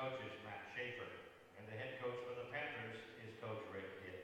coach is Matt Schaefer, and the head coach for the Panthers is Coach Rick Hitt.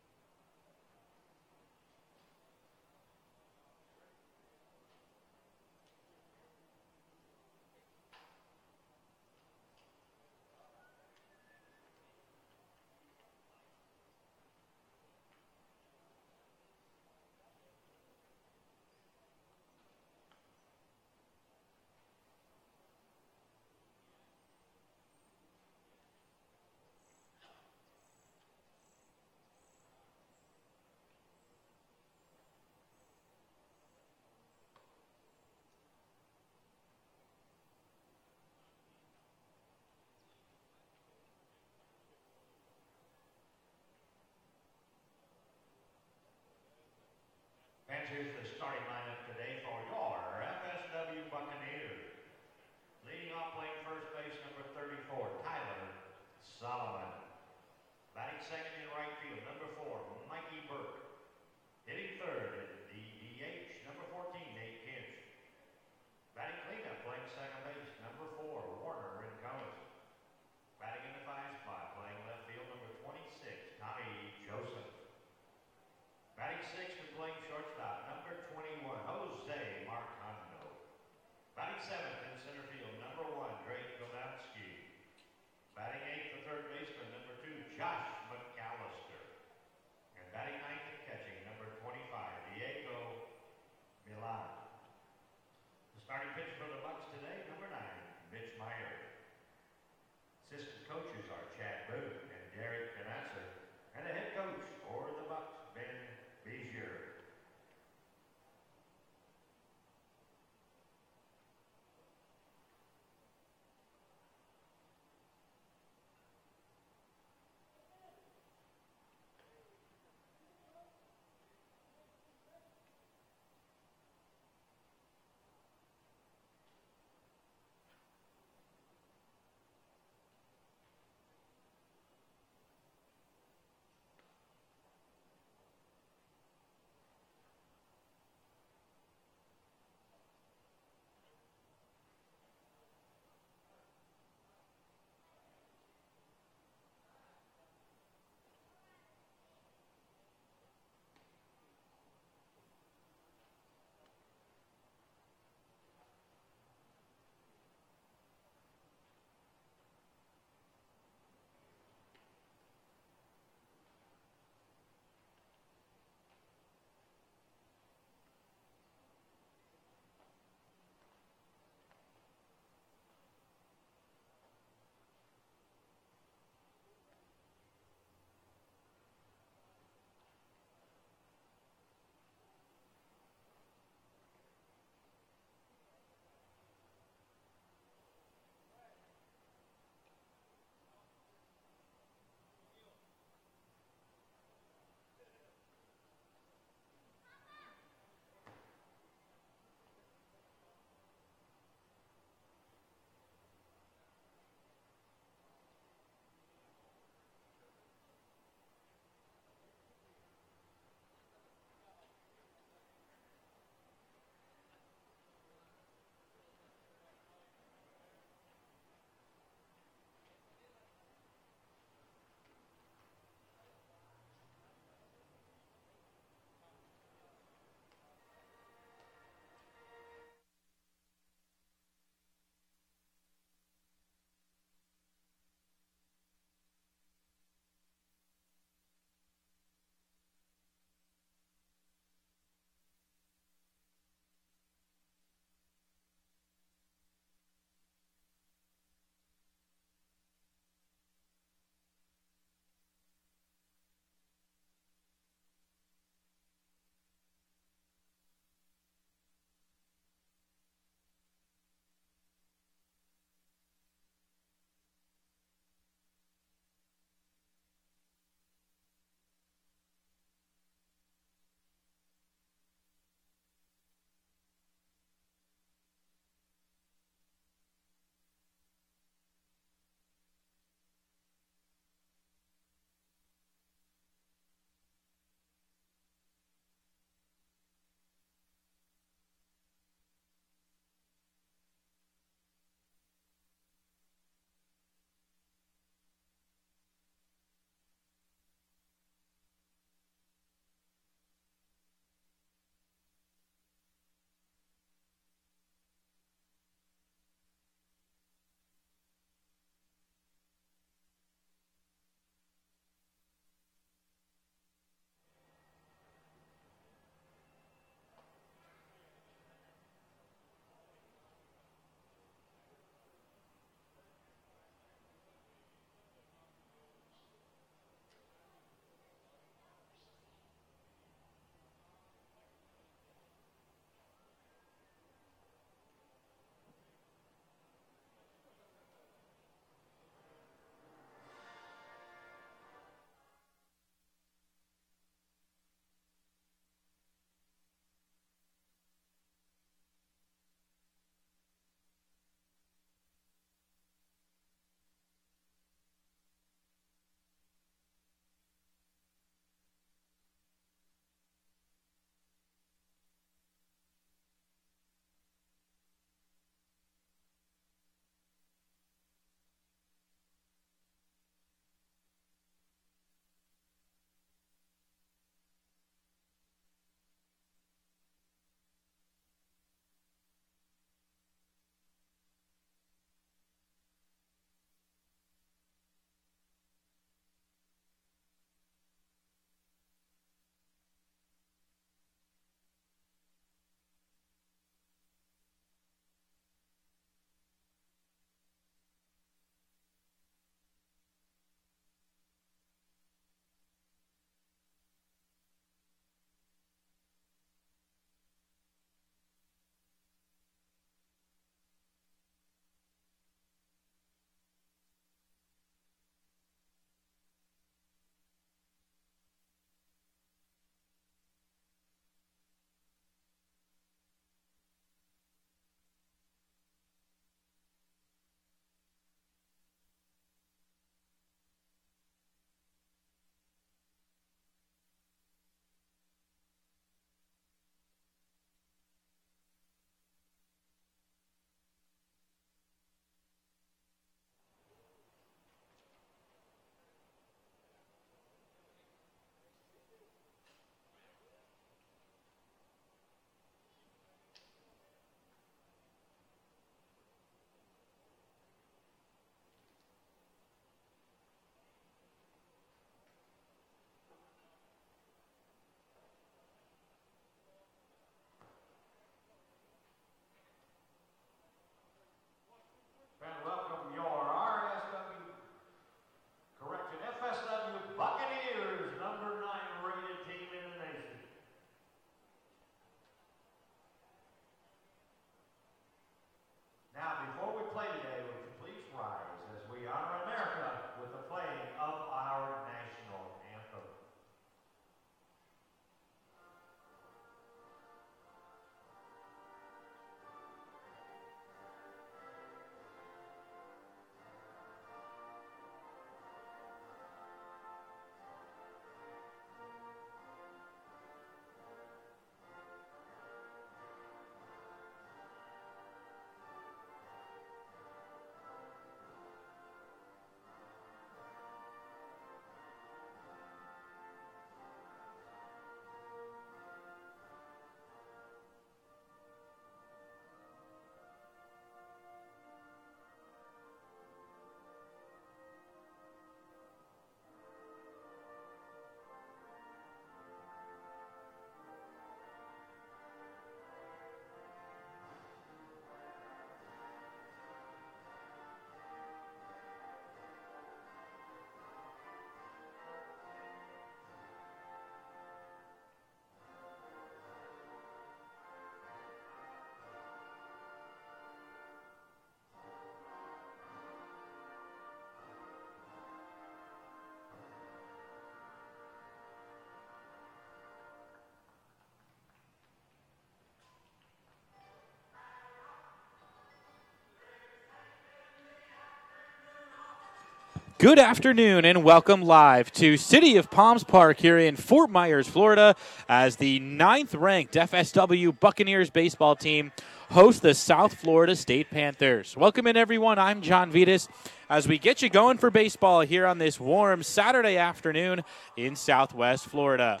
Good afternoon and welcome live to City of Palms Park here in Fort Myers, Florida, as the 9th-ranked FSW Buccaneers baseball team hosts the South Florida State Panthers. Welcome in, everyone. I'm John Vitas as we get you going for baseball here on this warm Saturday afternoon in Southwest Florida.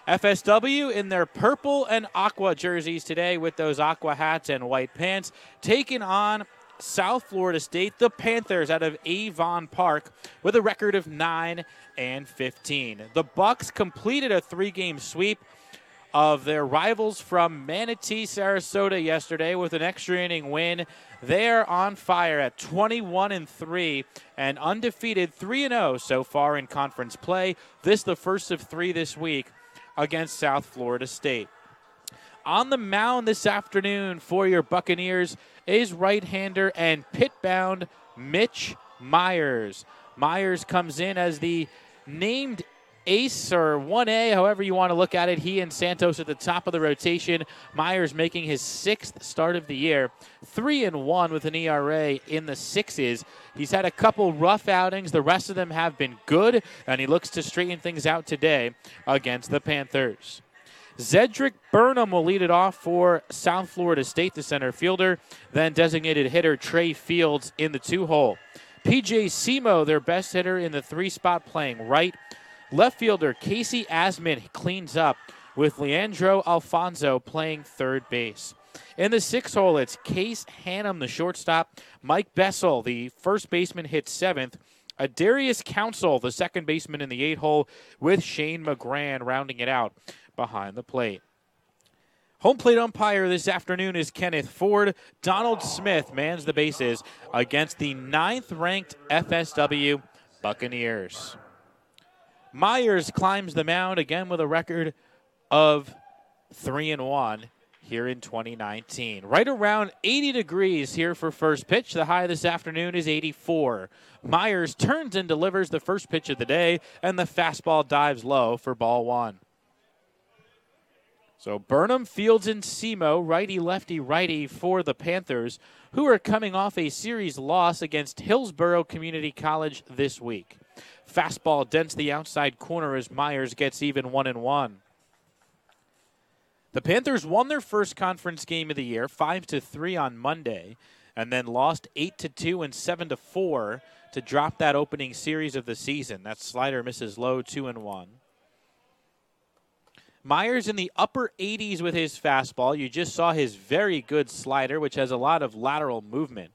FSW in their purple and aqua jerseys today with those aqua hats and white pants, taking on South Florida State, the Panthers out of Avon Park with a record of 9-15. The Bucks completed a 3-game sweep of their rivals from Manatee, Sarasota yesterday with an extra inning win. They're on fire at 21-3 and undefeated 3-0 so far in conference play. This the first of 3 this week against South Florida State. On the mound this afternoon for your Buccaneers is right-hander and pit-bound Mitch Myers. Myers comes in as the named ace, or 1A, however you want to look at it. He and Santos at the top of the rotation. Myers making his 6th start of the year. 3-1 with an ERA in the 6s. He's had a couple rough outings. The rest of them have been good, and he looks to straighten things out today against the Panthers. Zedric Burnham will lead it off for South Florida State, the center fielder. Then designated hitter Trey Fields in the 2-hole. PJ Simo, their best hitter in the 3 spot, playing right. Left fielder Casey Asman cleans up with Leandro Alfonso playing third base. In the 6-hole, it's Case Hannum, the shortstop. Mike Bessel, the first baseman, hits 7th. Adarius Council, the second baseman in the 8-hole, with Shane McGran rounding it out behind the plate. Home plate umpire this afternoon is Kenneth Ford. Donald Smith mans the bases against the 9th-ranked FSW Buccaneers. Myers climbs the mound again with a record of 3-1 here in 2019. Right around 80 degrees here for first pitch. The high this afternoon is 84. Myers turns and delivers the first pitch of the day, and the fastball dives low for ball 1. So Burnham, Fields, and Simo, righty-lefty-righty for the Panthers, who are coming off a series loss against Hillsborough Community College this week. Fastball dents the outside corner as Myers gets even 1-1. The Panthers won their first conference game of the year, 5-3 on Monday, and then lost 8-2 and 7-4 to drop that opening series of the season. That slider misses low, 2-1. Myers in the upper 80s with his fastball. You just saw his very good slider, which has a lot of lateral movement.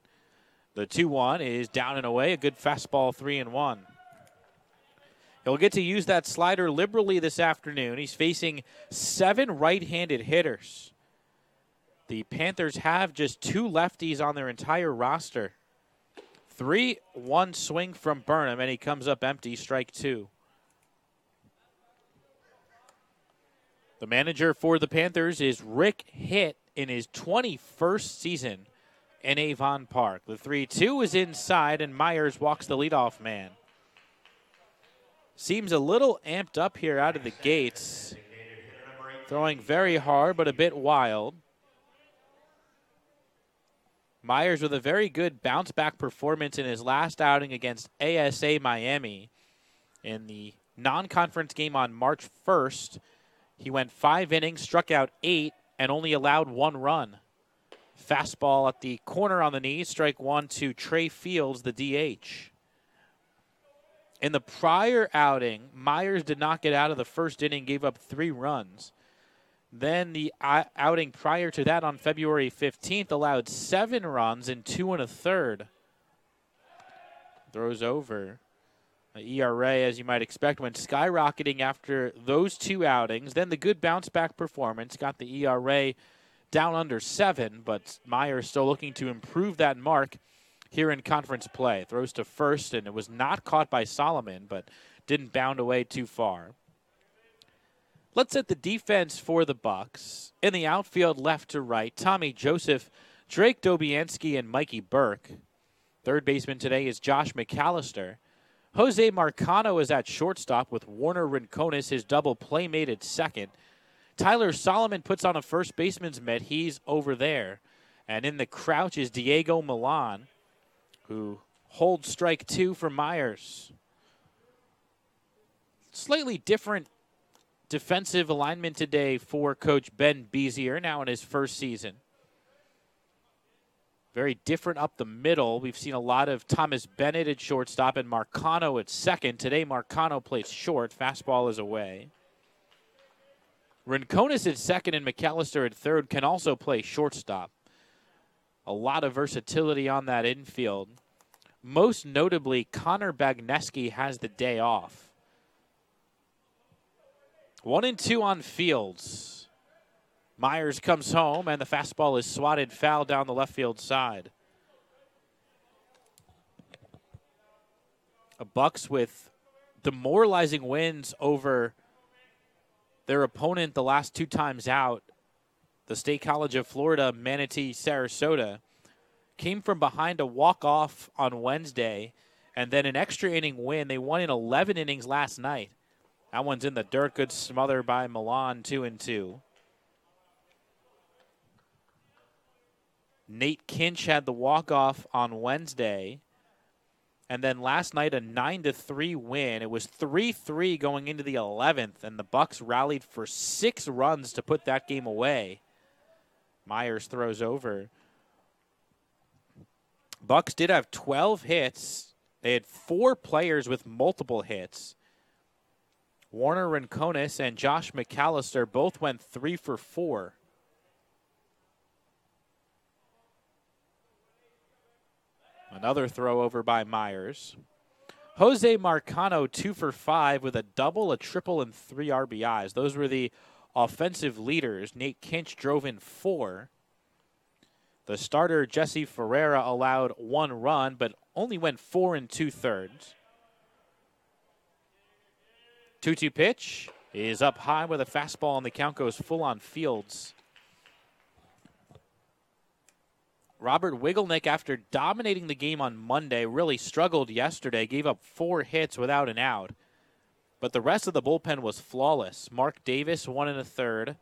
The 2-1 is down and away, a good fastball, 3-1. He'll get to use that slider liberally this afternoon. He's facing 7 right-handed hitters. The Panthers have just 2 lefties on their entire roster. 3-1 swing from Burnham, and he comes up empty, strike 2. The manager for the Panthers is Rick Hitt in his 21st season in Avon Park. The 3-2 is inside, and Myers walks the leadoff man. Seems a little amped up here out of the gates. Throwing very hard, but a bit wild. Myers with a very good bounce-back performance in his last outing against ASA Miami. In the non-conference game on March 1st, he went 5 innings, struck out 8, and only allowed 1 run. Fastball at the corner on the knee, strike 1 to Trey Fields, the DH. In the prior outing, Myers did not get out of the first inning, gave up 3 runs. Then the outing prior to that on February 15th allowed 7 runs in 2 1/3. Throws over. ERA, as you might expect, went skyrocketing after those 2 outings. Then the good bounce-back performance got the ERA down under 7, but Myers still looking to improve that mark here in conference play. Throws to first, and it was not caught by Solomon, but didn't bound away too far. Let's set the defense for the Bucks. In the outfield, left to right, Tommy Joseph, Drake Dobianski, and Mikey Burke. Third baseman today is Josh McAllister. Jose Marcano is at shortstop with Warner Rincones, his double playmate at second. Tyler Solomon puts on a first baseman's mitt. He's over there. And in the crouch is Diego Milan, who Hold strike 2 for Myers. Slightly different defensive alignment today for Coach Ben Bezier, now in his first season. Very different up the middle. We've seen a lot of Thomas Bennett at shortstop and Marcano at second. Today, Marcano plays short. Fastball is away. Rincones at second and McAllister at third can also play shortstop. A lot of versatility on that infield. Most notably, Connor Bagneski has the day off. 1-2 on Fields. Myers comes home, and the fastball is swatted foul down the left field side. The Bucks with demoralizing wins over their opponent the last 2 times out, the State College of Florida, Manatee, Sarasota, came from behind a walk-off on Wednesday, and then an extra inning win. They won in 11 innings last night. That one's in the dirt. Good smother by Milan, 2-2. Nate Kinch had the walk-off on Wednesday. And then last night, a 9-3 win. It was 3-3 going into the 11th, and the Bucks rallied for 6 runs to put that game away. Myers throws over. Bucks did have 12 hits. They had 4 players with multiple hits. Warner Rincones and Josh McAllister both went 3 for 4. Another throw over by Myers. Jose Marcano 2 for 5 with a double, a triple, and 3 RBIs. Those were the offensive leaders. Nate Kinch drove in 4. The starter, Jesse Ferreira, allowed 1 run, but only went 4 2/3. 2-2 pitch is up high with a fastball, and the count goes full on Fields. Robert Wigelnick, after dominating the game on Monday, really struggled yesterday, gave up 4 hits without an out. But the rest of the bullpen was flawless. Mark Davis, 1 1/3.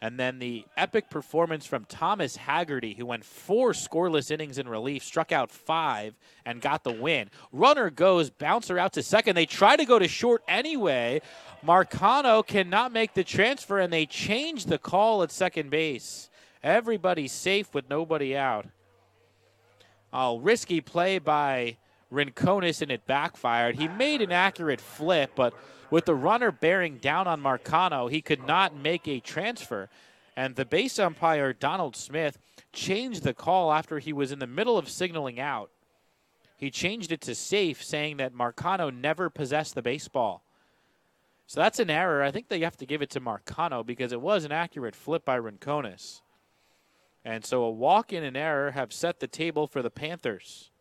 And then the epic performance from Thomas Haggerty, who went 4 scoreless innings in relief, struck out 5, and got the win. Runner goes, bouncer out to second. They try to go to short anyway. Marcano cannot make the transfer, and they change the call at second base. Everybody's safe with nobody out. A risky play by Rincones, and it backfired. He made an accurate flip, but with the runner bearing down on Marcano, he could not make a transfer. And the base umpire, Donald Smith, changed the call after he was in the middle of signaling out. He changed it to safe, saying that Marcano never possessed the baseball. So that's an error. I think they have to give it to Marcano because it was an accurate flip by Rincones. And so a walk and an error have set the table for the Panthers.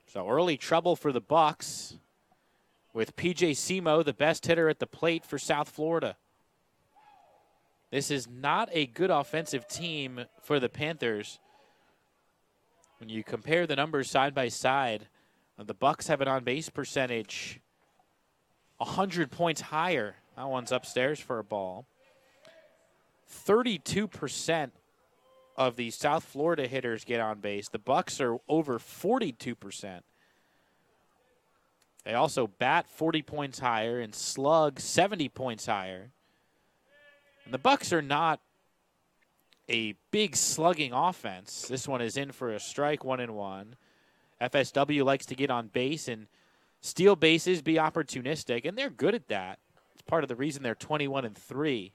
So early trouble for the Bucks with P.J. Simo, the best hitter at the plate for South Florida. This is not a good offensive team for the Panthers. When you compare the numbers side by side, the Bucks have an on-base percentage 100 points higher. That one's upstairs for a ball. 32% of the South Florida hitters get on base. The Bucks are over 42%. They also bat 40 points higher and slug 70 points higher. And the Bucks are not a big slugging offense. This one is in for a strike, 1-1. FSW likes to get on base and steal bases, be opportunistic, and they're good at that. It's part of the reason they're 21-3.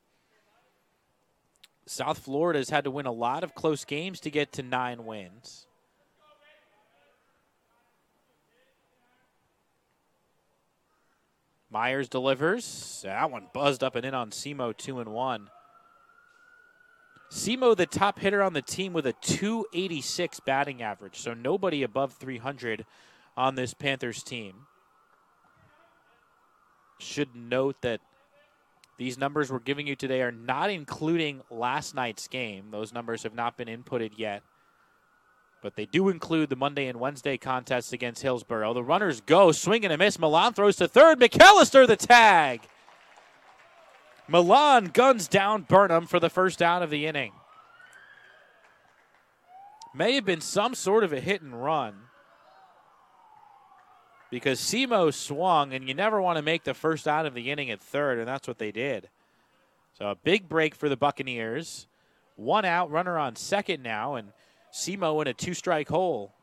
South Florida has had to win a lot of close games to get to 9 wins. Myers delivers. That one buzzed up and in on Simo, 2-1. Simo, the top hitter on the team with a .286 batting average, so nobody above 300 on this Panthers team. Should note that these numbers we're giving you today are not including last night's game. Those numbers have not been inputted yet. But they do include the Monday and Wednesday contests against Hillsborough. The runners go, swing and a miss. Milan throws to third. McAllister the tag. Milan guns down Burnham for the first down of the inning. may have been some sort of a hit and run because Simo swung, and you never want to make the first out of the inning at third, and that's what they did. So a big break for the Buccaneers. 1 out, runner on second now, and Simo in a 2-strike hole.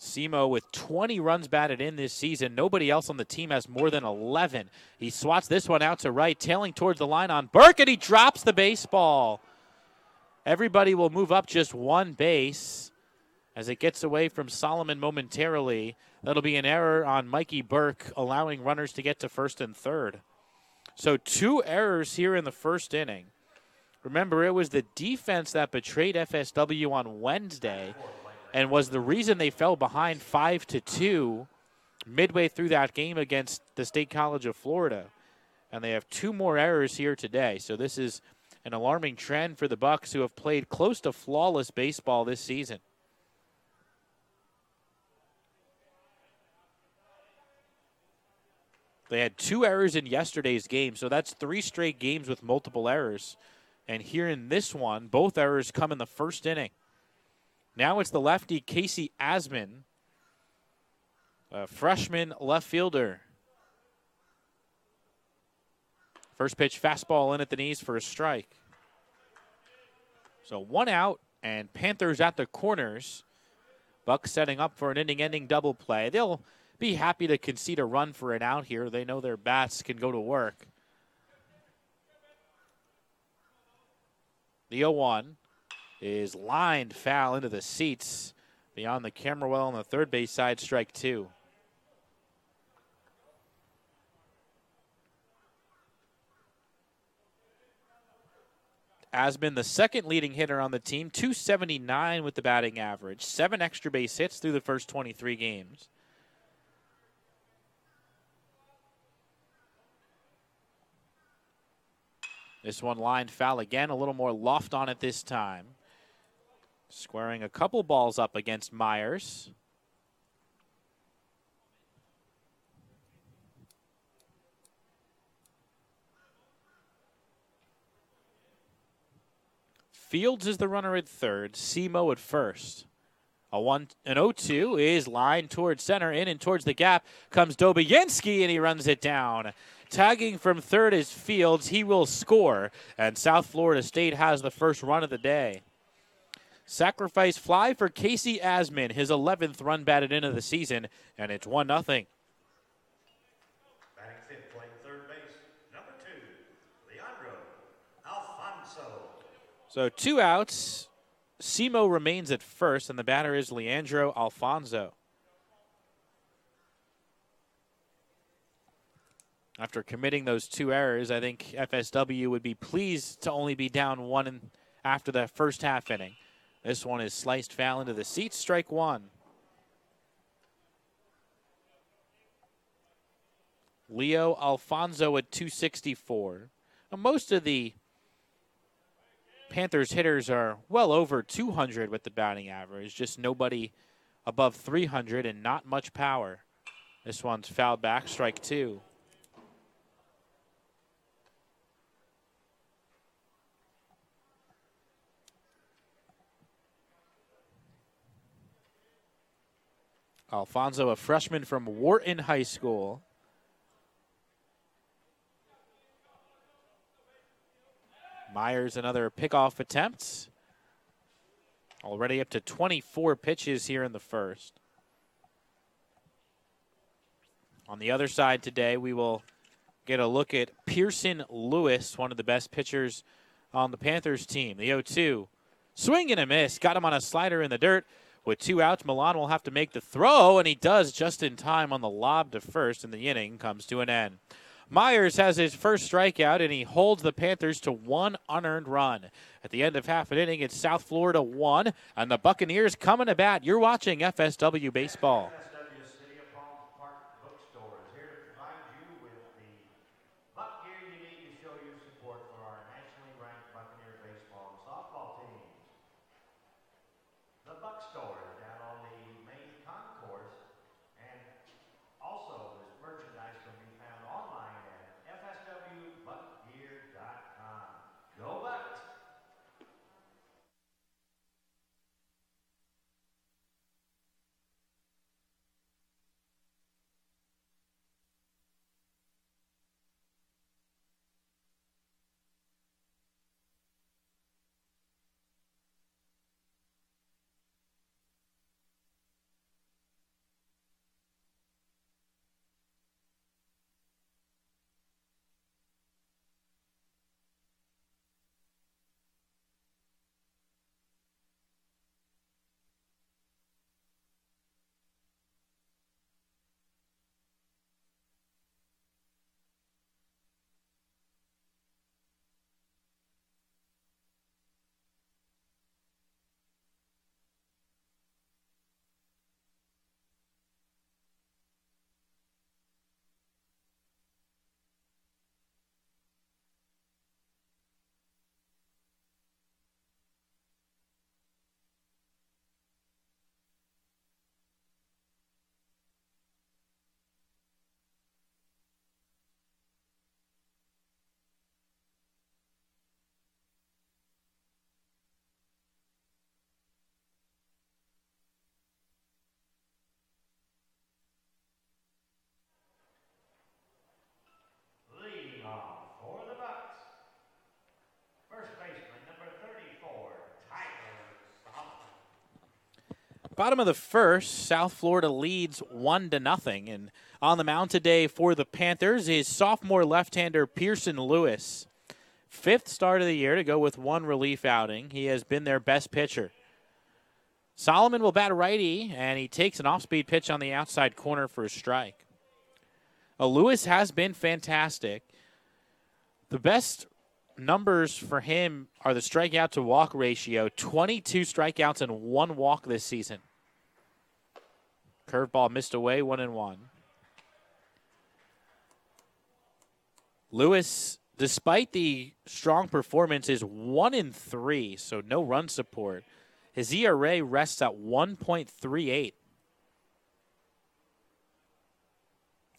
Simo with 20 runs batted in this season. Nobody else on the team has more than 11. He swats this one out to right, tailing towards the line on Burke, and he drops the baseball. Everybody will move up just one base as it gets away from Solomon momentarily. That'll be an error on Mikey Burke, allowing runners to get to first and third. So 2 errors here in the first inning. Remember, it was the defense that betrayed FSW on Wednesday and was the reason they fell behind 5-2 midway through that game against the State College of Florida. And they have 2 more errors here today. So this is an alarming trend for the Bucs, who have played close to flawless baseball this season. They had 2 errors in yesterday's game, so that's 3 straight games with multiple errors. And here in this one, both errors come in the first inning. Now it's the lefty Casey Asman, a freshman left fielder. First pitch fastball in at the knees for a strike. So 1 out, and Panthers at the corners. Bucs setting up for an inning-ending double play. They'll be happy to concede a run for an out here. They know their bats can go to work. The 0-1 is lined foul into the seats beyond the camera well on the third base side, strike 2. Asman, the second leading hitter on the team, .279 with the batting average. 7 extra base hits through the first 23 games. This one lined foul again, a little more loft on it this time. Squaring a couple balls up against Myers. Fields is the runner at third, Simo at first. An 0-2 is lined towards center, in and towards the gap comes Dobianski, and he runs it down. Tagging from third is Fields. He will score, and South Florida State has the first run of the day. Sacrifice fly for Casey Asman, his 11th run batted in of the season, and it's 1-0. Batting fifth, playing third base, number 2, Leandro Alfonso. So 2 outs. Simo remains at first, and the batter is Leandro Alfonso. After committing those 2 errors, I think FSW would be pleased to only be down 1 after the first half inning. This one is sliced foul into the seats, strike 1. Leo Alfonso at .264. Now, most of the Panthers hitters are well over 200 with the batting average, just nobody above 300 and not much power. This one's fouled back, strike 2. Alfonso, a freshman from Wharton High School. Myers, another pickoff attempt. Already up to 24 pitches here in the first. On the other side today, we will get a look at Pearson Lewis, one of the best pitchers on the Panthers team. The 0-2. Swing and a miss. Got him on a slider in the dirt. With 2 outs, Milan will have to make the throw, and he does just in time on the lob to first, and the inning comes to an end. Myers has his first strikeout, and he holds the Panthers to 1 unearned run. At the end of half an inning, it's South Florida 1, and the Buccaneers coming to bat. You're watching FSW Baseball. FSW City of Palms Park Bookstore is here to provide you with the Buck gear you need to show your support for our nationally ranked Buccaneer baseball and softball teams. The Bookstore is down on the main concourse, and also this merchandise can be found online at fswbuckgear.com. Go Bottom of the first, South Florida leads 1-0. And on the mound today for the Panthers is sophomore left-hander Pearson Lewis. 5th start of the year to go with 1 relief outing. He has been their best pitcher. Solomon will bat righty, and he takes an off-speed pitch on the outside corner for a strike. Lewis has been fantastic. The best numbers for him are the strikeout to walk ratio, 22 strikeouts and 1 walk this season. Curveball missed away, 1-1. Lewis, despite the strong performance, is 1-3, so no run support. His ERA rests at 1.38.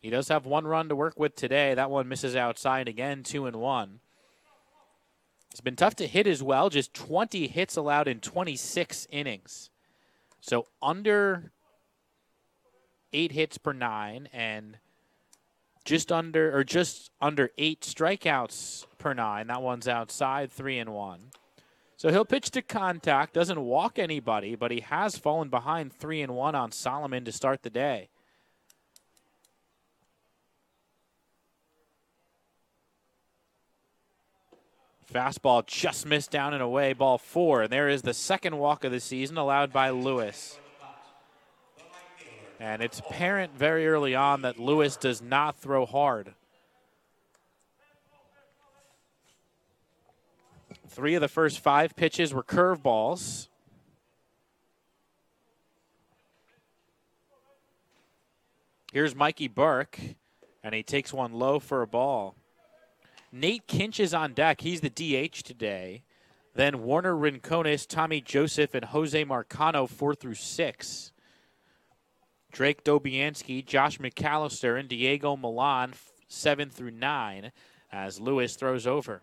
He does have 1 run to work with today. That one misses outside again, 2-1. It's been tough to hit as well, just 20 hits allowed in 26 innings. So under 8 hits per 9 and just under 8 strikeouts per 9. That one's outside, 3-1. So he'll pitch to contact, doesn't walk anybody, but he has fallen behind 3-1 on Solomon to start the day. Fastball just missed down and away, ball 4. And there is the second walk of the season allowed by Lewis. And it's apparent very early on that Lewis does not throw hard. 3 of the first 5 pitches were curveballs. Here's Mikey Burke, and he takes one low for a ball. Nate Kinch is on deck. He's the DH today. Then Warner Rincones, Tommy Joseph, and Jose Marcano 4 through 6. Drake Dobianski, Josh McAllister, and Diego Milan 7 through 9 as Lewis throws over.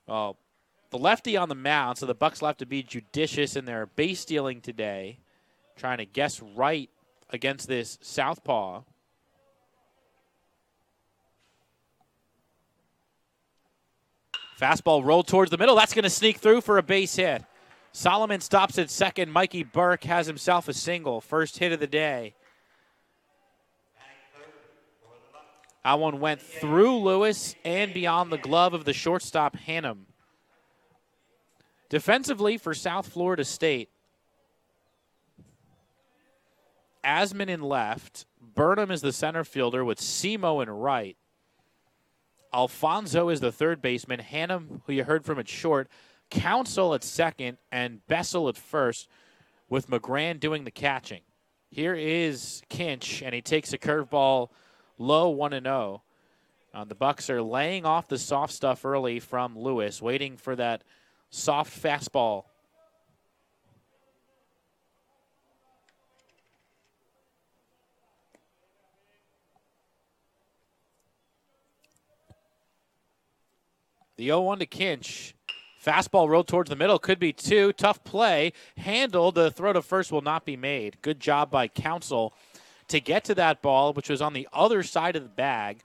Well, the lefty on the mound, so the Bucks will have to be judicious in their base stealing today, trying to guess right against this southpaw. Fastball rolled towards the middle. That's going to sneak through for a base hit. Solomon stops at second. Mikey Burke has himself a single. First hit of the day. That one went through Lewis and beyond the glove of the shortstop, Hannum. Defensively for South Florida State, Asman in left. Burnham is the center fielder with Simo in right. Alfonso is the third baseman. Hannum, who you heard from at short. Council at second and Bessel at first, with McGran doing the catching. Here is Kinch, and he takes a curveball low, 1-0. The Bucks are laying off the soft stuff early from Lewis, waiting for that soft fastball. The 0-1 to Kinch. Fastball rolled towards the middle. Could be 2. Tough play. Handled. The throw to first will not be made. Good job by Council to get to that ball, which was on the other side of the bag.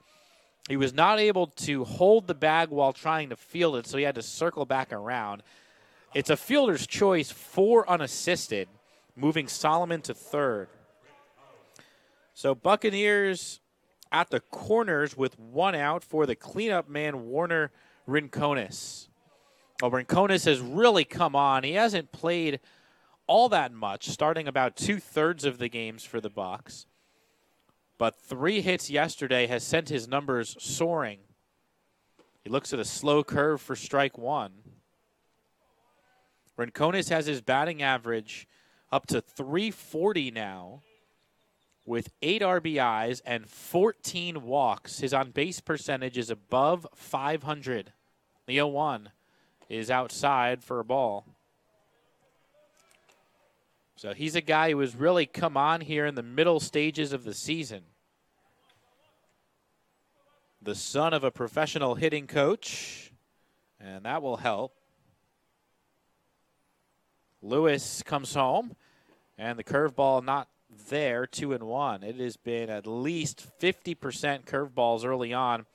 He was not able to hold the bag while trying to field it, so he had to circle back around. It's a fielder's choice, 4 unassisted, moving Solomon to third. So Buccaneers at the corners with 1 out for the cleanup man, Warner Rincones. Well, Rincones has really come on. He hasn't played all that much, starting about 2/3 of the games for the Bucks. But 3 hits yesterday has sent his numbers soaring. He looks at a slow curve for strike 1. Rincones has his batting average up to .340 now, with 8 RBIs and 14 walks. His on-base percentage is above .500. The 0-1 is outside for a ball. So he's a guy who has really come on here in the middle stages of the season. The son of a professional hitting coach, and that will help. Lewis comes home, and the curveball not there, 2-1. It has been at least 50% curveballs early on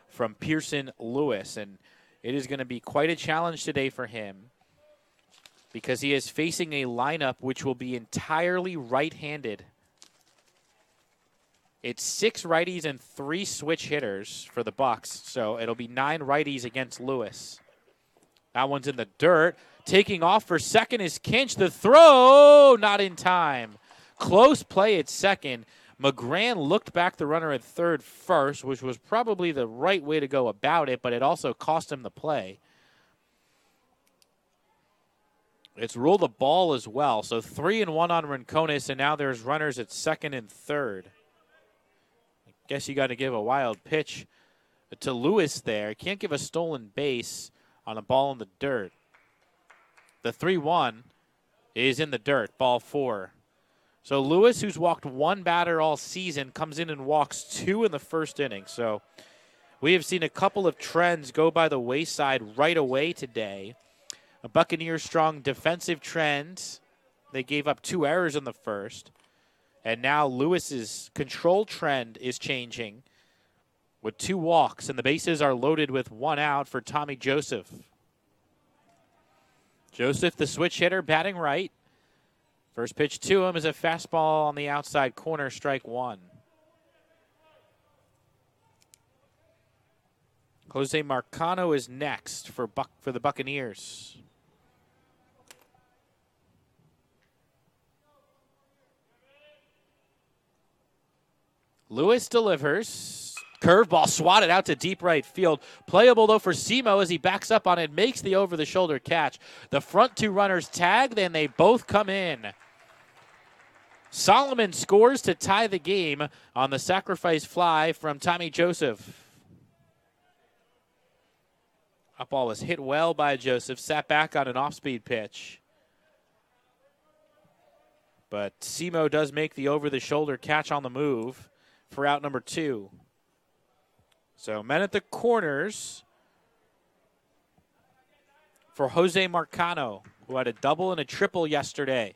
from Pearson Lewis, and it is going to be quite a challenge today for him. because he is facing a lineup which will be entirely right-handed. It's 6 righties and 3 switch hitters for the Bucks, so it'll be 9 righties against Lewis. That one's in the dirt. Taking off for second is Kinch. The throw, not in time. Close play at second. McGran looked back the runner at third first, which was probably the right way to go about it, but it also cost him the play. It's ruled a ball as well, so 3-1 on Rincones, and now there's runners at second and third. I guess you got to give a wild pitch to Lewis there. Can't give a stolen base on a ball in the dirt. The 3-1 is in the dirt, ball 4. So Lewis, who's walked 1 batter all season, comes in and walks 2 in the first inning. So we have seen a couple of trends go by the wayside right away today. A Buccaneers strong defensive trend. They gave up 2 errors in the first. And now Lewis's control trend is changing with 2 walks, and the bases are loaded with 1 out for Tommy Joseph. Joseph, the switch hitter, batting right. First pitch to him is a fastball on the outside corner, strike 1. Jose Marcano is next for the Buccaneers. Lewis delivers. Curveball swatted out to deep right field. Playable, though, for Simo as he backs up on it, makes the over-the-shoulder catch. The front 2 runners tagged, and they both come in. Solomon scores to tie the game on the sacrifice fly from Tommy Joseph. Up ball was hit well by Joseph, sat back on an off-speed pitch. But Simo does make the over-the-shoulder catch on the move for out number 2. So men at the corners for Jose Marcano, who had a double and a triple yesterday.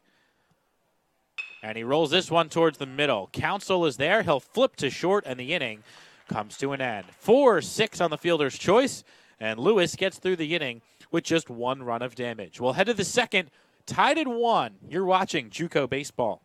And he rolls this one towards the middle. Counsell is there. He'll flip to short, and the inning comes to an end. 4-6 on the fielder's choice, and Lewis gets through the inning with just 1 run of damage. We'll head to the second, tied at 1. You're watching JUCO Baseball.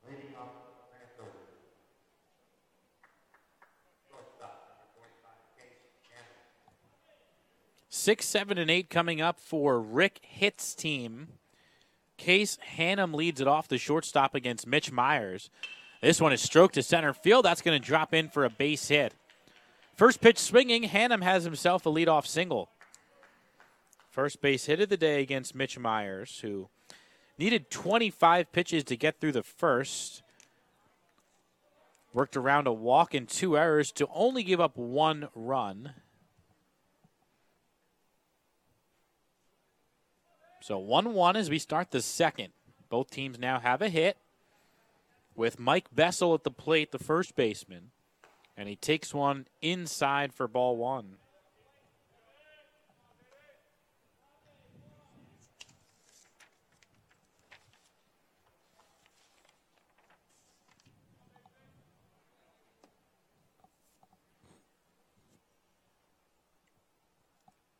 Leading off, transfer. Shortstop, number 45, Case Hannon. 6, 7, and 8 coming up for Rick Hitt's team. Case Hannum leads it off the shortstop against Mitch Myers. This one is stroked to center field. That's going to drop in for a base hit. First pitch swinging, Hannum has himself a leadoff single. First base hit of the day against Mitch Myers, who needed 25 pitches to get through the first. worked around a walk and 2 errors to only give up 1 run. So 1-1 as we start the second. Both teams now have a hit with Mike Bessel at the plate, the first baseman. And he takes one inside for ball 1.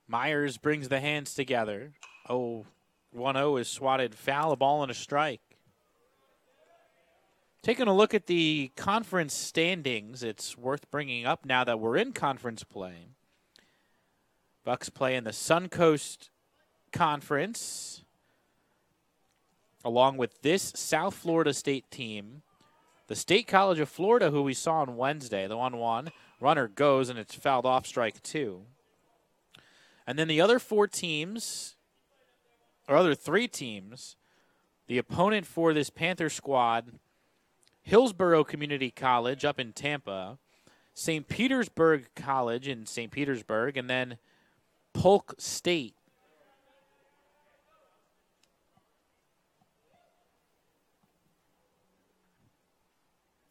Myers brings the hands together. 1-0 is swatted foul, a ball and a strike. Taking a look at the conference standings, it's worth bringing up now that we're in conference play. Bucks play in the Suncoast Conference, along with this South Florida State team. The State College of Florida, who we saw on Wednesday, the 1-1. Runner goes, and it's fouled off, strike 2. And then the other 4 teams, or other 3 teams, the opponent for this Panther squad, Hillsborough Community College up in Tampa, St. Petersburg College in St. Petersburg, and then Polk State.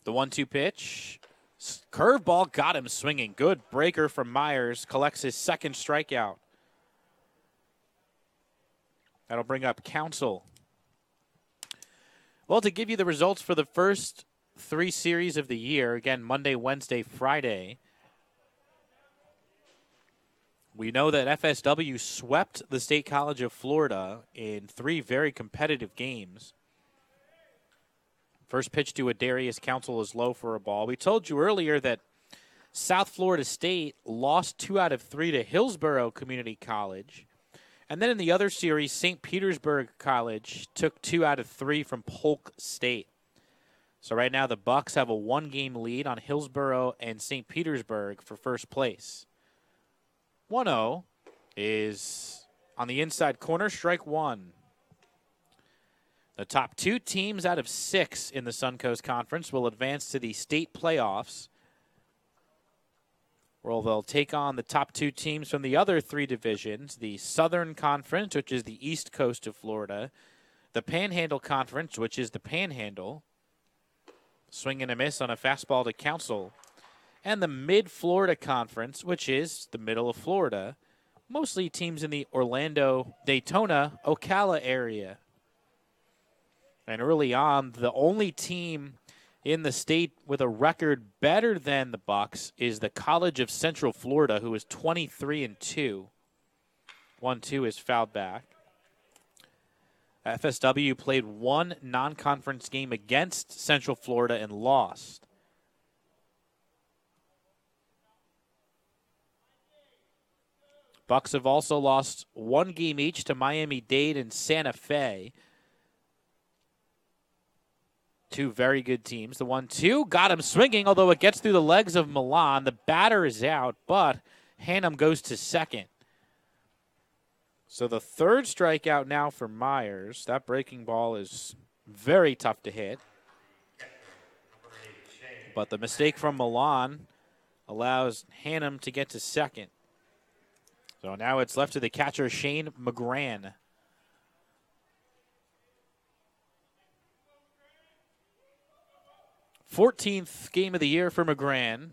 The 1-2 pitch. Curveball got him swinging. Good breaker from Myers. Collects his second strikeout. That'll bring up Council. Well, to give you the results for the first 3 series of the year, again, Monday, Wednesday, Friday, we know that FSW swept the State College of Florida in 3 very competitive games. First pitch to Adarius Council is low for a ball. We told you earlier that South Florida State lost 2 out of 3 to Hillsborough Community College. And then in the other series, St. Petersburg College took 2 out of 3 from Polk State. So right now the Bucks have a 1-game lead on Hillsborough and St. Petersburg for first place. 1-0 is on the inside corner, strike 1. The top 2 teams out of 6 in the Suncoast Conference will advance to the state playoffs, where they'll take on the top 2 teams from the other 3 divisions, the Southern Conference, which is the east coast of Florida, the Panhandle Conference, which is the Panhandle, swing and a miss on a fastball to Council, and the Mid-Florida Conference, which is the middle of Florida, mostly teams in the Orlando, Daytona, Ocala area. And early on, the only team in the state with a record better than the Bucks is the College of Central Florida, who is 23-2. 1-2 is fouled back. FSW played 1 non-conference game against Central Florida and lost. Bucks have also lost 1 game each to Miami-Dade and Santa Fe. 2 very good teams. The 1-2 got him swinging, although it gets through the legs of Milan. The batter is out, but Hannum goes to second. So the 3rd strikeout now for Myers. That breaking ball is very tough to hit. But the mistake from Milan allows Hannum to get to second. So now it's left to the catcher, Shane McGran. 14th game of the year for McGran.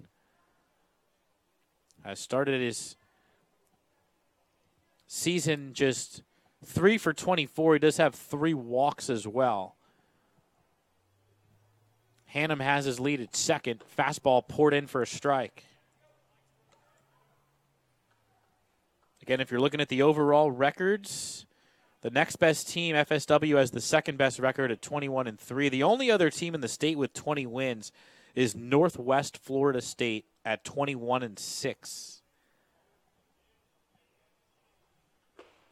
Has started his season just 3 for 24. He does have 3 walks as well. Hannum has his lead at second. Fastball poured in for a strike. Again, if you're looking at the overall records, the next best team, FSW, has the 2nd best record at 21-3. The only other team in the state with 20 wins is Northwest Florida State at 21-6.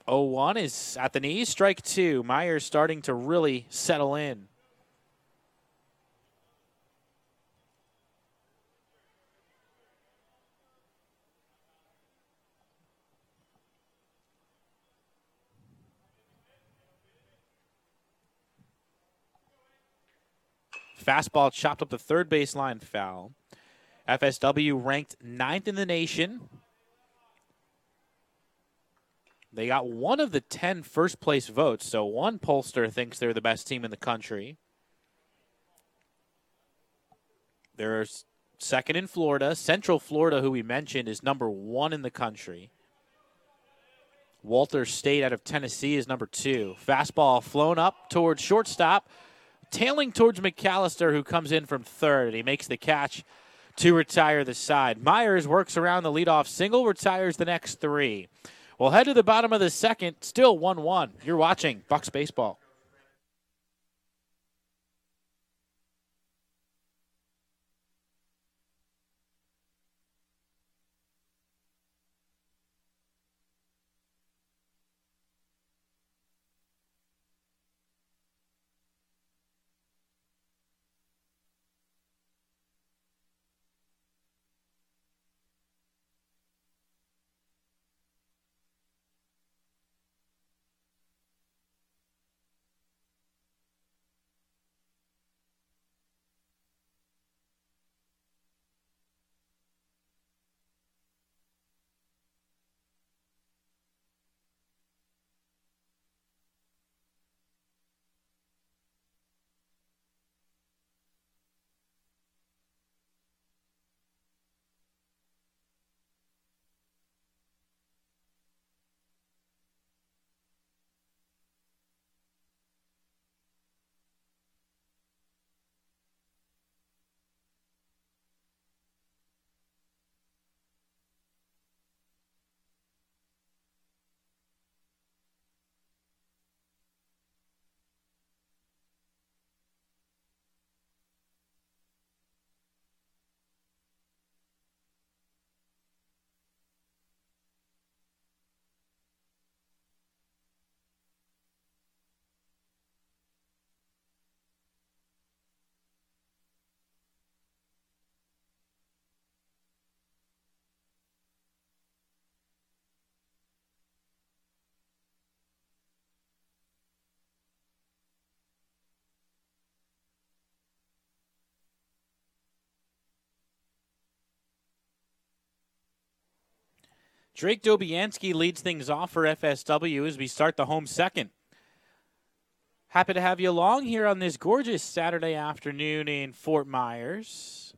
0-1 is at the knees, strike 2. Myers starting to really settle in. Fastball chopped up the third baseline foul. FSW ranked 9th in the nation. They got one of the 10 first-place votes, so one pollster thinks they're the best team in the country. They're second in Florida. Central Florida, who we mentioned, is number 1 in the country. Walter State out of Tennessee is number 2. Fastball flown up towards shortstop, tailing towards McAllister, who comes in from third, and he makes the catch to retire the side. Myers works around the leadoff single, retires the next 3. We'll head to the bottom of the second, still 1-1. You're watching Bucks Baseball. Drake Dobianski leads things off for FSW as we start the home second. Happy to have you along here on this gorgeous Saturday afternoon in Fort Myers.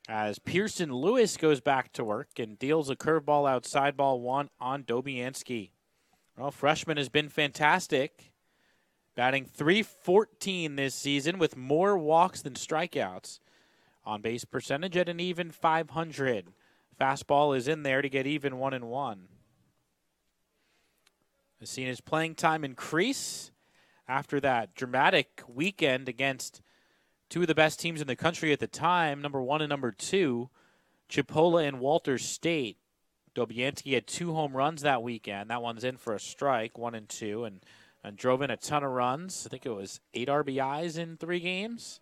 As Pearson Lewis goes back to work and deals a curveball outside ball 1 on Dobianski. Well, freshman has been fantastic. Batting .314 this season with more walks than strikeouts. On base percentage at an even .500. Fastball is in there to get even 1-1. Has seen his playing time increase after that dramatic weekend against two of the best teams in the country at the time, number 1 and number 2, Chipola and Walter State. Dobianski had 2 home runs that weekend. That one's in for a strike, 1 and 2, and drove in a ton of runs. I think it was 8 RBIs in 3 games.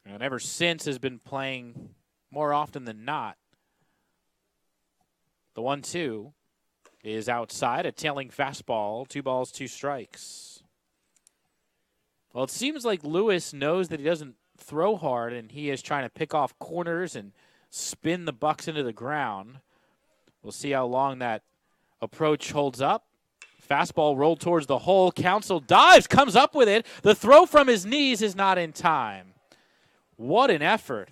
And ever since has been playing more often than not. The 1-2 is outside, a tailing fastball, 2 balls, 2 strikes. Well, it seems like Lewis knows that he doesn't throw hard, and he is trying to pick off corners and spin the Bucks into the ground. We'll see how long that approach holds up. Fastball rolled towards the hole. Council dives, comes up with it. The throw from his knees is not in time. What an effort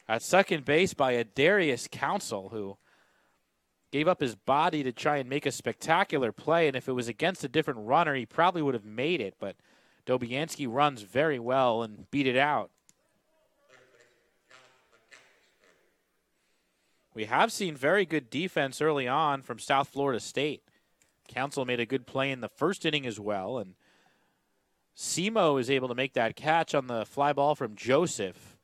at second base by Adarius Council, who gave up his body to try and make a spectacular play. And if it was against a different runner, he probably would have made it. But Dobianski runs very well and beat it out. We have seen very good defense early on from South Florida State. Council made a good play in the first inning as well. And Simo is able to make that catch on the fly ball from Joseph.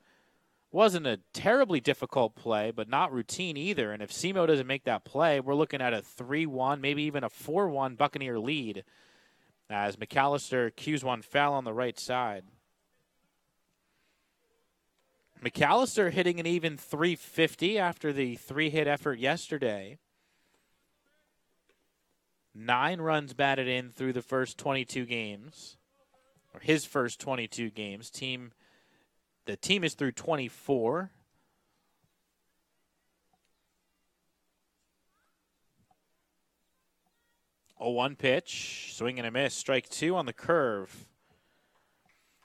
Wasn't a terribly difficult play, but not routine either. And if Simo doesn't make that play, we're looking at a 3-1, maybe even a 4-1 Buccaneer lead as McAllister cues one foul on the right side. McAllister hitting an even .350 after the 3-hit effort yesterday. 9 runs batted in through the first 22 games. or his first 22 games. The team is through 24. A 1 pitch, swing and a miss, strike 2 on the curve.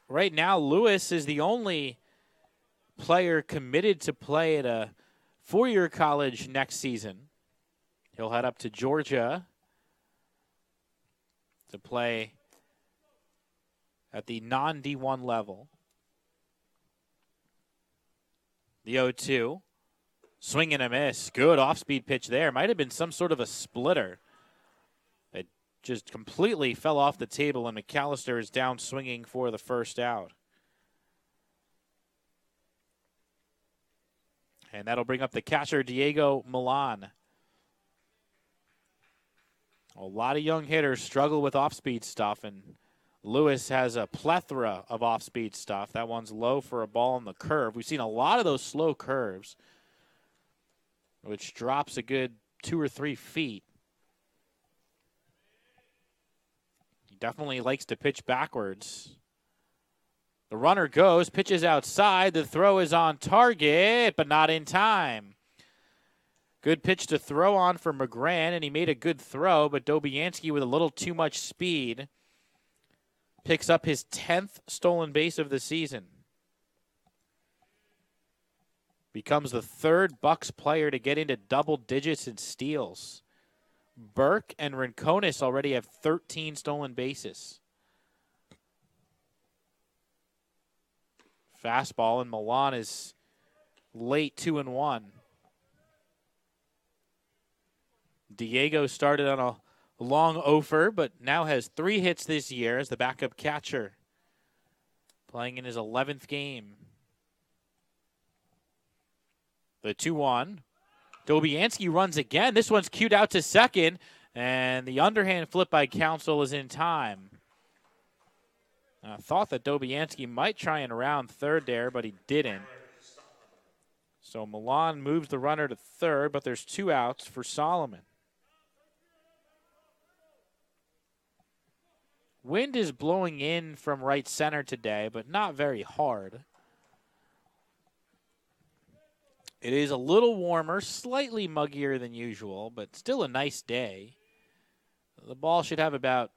Right now, Lewis is the only player committed to play at a four-year college next season. He'll head up to Georgia to play at the non-D1 level. The 0-2. Swing and a miss. Good off-speed pitch there. Might have been some sort of a splitter. It just completely fell off the table, and McAllister is down swinging for the first out. And that'll bring up the catcher, Diego Milan. A lot of young hitters struggle with off-speed stuff, and Lewis has a plethora of off-speed stuff. That one's low for a ball on the curve. We've seen a lot of those slow curves, which drops a good 2 or 3 feet. He definitely likes to pitch backwards. The runner goes, pitches outside. The throw is on target, but not in time. Good pitch to throw on for McGran, and he made a good throw, but Dobianski with a little too much speed picks up his 10th stolen base of the season. Becomes the third Bucks player to get into double digits in steals. Burke and Rinconis already have 13 stolen bases. Fastball, and Milan is late 2-1. Diego started on a long offer, but now has 3 hits this year as the backup catcher, playing in his 11th game. The 2-1. Dobianski runs again. This one's cued out to second, and the underhand flip by Counsell is in time. I thought that Dobianski might try and round third there, but he didn't. So Milan moves the runner to third, but there's 2 outs for Solomon. Wind is blowing in from right center today, but not very hard. It is a little warmer, slightly muggier than usual, but still a nice day. The ball should have about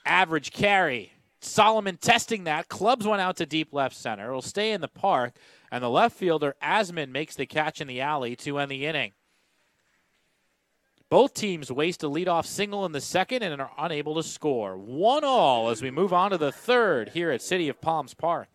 average carry. Solomon testing that. Clubs one out to deep left center. Will stay in the park, and the left fielder, Asman, makes the catch in the alley to end the inning. Both teams waste a leadoff single in the second and are unable to score. 1-1 as we move on to the third here at City of Palms Park.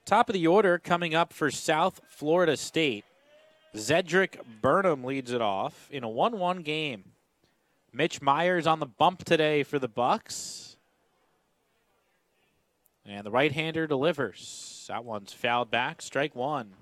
Top of the order coming up for South Florida State. Zedrick Burnham leads it off in a 1-1 game. Mitch Myers on the bump today for the Bucks. And the right-hander delivers. That one's fouled back, strike one.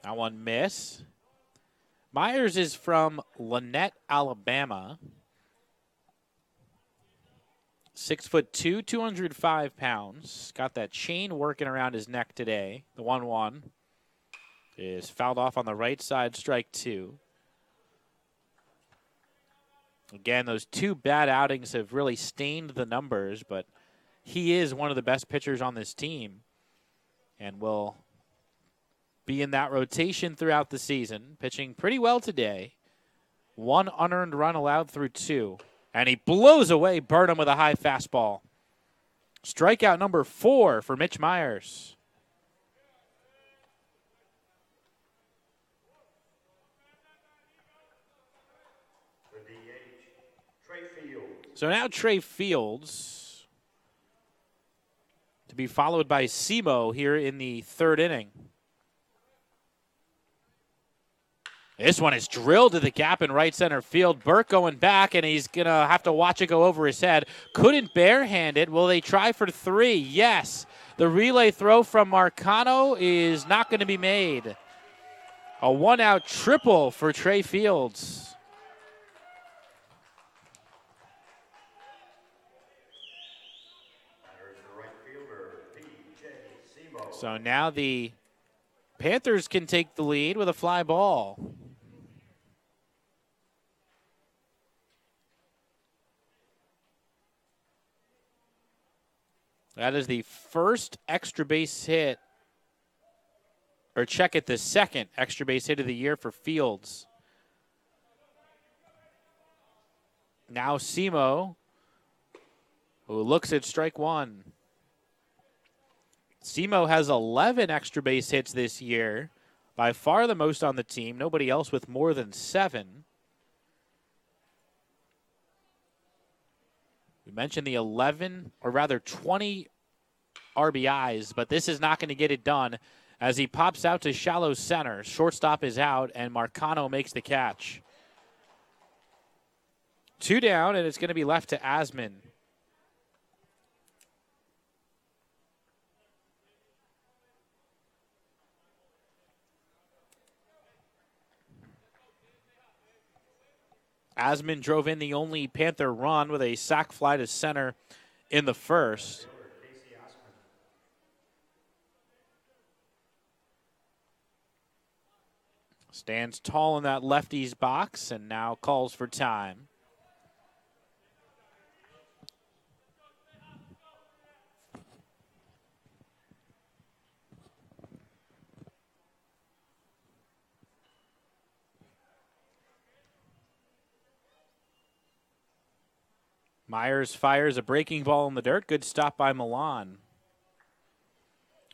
That one miss. Myers is from Lynette, Alabama. 6'2", 205 pounds. Got that chain working around his neck today. The 1-1 is fouled off on the right side, strike two. Again, those two bad outings have really stained the numbers, but he is one of the best pitchers on this team and will be in that rotation throughout the season. Pitching pretty well today. One unearned run allowed through two. And he blows away Burnham with a high fastball. Strikeout number 4 for Mitch Myers. The DH, Trey Fields. So now Trey Fields to be followed by Simo here in the third inning. This one is drilled to the gap in right center field. Burke going back, and he's going to have to watch it go over his head. Couldn't barehand it. Will they try for 3? Yes. The relay throw from Marcano is not going to be made. A one-out triple for Trey Fields. So now the Panthers can take the lead with a fly ball. That is the first extra base hit, or check it, the second extra base hit of the year for Fields. Now Simo, who looks at strike one. Simo has 11 extra base hits this year, by far the most on the team. Nobody else with more than 7. We mentioned the 11, or rather 20 RBIs, but this is not going to get it done as he pops out to shallow center. Shortstop is out, and Marcano makes the catch. 2 down, and it's going to be left to Asman. Asman drove in the only Panther run with a sac fly to center in the first. Stands tall in that lefty's box and now calls for time. Myers fires a breaking ball in the dirt. Good stop by Milan.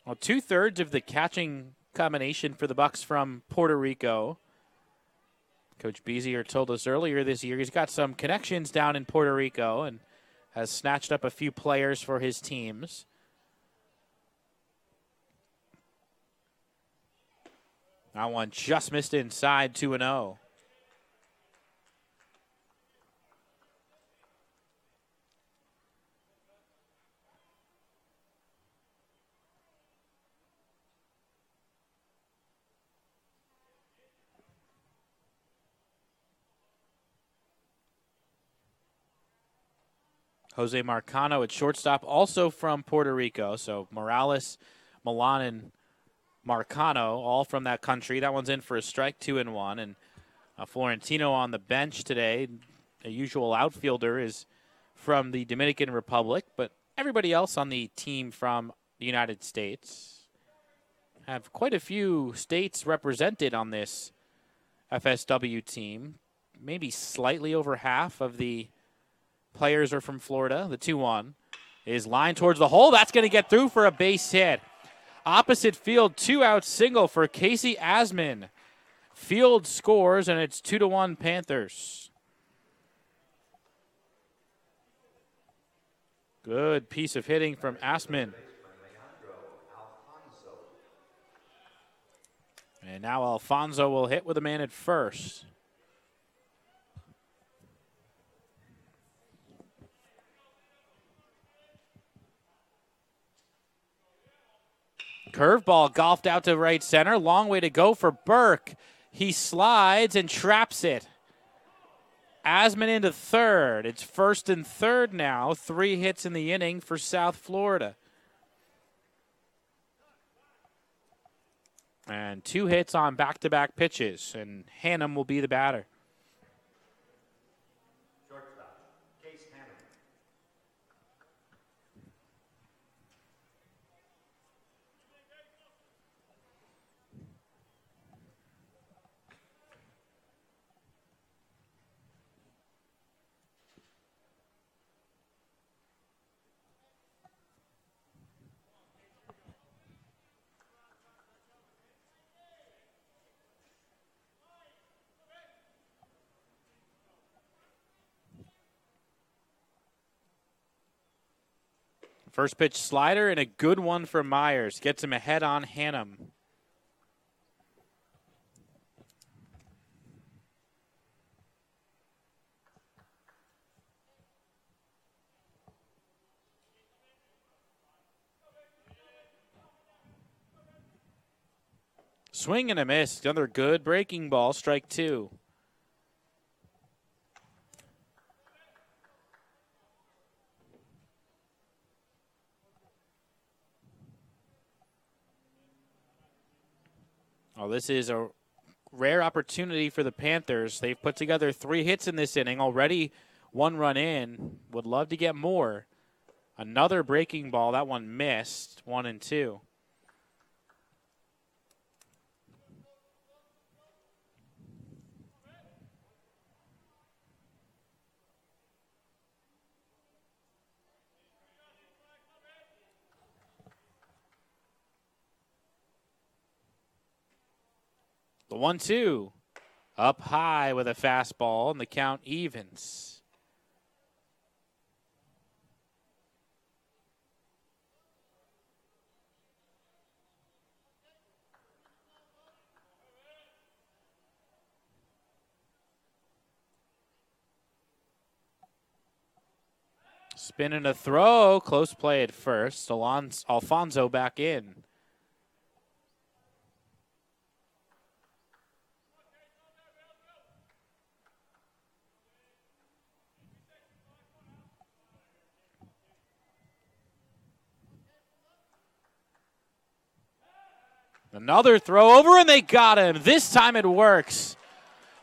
Well, 2/3 of the catching combination for the Bucks from Puerto Rico. Coach Bezier told us earlier this year he's got some connections down in Puerto Rico and has snatched up a few players for his teams. That one just missed inside, 2-0. Jose Marcano at shortstop, also from Puerto Rico. So Morales, Milan, and Marcano, all from that country. That one's in for a strike, 2-1. And Florentino on the bench today. A usual outfielder is from the Dominican Republic, but everybody else on the team from the United States. Have quite a few states represented on this FSW team. Maybe slightly over half of the players are from Florida. The 2-1 is lined towards the hole. That's going to get through for a base hit. Opposite field, 2-out single for Casey Asman. Field scores, and it's 2-1 Panthers. Good piece of hitting from Asman. And now Alfonso will hit with a man at first. Curveball golfed out to right center. Long way to go for Burke. He slides and traps it. Asman into third. It's first and third now. 3 hits in the inning for South Florida. And 2 hits on back-to-back pitches, and Hannum will be the batter. First pitch slider and a good one for Myers. Gets him ahead on Hannum. Swing and a miss. Another good breaking ball. Strike 2. Oh, this is a rare opportunity for the Panthers. They've put together 3 hits in this inning. Already 1 run in. Would love to get more. Another breaking ball. That one missed. 1 and 2. The 1-2 up high with a fastball, and the count evens. Spin and a throw. Close play at first. Alfonso back in. Another throw over, and they got him. This time it works.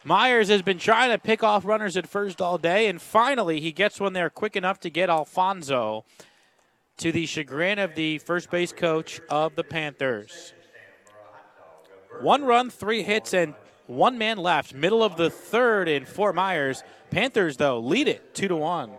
Myers has been trying to pick off runners at first all day, and finally he gets one there quick enough to get Alfonso, to the chagrin of the first base coach of the Panthers. 1 run, 3 hits, and 1 man left. Middle of the third in Fort Myers. Panthers, though, lead it 2-1.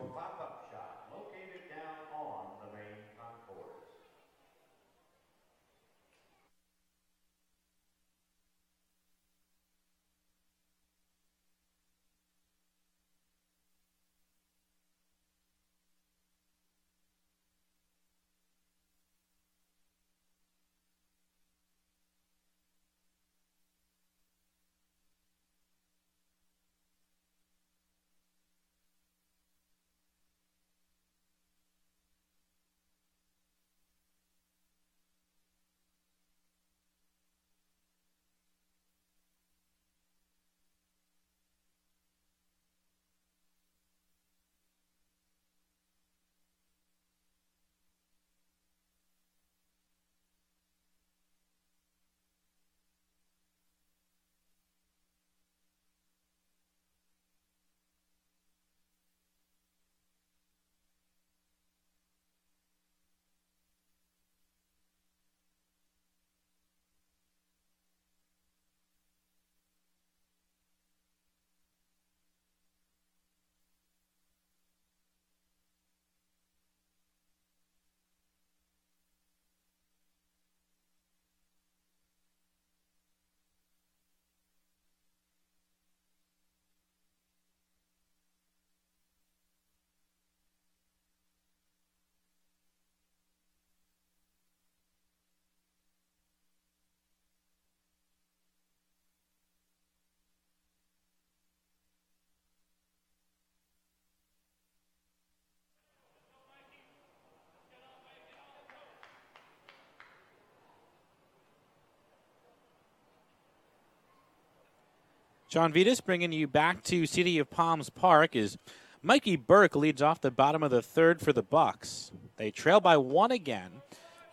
John Vitas bringing you back to City of Palms Park as Mikey Burke leads off the bottom of the third for the Bucks. They trail by 1 again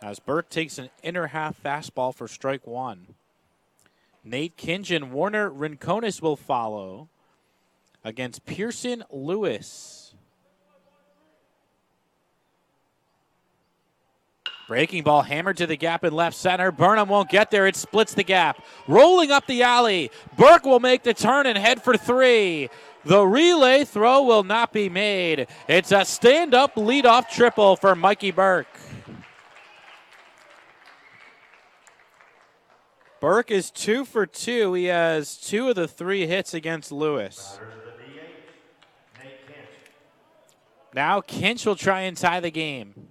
as Burke takes an inner half fastball for strike 1. Nate Kinch and Warner Rincones will follow against Pearson Lewis. Breaking ball hammered to the gap in left center. Burnham won't get there. It splits the gap. Rolling up the alley. Burke will make the turn and head for 3. The relay throw will not be made. It's a stand-up leadoff triple for Mikey Burke. Burke is 2 for 2. He has 2 of the 3 hits against Lewis. Now Kinch will try and tie the game.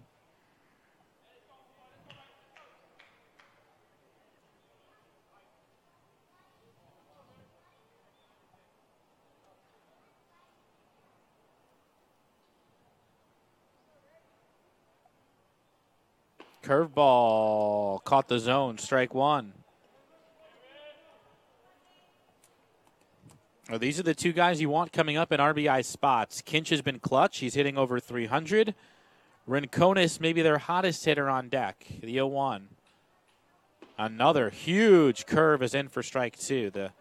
Curveball caught the zone, strike 1. Well, these are the 2 guys you want coming up in RBI spots. Kinch has been clutch. He's hitting over 300. Rincones, maybe their hottest hitter on deck, the 0-1. Another huge curve is in for strike 2. The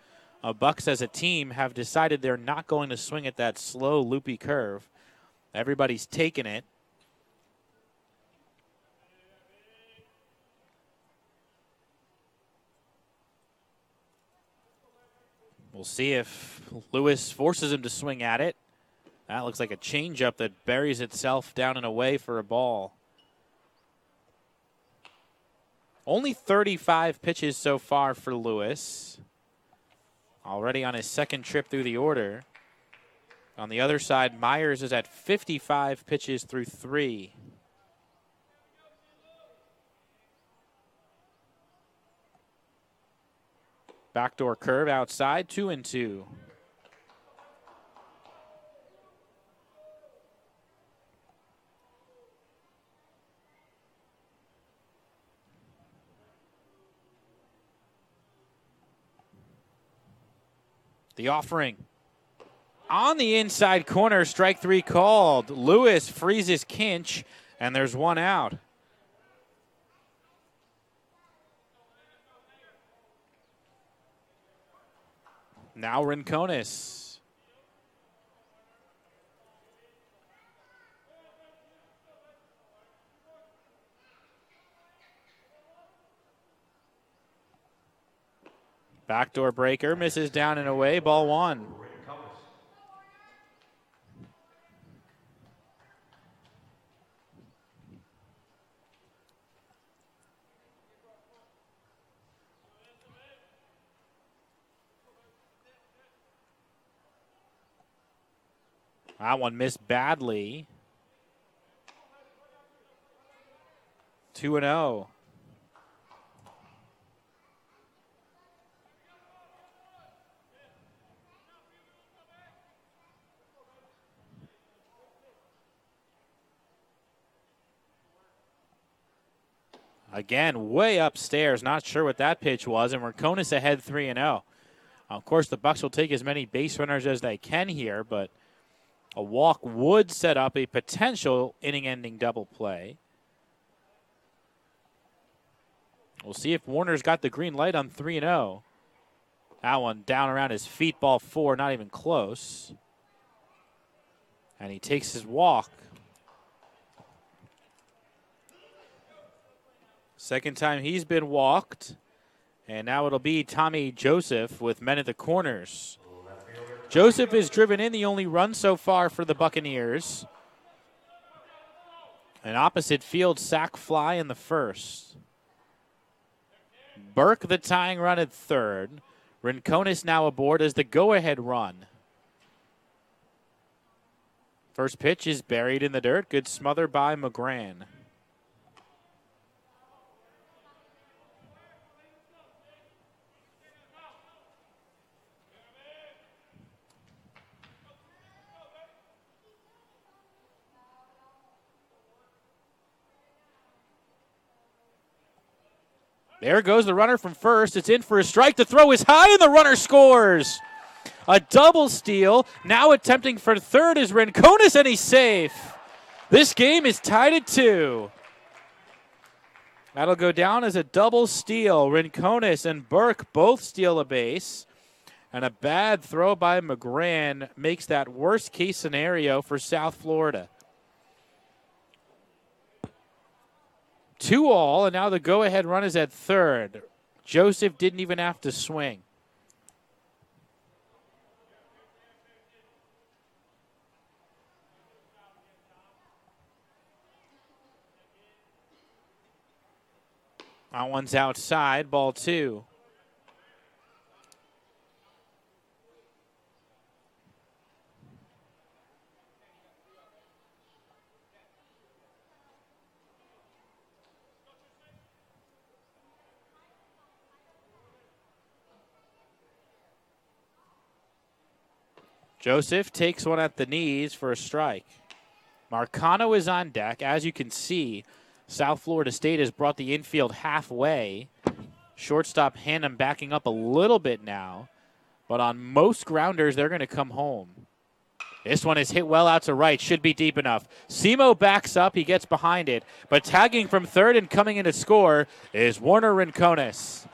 Bucks as a team have decided they're not going to swing at that slow, loopy curve. Everybody's taking it. We'll see if Lewis forces him to swing at it. That looks like a changeup that buries itself down and away for a ball. Only 35 pitches so far for Lewis. Already on his second trip through the order. On the other side, Myers is at 55 pitches through 3. Backdoor curve outside, 2-2. The offering. On the inside corner, strike 3 called. Lewis freezes Kinch, and there's 1 out. Now Rincones. Backdoor breaker, misses down and away, ball 1. That one missed badly. 2-0. Again, way upstairs. Not sure what that pitch was, and Rincones ahead 3-0. Of course, the Bucks will take as many base runners as they can here, but a walk would set up a potential inning-ending double play. We'll see if Warner's got the green light on 3-0. That one down around his feet, ball 4, not even close. And he takes his walk. Second time he's been walked. And now it'll be Tommy Joseph with men at the corners. Joseph is driven in, the only run so far for the Buccaneers. An opposite field sac fly in the first. Burke the tying run at third. Rincones now aboard as the go-ahead run. First pitch is buried in the dirt. Good smother by McGran. There goes the runner from first. It's in for a strike. The throw is high, and the runner scores. A double steal. Now attempting for third is Rincones, and he's safe. This game is tied at 2. That'll go down as a double steal. Rincones and Burke both steal a base. And a bad throw by McGran makes that worst case scenario for South Florida. 2-all, and now the go-ahead run is at third. Joseph didn't even have to swing. That one's outside, ball 2. Joseph takes one at the knees for a strike. Marcano is on deck. As you can see, South Florida State has brought the infield halfway. Shortstop Hannum backing up a little bit now. But on most grounders, they're going to come home. This one is hit well out to right. Should be deep enough. Simo backs up. He gets behind it. But tagging from third and coming in to score is Warner Rincones.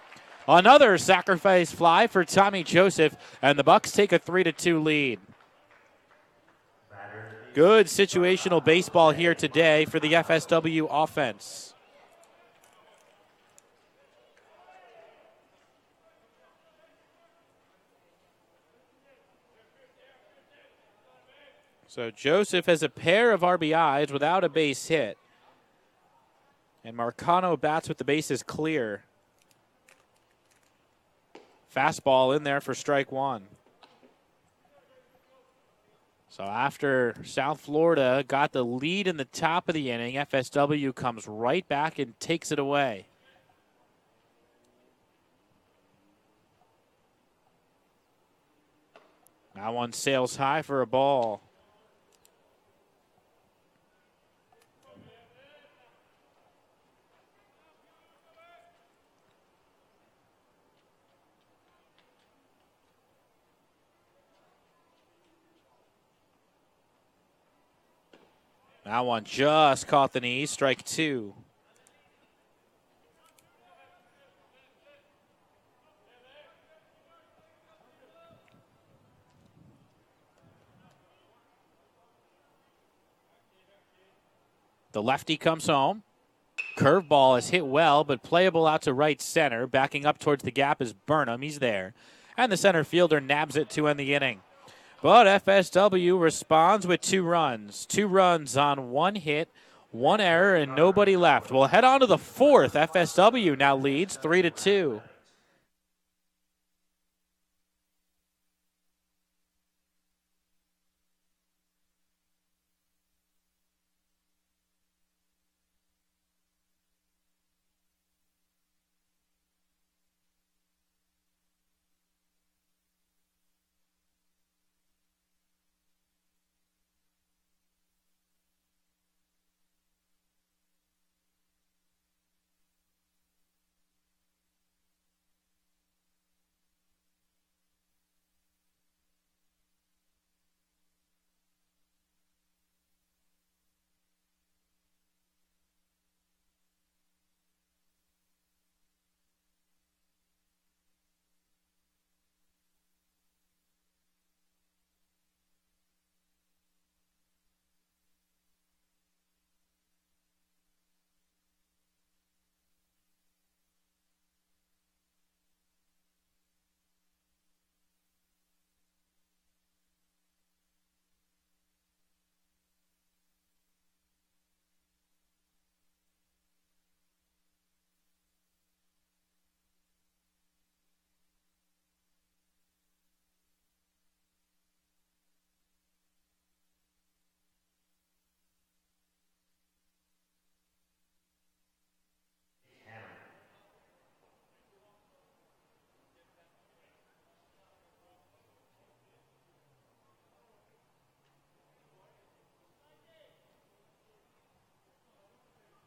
Another sacrifice fly for Tommy Joseph, and the Bucks take a 3-2 lead. Good situational baseball here today for the FSW offense. So Joseph has a pair of RBIs without a base hit. And Marcano bats with the bases clear. Fastball in there for strike 1. So after South Florida got the lead in the top of the inning, FSW comes right back and takes it away. That one sails high for a ball. That one just caught the knee, strike 2. The lefty comes home. Curveball is hit well, but playable out to right center. Backing up towards the gap is Burnham. He's there. And the center fielder nabs it to end the inning. But FSW responds with 2 runs. 2 runs on 1 hit, 1 error, and nobody left. We'll head on to the 4th. FSW now leads 3-2.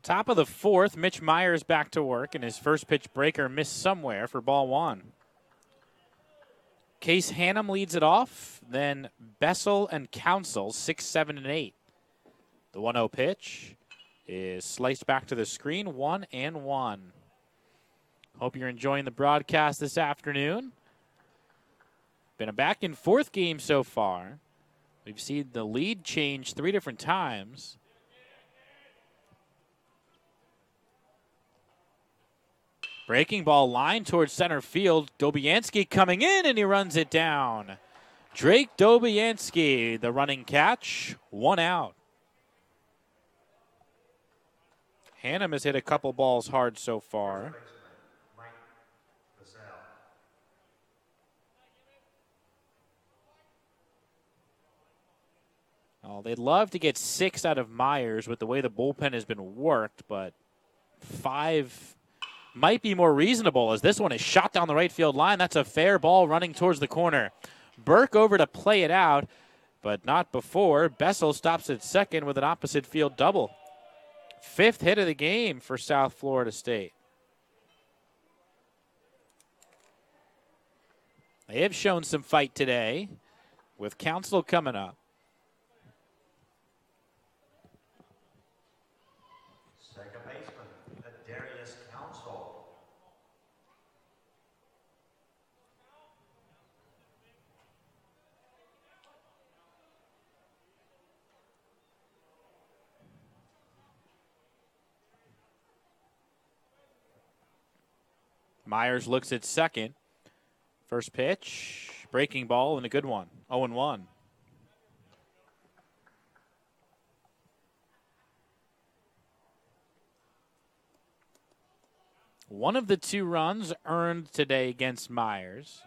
Top of the 4th, Mitch Myers back to work, and his first pitch breaker missed somewhere for ball 1. Case Hannum leads it off, then Bessel and Council 6, 7, and 8. The 1-0 pitch is sliced back to the screen, 1-1. Hope you're enjoying the broadcast this afternoon. Been a back and forth game so far. We've seen the lead change 3 different times. Breaking ball line towards center field. Dobianski coming in, and he runs it down. Drake Dobianski, the running catch, 1 out. Hannum has hit a couple balls hard so far. Oh, they'd love to get 6 out of Myers with the way the bullpen has been worked, but 5 might be more reasonable as this one is shot down the right field line. That's a fair ball running towards the corner. Burke over to play it out, but not before. Bessel stops at second with an opposite field double. 5th hit of the game for South Florida State. They have shown some fight today with Council coming up. Myers looks at second. First pitch, breaking ball, and a good one. 0-1. One of the 2 runs earned today against Myers.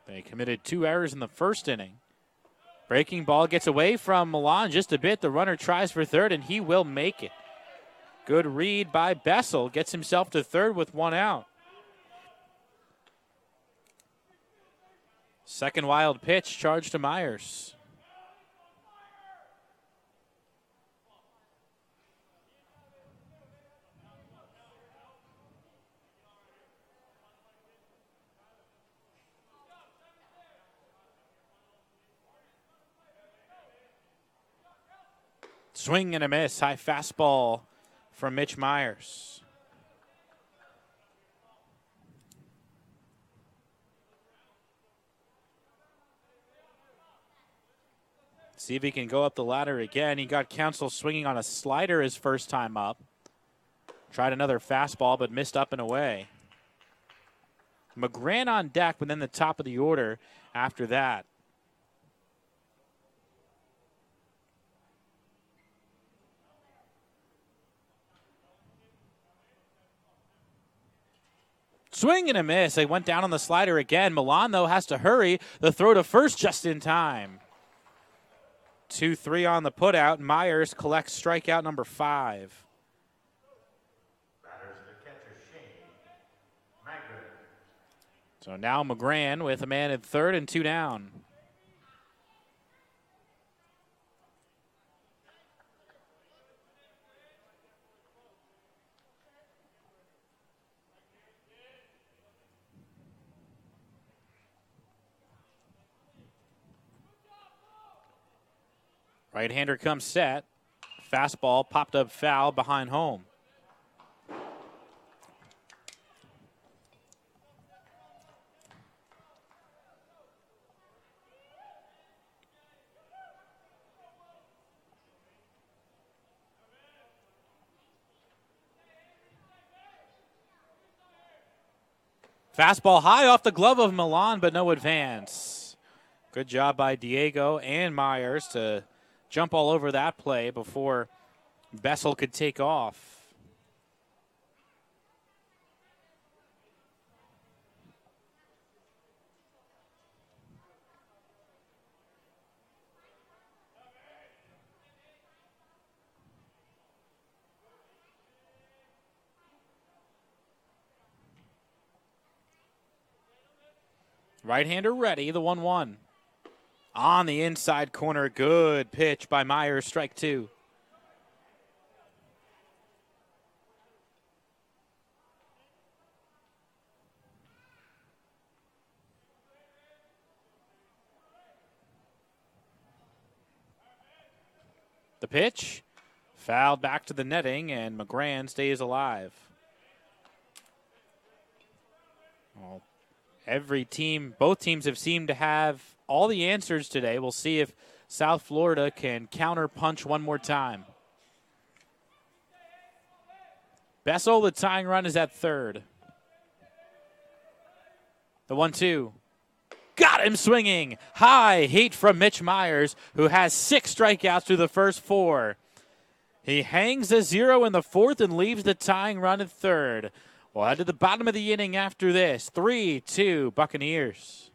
They committed 2 errors in the first inning. Breaking ball gets away from Milan just a bit. The runner tries for third, and he will make it. Good read by Bessel. Gets himself to third with 1 out. Second wild pitch charged to Myers. Swing and a miss. High fastball from Mitch Myers. See if he can go up the ladder again. He got Council swinging on a slider his first time up. Tried another fastball, but missed up and away. McGrann on deck, but then the top of the order after that. Swing and a miss. They went down on the slider again. Milan, though, has to hurry. The throw to first just in time. 2-3 on the putout. Myers collects strikeout number 5. Batters the catcher, Shane Magrin. So now McGrann with a man at third and 2 down. Right-hander comes set. Fastball popped up foul behind home. Fastball high off the glove of Milan, but no advance. Good job by Diego and Myers to jump all over that play before Bessel could take off. Right-hander ready, the 1-1. On the inside corner, good pitch by Myers, strike 2. The pitch, fouled back to the netting, and McGran stays alive. Well, both teams have seemed to have all the answers today. We'll see if South Florida can counter punch one more time. Bessel, the tying run, is at third. The 1-2. Got him swinging. High heat from Mitch Myers, who has 6 strikeouts through the first 4. He hangs a 0 in the 4th and leaves the tying run at third. We'll head to the bottom of the inning after this. 3-2 Buccaneers.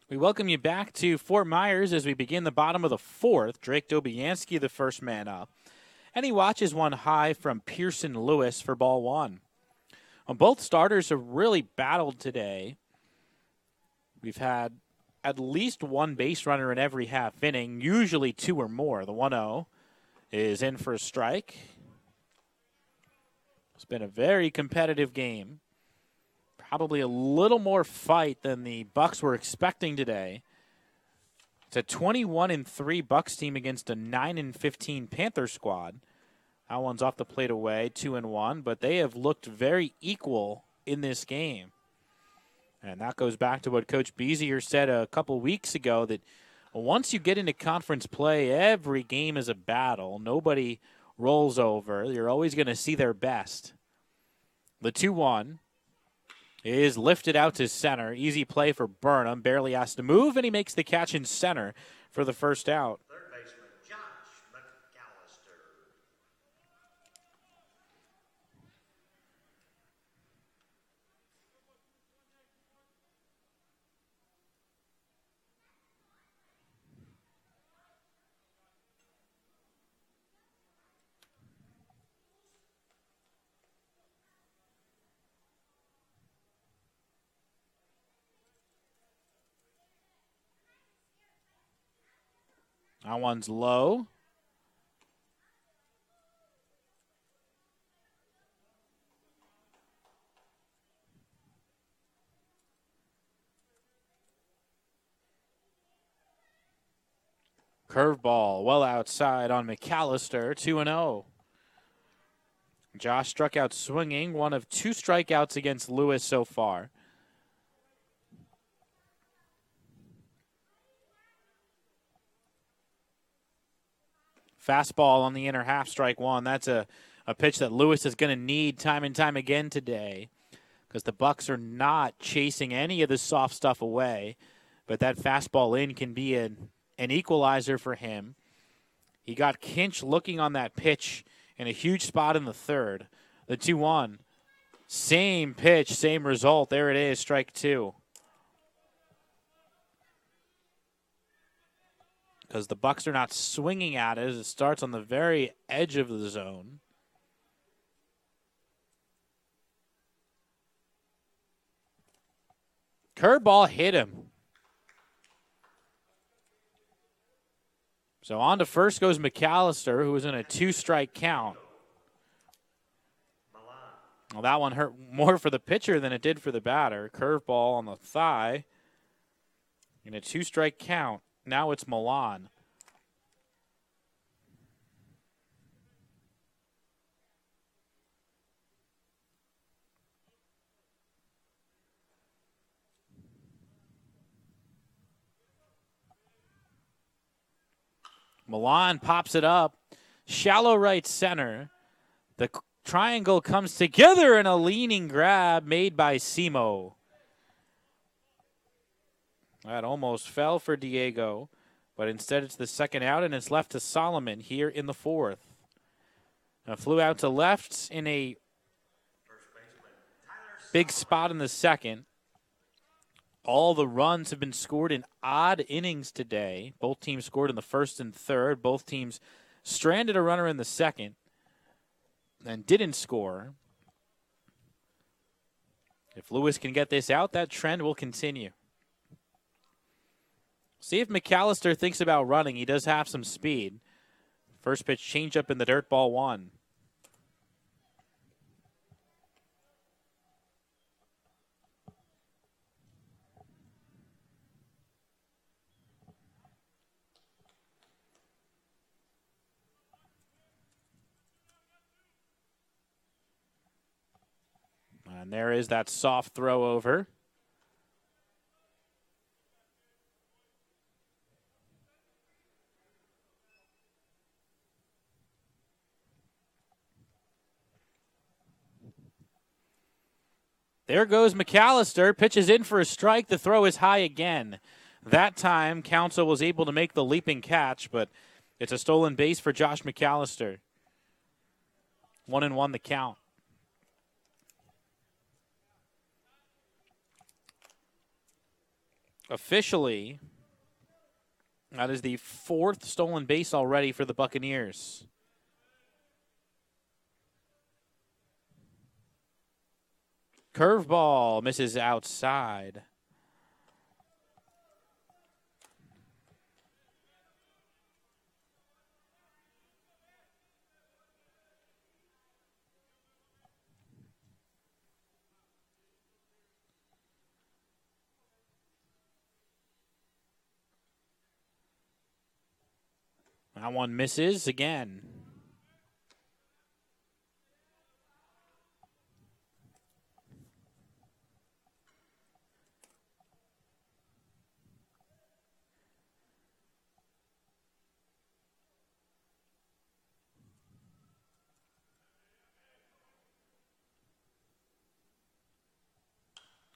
We welcome you back to Fort Myers as we begin the bottom of the 4th. Drake Dobianski, the first man up. And he watches one high from Pearson Lewis for ball 1. Well, both starters have really battled today. We've had at least one base runner in every half inning, usually 2 or more. The 1-0 is in for a strike. It's been a very competitive game. Probably a little more fight than the Bucks were expecting today. It's a 21-3 Bucks team against a 9-15 Panther squad. That one's off the plate away, 2-1, but they have looked very equal in this game. And that goes back to what Coach Bezier said a couple weeks ago, that once you get into conference play, every game is a battle. Nobody rolls over. You're always going to see their best. The 2-1 is lifted out to center. Easy play for Burnham. Barely has to move, and he makes the catch in center for the first out. Third baseman, Josh McAllister. That one's low. Curveball well outside on McAllister, 2-0. Josh struck out swinging, one of 2 strikeouts against Lewis so far. Fastball on the inner half, strike 1. That's a pitch that Lewis is going to need time and time again today, because the Bucks are not chasing any of the soft stuff away. But that fastball in can be an an equalizer for him. He got Kinch looking on that pitch in a huge spot in the third. The 2-1. Same pitch, same result. There it is, strike two. Because the Bucks are not swinging at it as it starts on the very edge of the zone. Curveball hit him. So on to first goes McAllister, who was in a 2-strike count. Well, that one hurt more for the pitcher than it did for the batter. Curveball on the thigh. In a 2-strike count. Now it's Milan. Milan pops it up. Shallow right center. The triangle comes together in a leaning grab made by Simo. That almost fell for Diego, but instead it's the second out, and it's left to Solomon here in the fourth. Now flew out to left in a big spot in the second. All the runs have been scored in odd innings today. Both teams scored in the first and third. Both teams stranded a runner in the second and didn't score. If Lewis can get this out, that trend will continue. See if McAllister thinks about running. He does have some speed. First pitch changeup in the dirt, ball one. And there is that soft throw over. There goes McAllister. Pitches in for a strike. The throw is high again. That time, Council was able to make the leaping catch, but it's a stolen base for Josh McAllister. 1-1 the count. Officially, that is the fourth stolen base already for the Buccaneers. Curveball misses outside. That one misses again.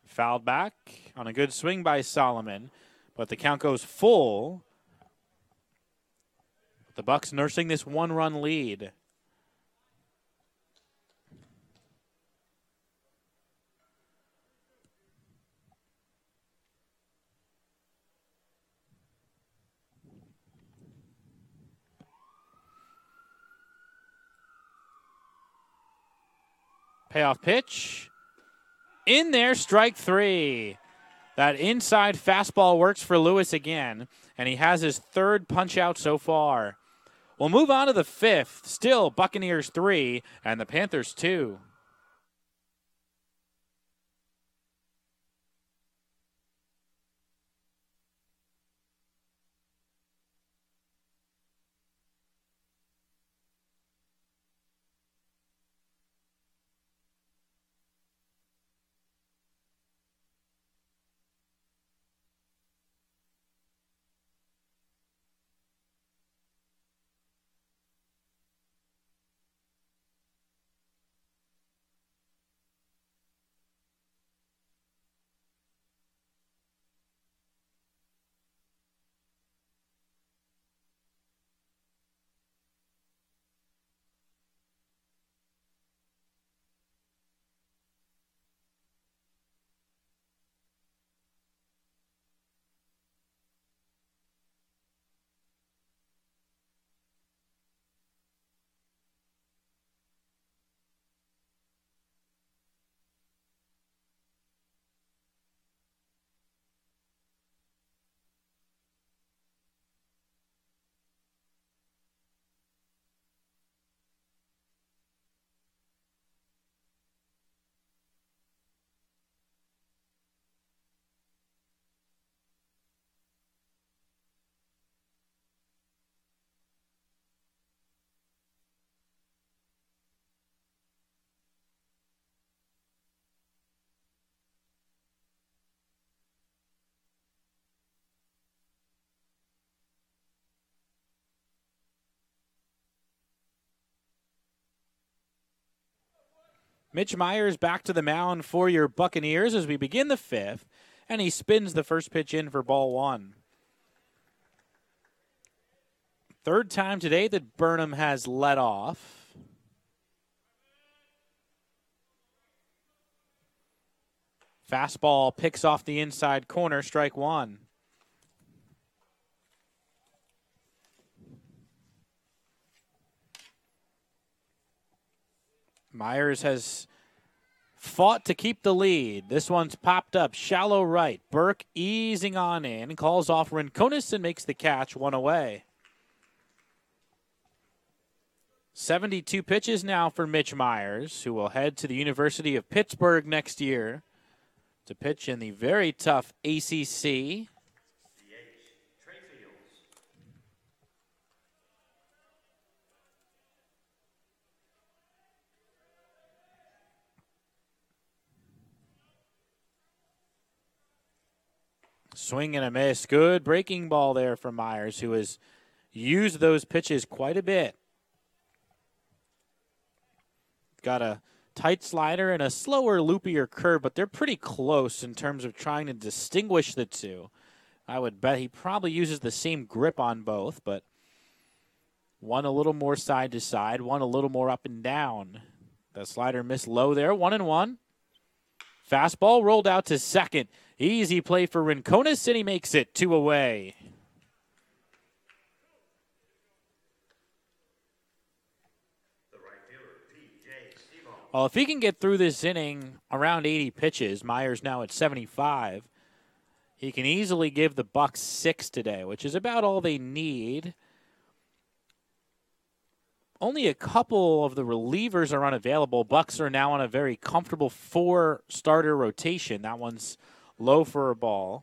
Fouled back on a good swing by Solomon, but the count goes full. The Bucks nursing this one-run lead. Payoff pitch. In there, strike three. That inside fastball works for Lewis again, and he has his third punch out so far. We'll move on to the fifth. Still Buccaneers 3 and the Panthers 2. Mitch Myers back to the mound for your Buccaneers as we begin the fifth, and he spins the first pitch in for ball one. Third time today that Burnham has led off. Fastball picks off the inside corner, strike one. Myers has fought to keep the lead. This one's popped up, shallow right. Burke easing on in, calls off Rinconis and makes the catch, one away. 72 pitches now for Mitch Myers, who will head to the University of Pittsburgh next year to pitch in the very tough ACC. Swing and a miss. Good breaking ball there for Myers, who has used those pitches quite a bit. Got a tight slider and a slower, loopier curve, but they're pretty close in terms of trying to distinguish the two. I would bet he probably uses the same grip on both, but one a little more side to side, one a little more up and down. The slider missed low there, 1-1. Fastball rolled out to second. Easy play for Rinconis, and he makes it 2 away. Well, if he can get through this inning around 80 pitches, Myers now at 75, he can easily give the Bucs 6 today, which is about all they need. Only a couple of the relievers are unavailable. Bucs are now on a very comfortable 4-starter rotation. That one's low for a ball.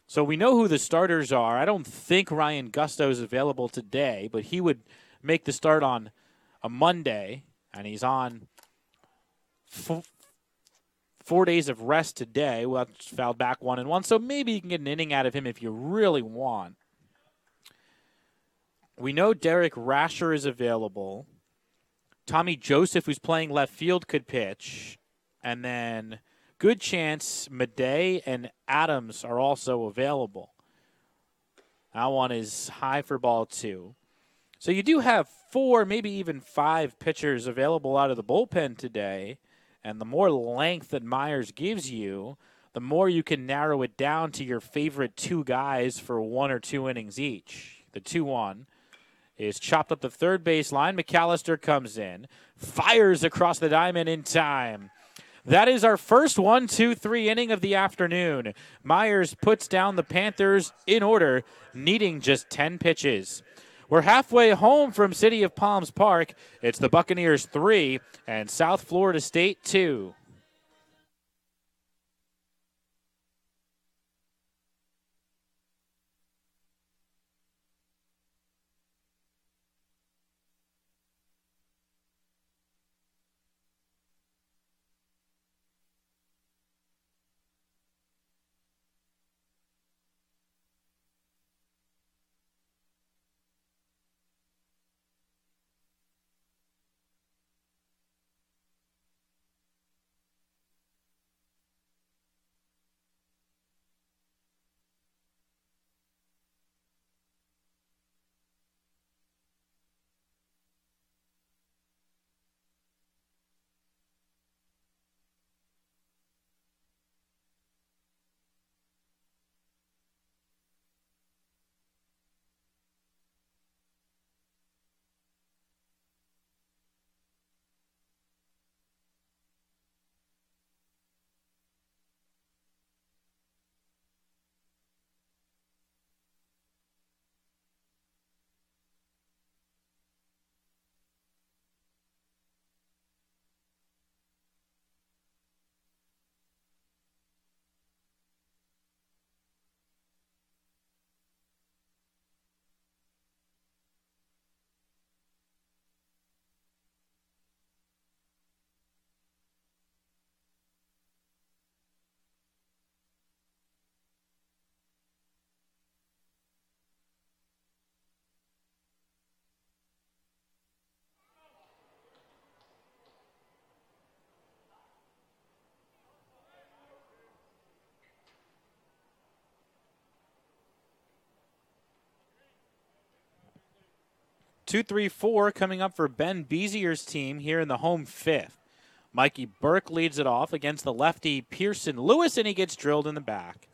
So we know who the starters are. I don't think Ryan Gusto is available today, but he would make the start on a Monday, and he's on 4 days of rest today. Well, that's fouled back 1-1, so maybe you can get an inning out of him if you really want. We know Derek Rasher is available. Tommy Joseph, who's playing left field, could pitch. And then good chance Madej and Adams are also available. That one is high for ball 2. So you do have 4, maybe even 5 pitchers available out of the bullpen today. And the more length that Myers gives you, the more you can narrow it down to your favorite 2 guys for 1 or 2 innings each. The 2-1 is chopped up the third baseline. McAllister comes in, fires across the diamond in time. That is our first 1-2-3 inning of the afternoon. Myers puts down the Panthers in order, needing just 10 pitches. We're halfway home from City of Palms Park. It's the Buccaneers 3 and South Florida State 2. 2-3-4 coming up for Ben Beazier's team here in the home fifth. Mikey Burke leads it off against the lefty Pearson Lewis, and he gets drilled in the back.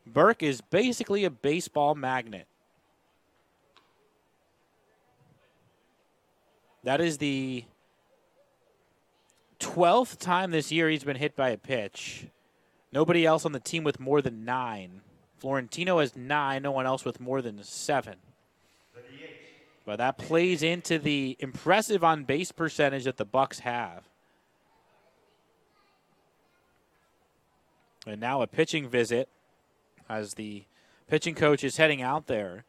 Burke is basically a baseball magnet. That is the 12th time this year he's been hit by a pitch. Nobody else on the team with more than 9. Florentino has 9, no one else with more than 7. But that plays into the impressive on-base percentage that the Bucks have. And now a pitching visit as the pitching coach is heading out there.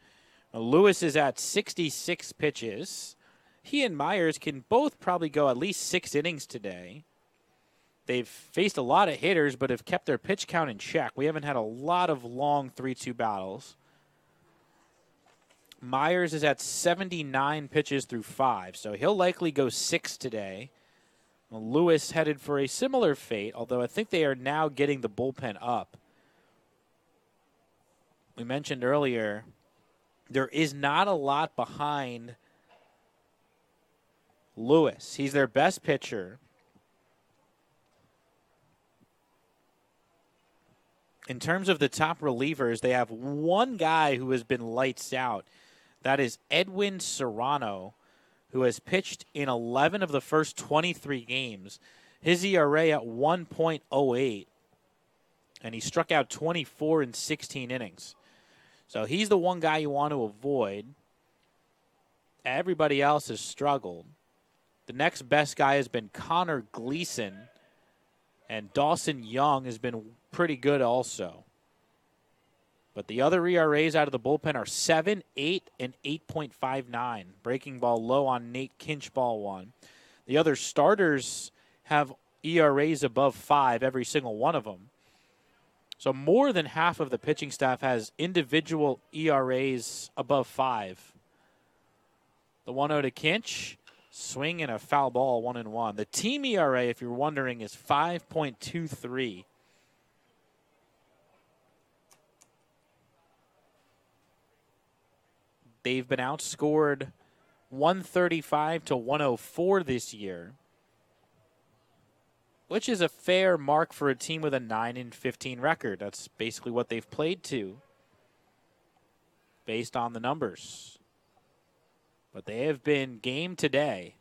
Lewis is at 66 pitches. He and Myers can both probably go at least 6 innings today. They've faced a lot of hitters, but have kept their pitch count in check. We haven't had a lot of long 3-2 battles. Myers is at 79 pitches through 5, so he'll likely go 6 today. Lewis headed for a similar fate, although I think they are now getting the bullpen up. We mentioned earlier, there is not a lot behind Lewis. He's their best pitcher. In terms of the top relievers, they have one guy who has been lights out. That is Edwin Serrano, who has pitched in 11 of the first 23 games. His ERA at 1.08, and he struck out 24 in 16 innings. So he's the one guy you want to avoid. Everybody else has struggled. The next best guy has been Connor Gleason, and Dawson Young has been pretty good also. But the other ERAs out of the bullpen are 7, 8, and 8.59. Breaking ball low on Nate Kinch, ball 1. The other starters have ERAs above 5, every single one of them. So more than half of the pitching staff has individual ERAs above 5. The 1-0 to Kinch. Swing and a foul ball, 1-1. The team ERA, if you're wondering, is 5.23. They've been outscored 135 to 104 this year, which is a fair mark for a team with a 9-15 record. That's basically what they've played to, based on the numbers. But they have been game today.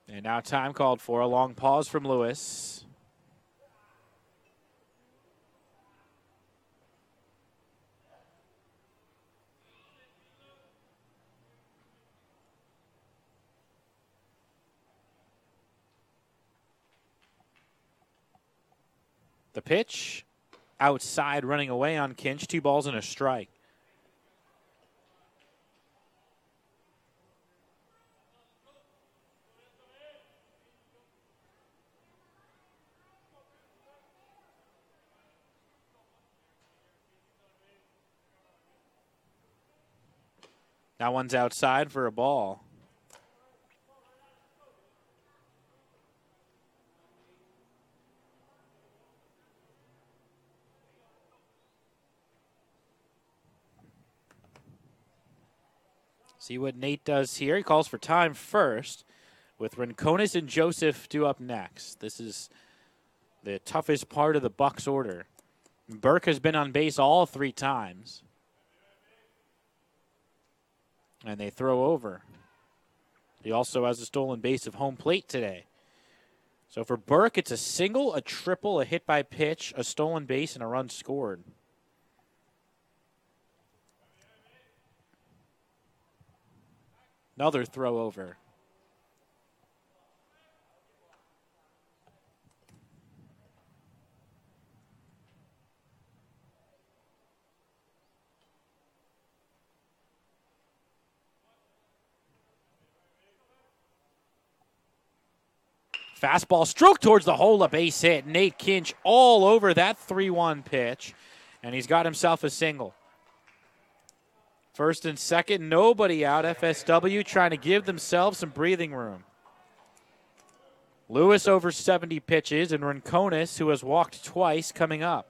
And now time called for a long pause from Lewis. The pitch. Outside, running away on Kinch. 2 balls and a strike. That one's outside for a ball. See what Nate does here. He calls for time first, with Rincones and Joseph due up next. This is the toughest part of the Bucks order. Burke has been on base all 3 times. And they throw over. He also has a stolen base of home plate today. So for Burke, it's a single, a triple, a hit by pitch, a stolen base, and a run scored. Another throw over. Fastball stroke towards the hole, a base hit. Nate Kinch all over that 3-1 pitch, and he's got himself a single. First and second, nobody out. FSW trying to give themselves some breathing room. Lewis over 70 pitches, and Rincones, who has walked twice, coming up.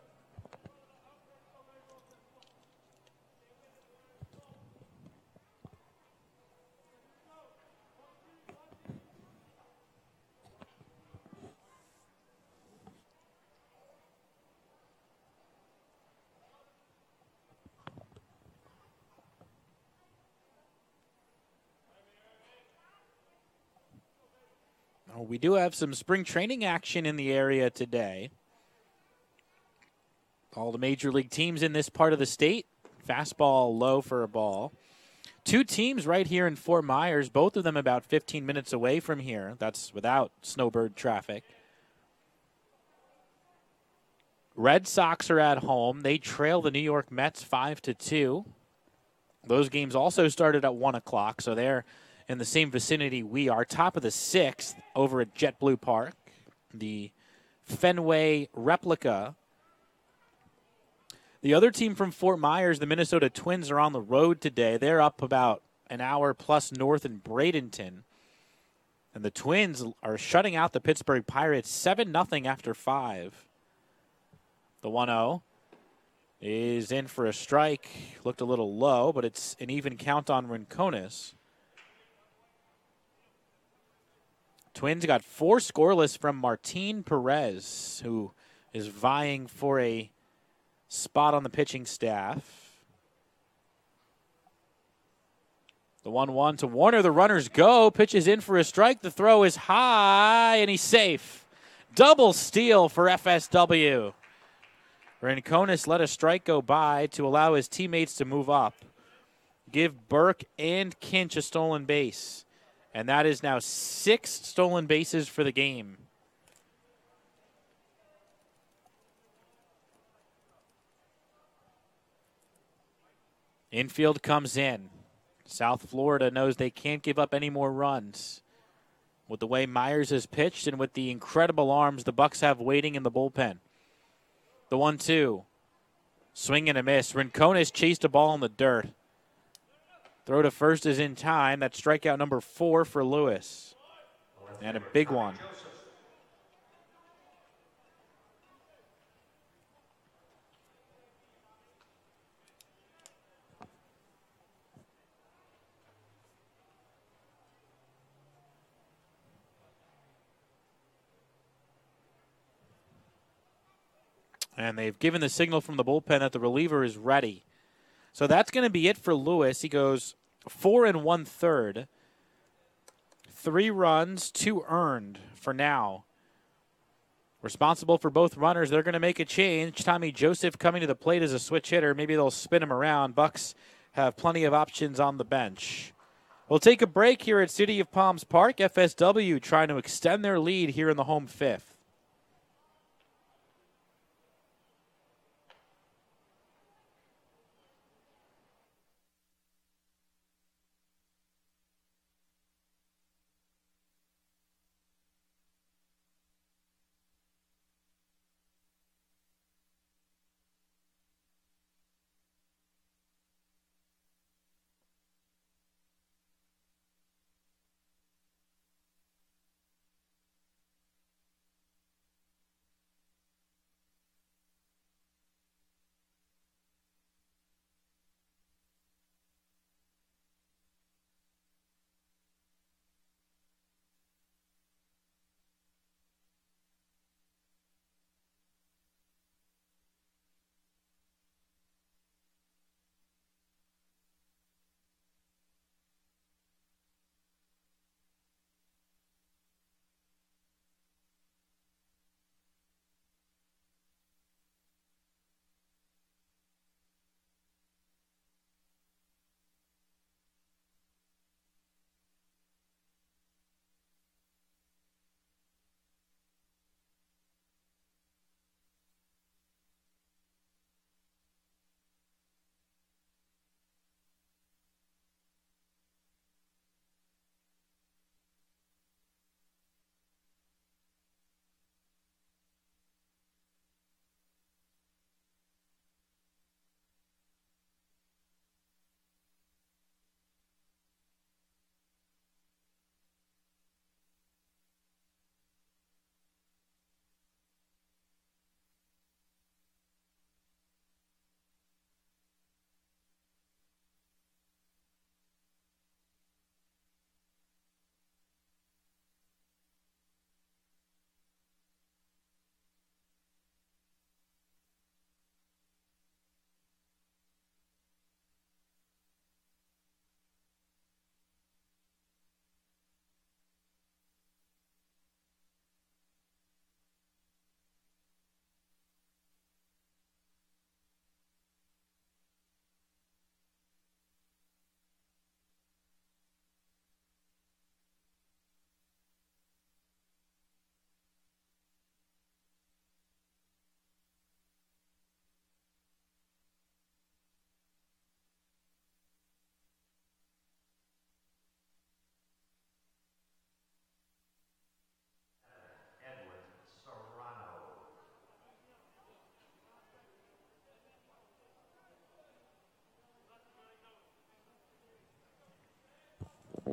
We do have some spring training action in the area today. All the major league teams in this part of the state. Fastball low for a ball. 2 teams right here in Fort Myers, both of them about 15 minutes away from here. That's without snowbird traffic. Red Sox are at home. They trail the New York Mets 5-2. Those games also started at 1 o'clock, so they're in the same vicinity we are. Top of the 6th over at JetBlue Park, the Fenway replica. The other team from Fort Myers, the Minnesota Twins, are on the road today. They're up about an hour plus north in Bradenton. And the Twins are shutting out the Pittsburgh Pirates 7-0 after 5. The 1-0 is in for a strike. Looked a little low, but it's an even count on Rincones. Twins got 4 scoreless from Martin Perez, who is vying for a spot on the pitching staff. The 1-1 to Warner. The runners go. Pitches in for a strike. The throw is high, and he's safe. Double steal for FSW. Rincones let a strike go by to allow his teammates to move up. Give Burke and Kinch a stolen base. And that is now 6 stolen bases for the game. Infield comes in. South Florida knows they can't give up any more runs. With the way Myers has pitched and with the incredible arms the Bucks have waiting in the bullpen. The 1-2. Swing and a miss. Rincones chased a ball in the dirt. Throw to first is in time. That's strikeout number 4 for Lewis. And a big one. And they've given the signal from the bullpen that the reliever is ready. So that's going to be it for Lewis. He goes 4 1/3. 3 runs, 2 earned for now. Responsible for both runners. They're going to make a change. Tommy Joseph coming to the plate as a switch hitter. Maybe they'll spin him around. Bucks have plenty of options on the bench. We'll take a break here at City of Palms Park. FSW trying to extend their lead here in the home 5th.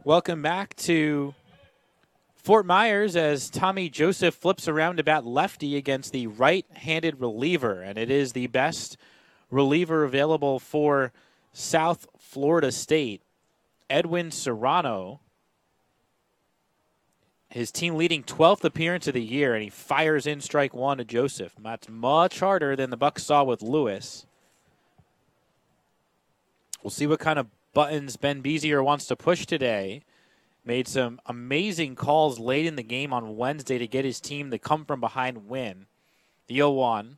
Welcome back to Fort Myers as Tommy Joseph flips around to bat lefty against the right-handed reliever, and it is the best reliever available for South Florida State, Edwin Serrano. His team leading 12th appearance of the year, and he fires in strike one to Joseph. That's much harder than the Bucs saw with Lewis. We'll see what kind of buttons Ben Bezier wants to push today. Made some amazing calls late in the game on Wednesday to get his team the come-from-behind win. The 0-1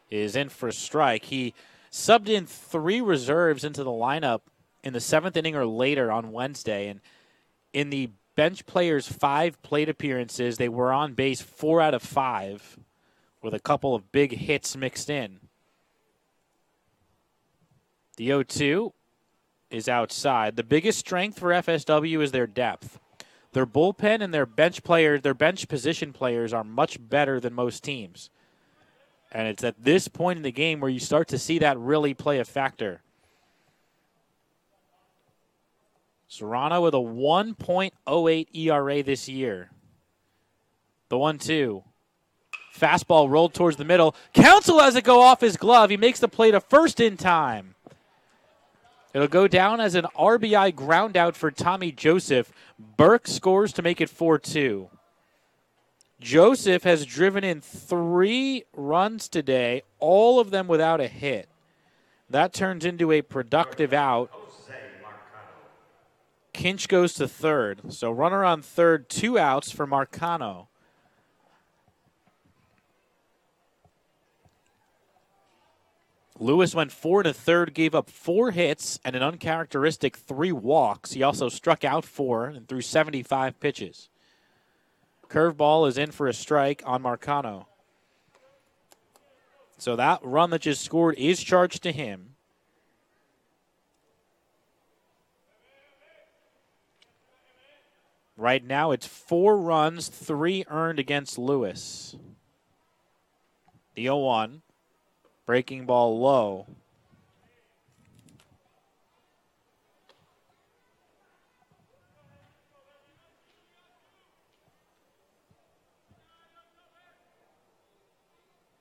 is in for a strike. He subbed in 3 reserves into the lineup in the 7th inning or later on Wednesday, and in the bench players' 5 plate appearances, they were on base 4 out of 5 with a couple of big hits mixed in. The 0-2 is outside. The biggest strength for FSW is their depth. Their bullpen and their bench position players are much better than most teams. And it's at this point in the game where you start to see that really play a factor. Serrano with a 1.08 ERA this year. The 1-2. Fastball rolled towards the middle. Counsell has it go off his glove. He makes the play to first in time. It'll go down as an RBI ground out for Tommy Joseph. Burke scores to make it 4-2. Joseph has driven in 3 runs today, all of them without a hit. That turns into a productive out. Kinch goes to third. So runner on third, 2 outs for Marcano. Lewis went 4 1/3, gave up 4 hits and an uncharacteristic 3 walks. He also struck out 4 and threw 75 pitches. Curveball is in for a strike on Marcano. So that run that just scored is charged to him. Right now it's 4 runs, 3 earned against Lewis. The 0-1. Breaking ball low.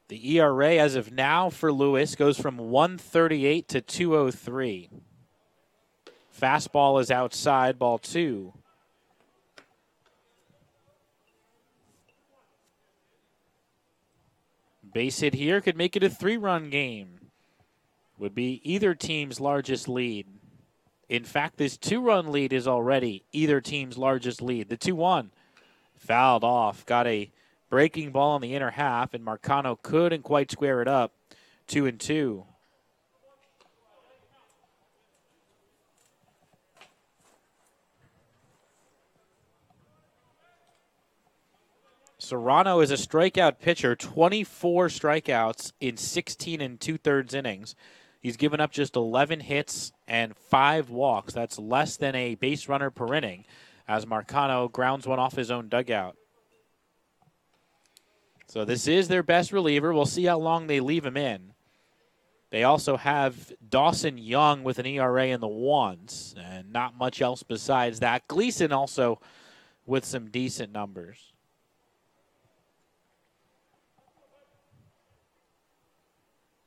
The ERA as of now for Lewis goes from 1.38 to 2.03. Fastball is outside, ball 2. Base hit here could make it a 3-run game. Would be either team's largest lead. In fact, this 2-run lead is already either team's largest lead. The 2-1 fouled off. Got a breaking ball in the inner half, and Marcano couldn't quite square it up. 2-2. Serrano is a strikeout pitcher, 24 strikeouts in 16 2/3 innings. He's given up just 11 hits and 5 walks. That's less than a base runner per inning as Marcano grounds one off his own dugout. So this is their best reliever. We'll see how long they leave him in. They also have Dawson Young with an ERA in the 1s and not much else besides that. Gleason also with some decent numbers.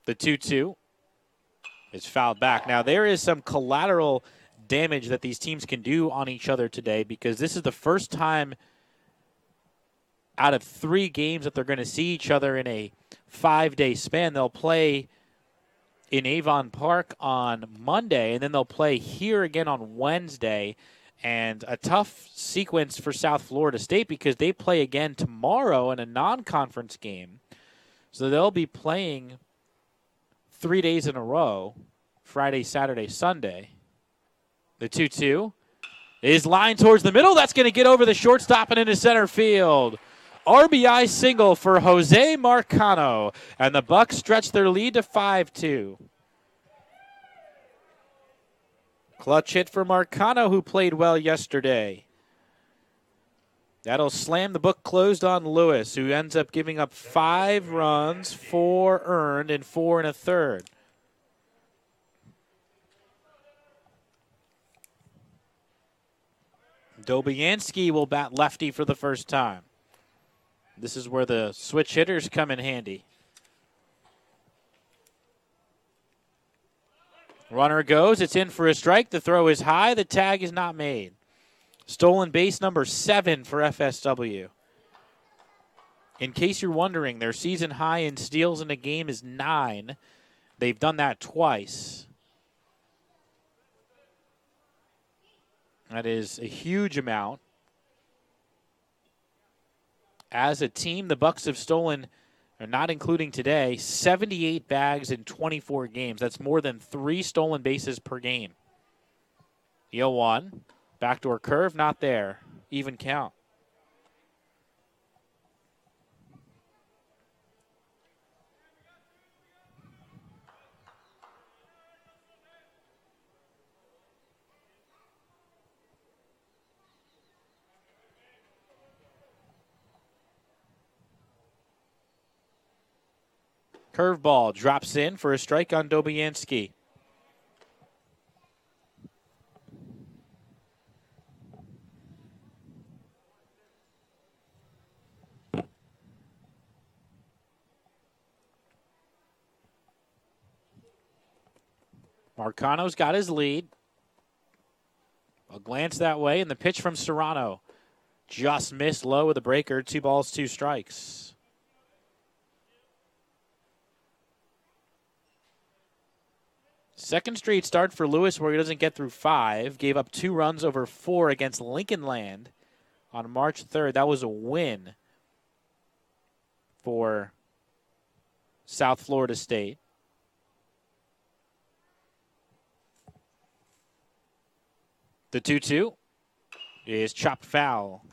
The 2-2 is fouled back. Now, there is some collateral damage that these teams can do on each other today because this is the first time out of 3 games that they're going to see each other in a 5-day span. They'll play in Avon Park on Monday, and then they'll play here again on Wednesday. And a tough sequence for South Florida State because they play again tomorrow in a non-conference game. So they'll be playing 3 days in a row, Friday, Saturday, Sunday. The 2-2 is lined towards the middle. That's going to get over the shortstop and into center field. RBI single for Jose Marcano, and the Bucs stretch their lead to 5-2. Clutch hit for Marcano, who played well yesterday. That'll slam the book closed on Lewis, who ends up giving up 5 runs, 4 earned, and 4 1/3. Dobianski will bat lefty for the first time. This is where the switch hitters come in handy. Runner goes. It's in for a strike. The throw is high. The tag is not made. Stolen base number 7 for FSW. In case you're wondering, their season high in steals in a game is 9. They've done that twice. That is a huge amount. As a team, the Bucks have stolen, or not including today, 78 bags in 24 games. That's more than 3 stolen bases per game. The 0-1. Backdoor curve, not there. Even count. Curveball drops in for a strike on Dobianski. Marcano's got his lead. A glance that way, and the pitch from Serrano just missed low with a breaker. 2 balls, 2 strikes. Second straight start for Lewis where he doesn't get through 5. Gave up 2 runs over 4 against Lincoln Land on March 3rd. That was a win for South Florida State. The 2-2 is chopped foul.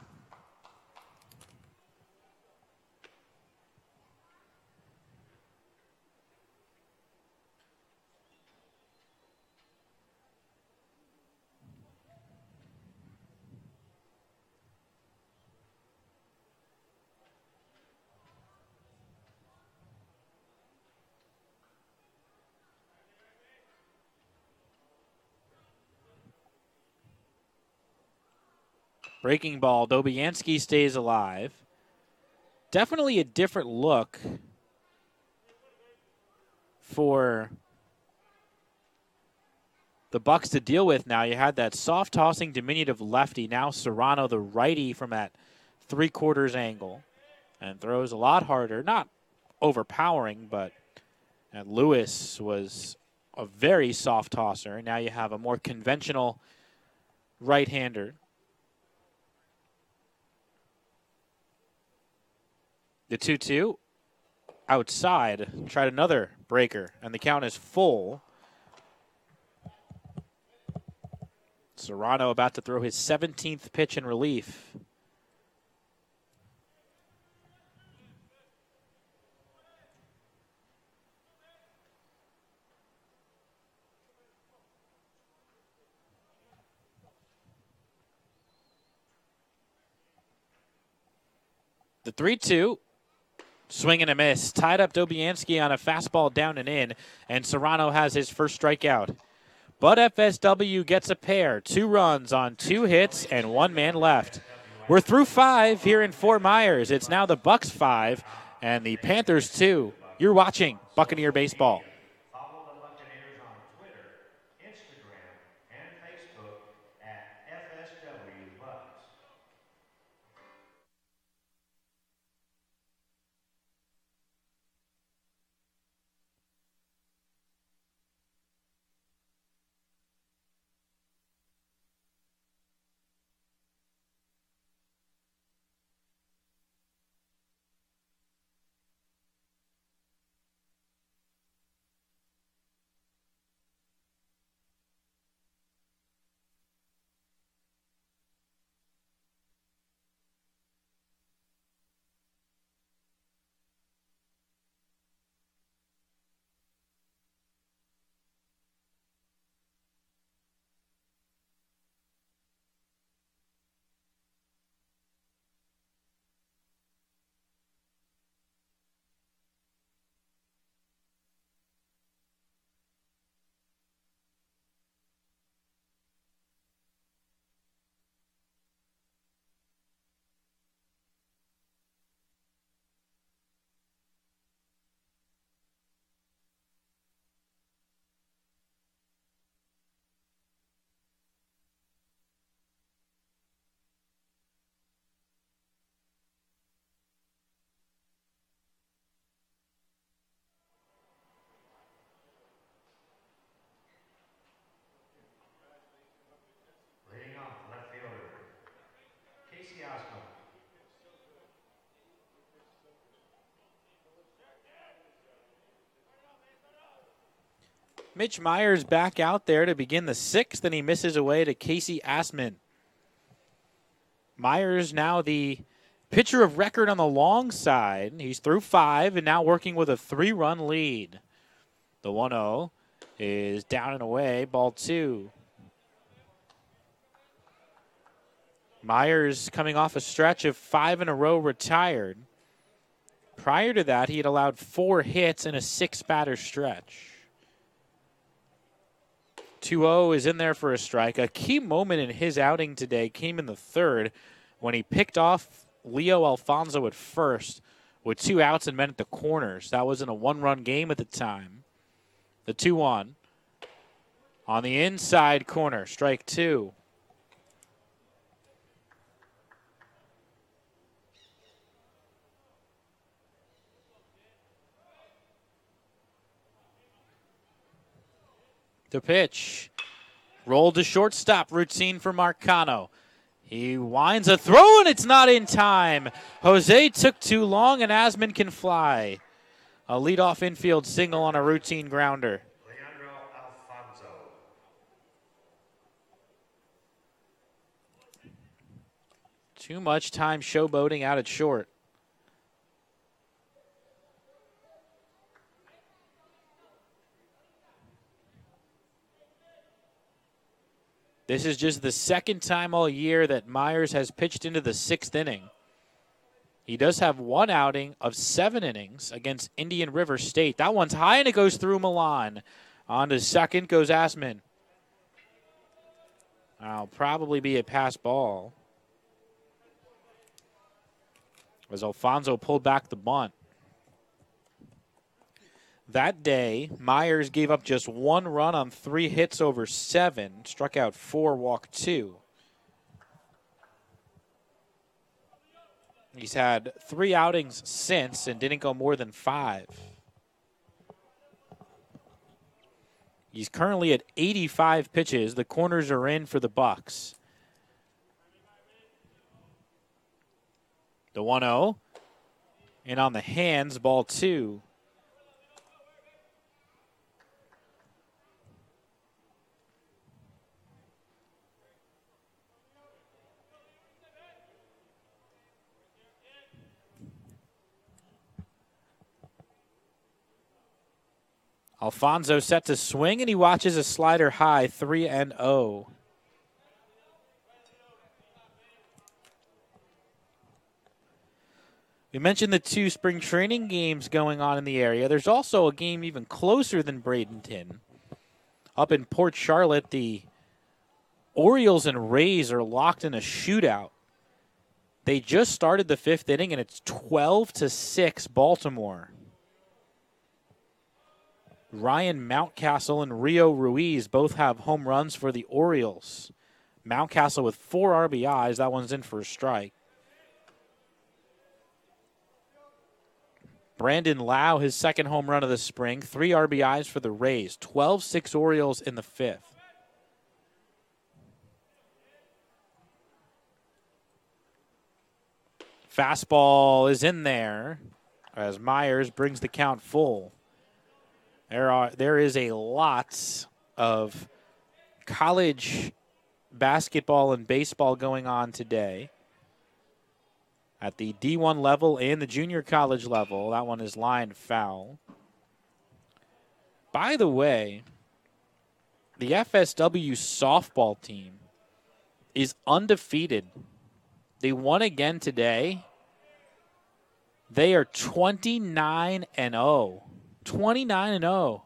Breaking ball, Dobianski stays alive. Definitely a different look for the Bucks to deal with now. You had that soft tossing diminutive lefty. Now Serrano, the righty, from that 3/4 angle. And throws a lot harder. Not overpowering, but Lewis was a very soft tosser. Now you have a more conventional right-hander. The 2-2 outside. Tried another breaker, and the count is full. Serrano about to throw his 17th pitch in relief. The 3-2. Swing and a miss. Tied up Dobianski on a fastball down and in, and Serrano has his first strikeout. But FSW gets a pair. 2 runs on 2 hits and 1 man left. We're through 5 here in Fort Myers. It's now the Bucks 5 and the Panthers 2. You're watching Buccaneer Baseball. Follow the Buccaneers on Twitter, Instagram, and Facebook at FSW Bucks. Casey Osmond. Mitch Myers back out there to begin the sixth, and he misses away to Casey Assman. Myers now the pitcher of record on the long side. He's through 5 and now working with a 3-run lead. The 1-0 is down and away, ball 2. Myers coming off a stretch of 5 in a row retired. Prior to that, he had allowed 4 hits in a 6-batter stretch. 2-0 is in there for a strike. A key moment in his outing today came in the 3rd when he picked off Leo Alfonso at first with 2 outs and men at the corners. That was in a 1-run game at the time. The 2-1 on the inside corner, strike 2. The pitch. Rolled to shortstop. Routine for Marcano. He winds a throw, and it's not in time. Jose took too long, and Asman can fly. A leadoff infield single on a routine grounder. Leandro Alfonso. Too much time showboating out at short. This is just the second time all year that Myers has pitched into the 6th inning. He does have 1 outing of 7 innings against Indian River State. That one's high, and it goes through Milan. On to second goes Asman. That'll probably be a pass ball, as Alfonso pulled back the bunt. That day, Myers gave up just 1 run on 3 hits over 7, struck out 4, walked 2. He's had 3 outings since and didn't go more than 5. He's currently at 85 pitches. The corners are in for the Bucks. The 1-0. And on the hands, ball 2. Alfonso set to swing, and he watches a slider high, 3-0. We mentioned the 2 spring training games going on in the area. There's also a game even closer than Bradenton. Up in Port Charlotte, the Orioles and Rays are locked in a shootout. They just started the 5th inning, and it's 12-6 Baltimore. Ryan Mountcastle and Rio Ruiz both have home runs for the Orioles. Mountcastle with 4 RBIs. That one's in for a strike. Brandon Lau, his 2nd home run of the spring. 3 RBIs for the Rays. 12-6 Orioles in the 5th. Fastball is in there as Myers brings the count full. There is a lot of college basketball and baseball going on today at the D1 level and the junior college level. That one is lined foul. By the way, the FSW softball team is undefeated. They won again today. They are 29-0. 29-0.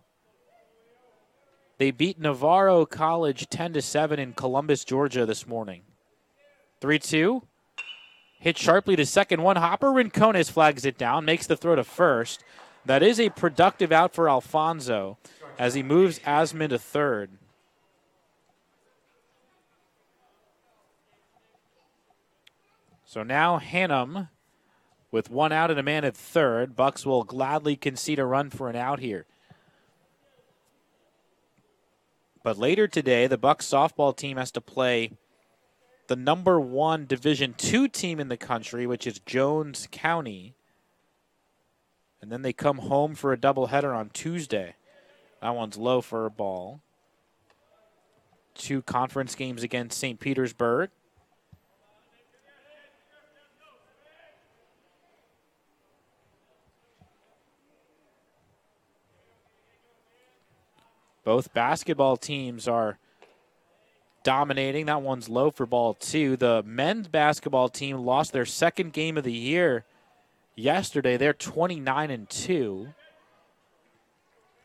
They beat Navarro College 10-7 in Columbus, Georgia this morning. 3-2. Hit sharply to second. 1 hopper. Rincones flags it down, makes the throw to first. That is a productive out for Alfonso as he moves Asman to third. So now Hannum with 1 out and a man at third. Bucks will gladly concede a run for an out here. But later today, the Bucks softball team has to play the number 1 Division II team in the country, which is Jones County. And then they come home for a doubleheader on Tuesday. That one's low for a ball. 2 conference games against St. Petersburg. Both basketball teams are dominating. That one's low for ball 2. The men's basketball team lost their second game of the year yesterday. They're 29-2.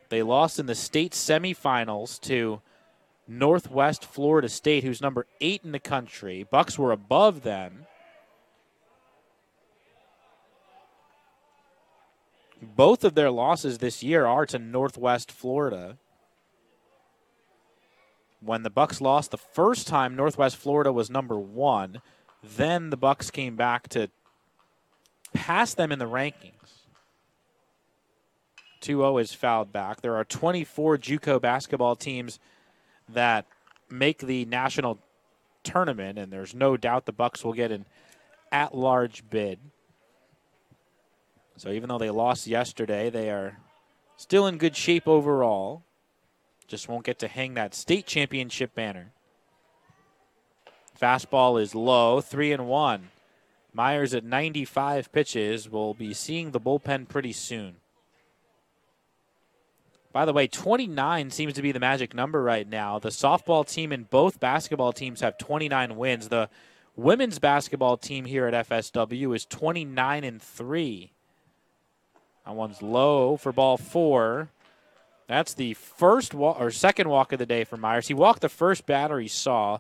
They lost in the state semifinals to Northwest Florida State, who's number 8 in the country. Bucks were above them. Both of their losses this year are to Northwest Florida. When the Bucks lost the first time, Northwest Florida was number 1. Then the Bucks came back to pass them in the rankings. 2-0 is fouled back. There are 24 JUCO basketball teams that make the national tournament, and there's no doubt the Bucks will get an at-large bid. So even though they lost yesterday, they are still in good shape overall. Just won't get to hang that state championship banner. Fastball is low, 3-1. Myers at 95 pitches will be seeing the bullpen pretty soon. By the way, 29 seems to be the magic number right now. The softball team and both basketball teams have 29 wins. The women's basketball team here at FSW is 29-3. That one's low for ball 4. That's the first or second walk of the day for Myers. He walked the first batter he saw.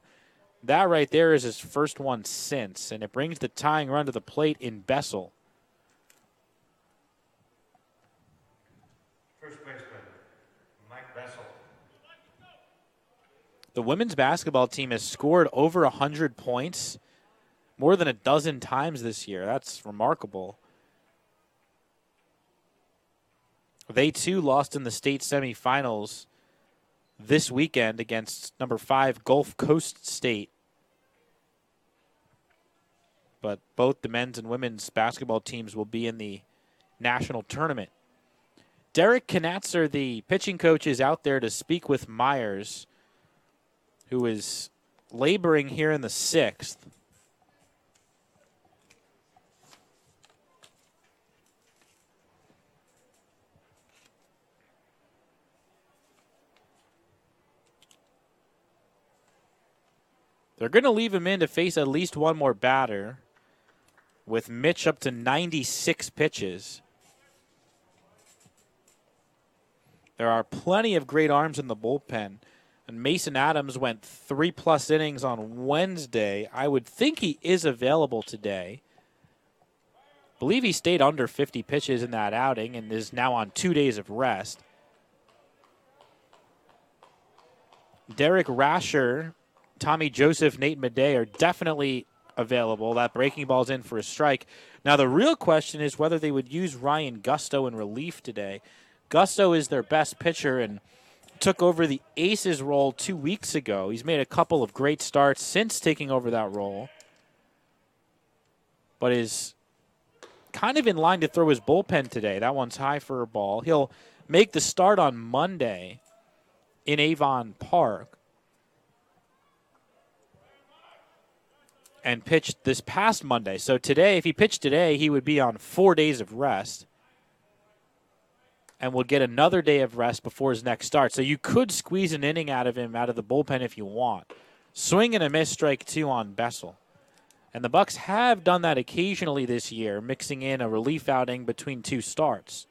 That right there is his first one since, and it brings the tying run to the plate in Bessel. First baseman, Mike Bessel. The women's basketball team has scored over 100 points more than a dozen times this year. That's remarkable. They, too, lost in the state semifinals this weekend against number 5 Gulf Coast State. But both the men's and women's basketball teams will be in the national tournament. Derek Knatzer, the pitching coach, is out there to speak with Myers, who is laboring here in the 6th. They're going to leave him in to face at least one more batter, with Mitch up to 96 pitches. There are plenty of great arms in the bullpen. And Mason Adams went 3+ innings on Wednesday. I would think he is available today. I believe he stayed under 50 pitches in that outing and is now on 2 days of rest. Derek Rasher, Tommy Joseph, Nate Madej are definitely available. That breaking ball's in for a strike. Now, the real question is whether they would use Ryan Gusto in relief today. Gusto is their best pitcher and took over the Aces role 2 weeks ago. He's made a couple of great starts since taking over that role, but is kind of in line to throw his bullpen today. That one's high for a ball. He'll make the start on Monday in Avon Park and pitched this past Monday. So today, if he pitched today, he would be on 4 days of rest and would get another day of rest before his next start. So you could squeeze an inning out of him out of the bullpen if you want. Swing and a miss, strike 2 on Bessel. And the Bucks have done that occasionally this year, mixing in a relief outing between 2 starts.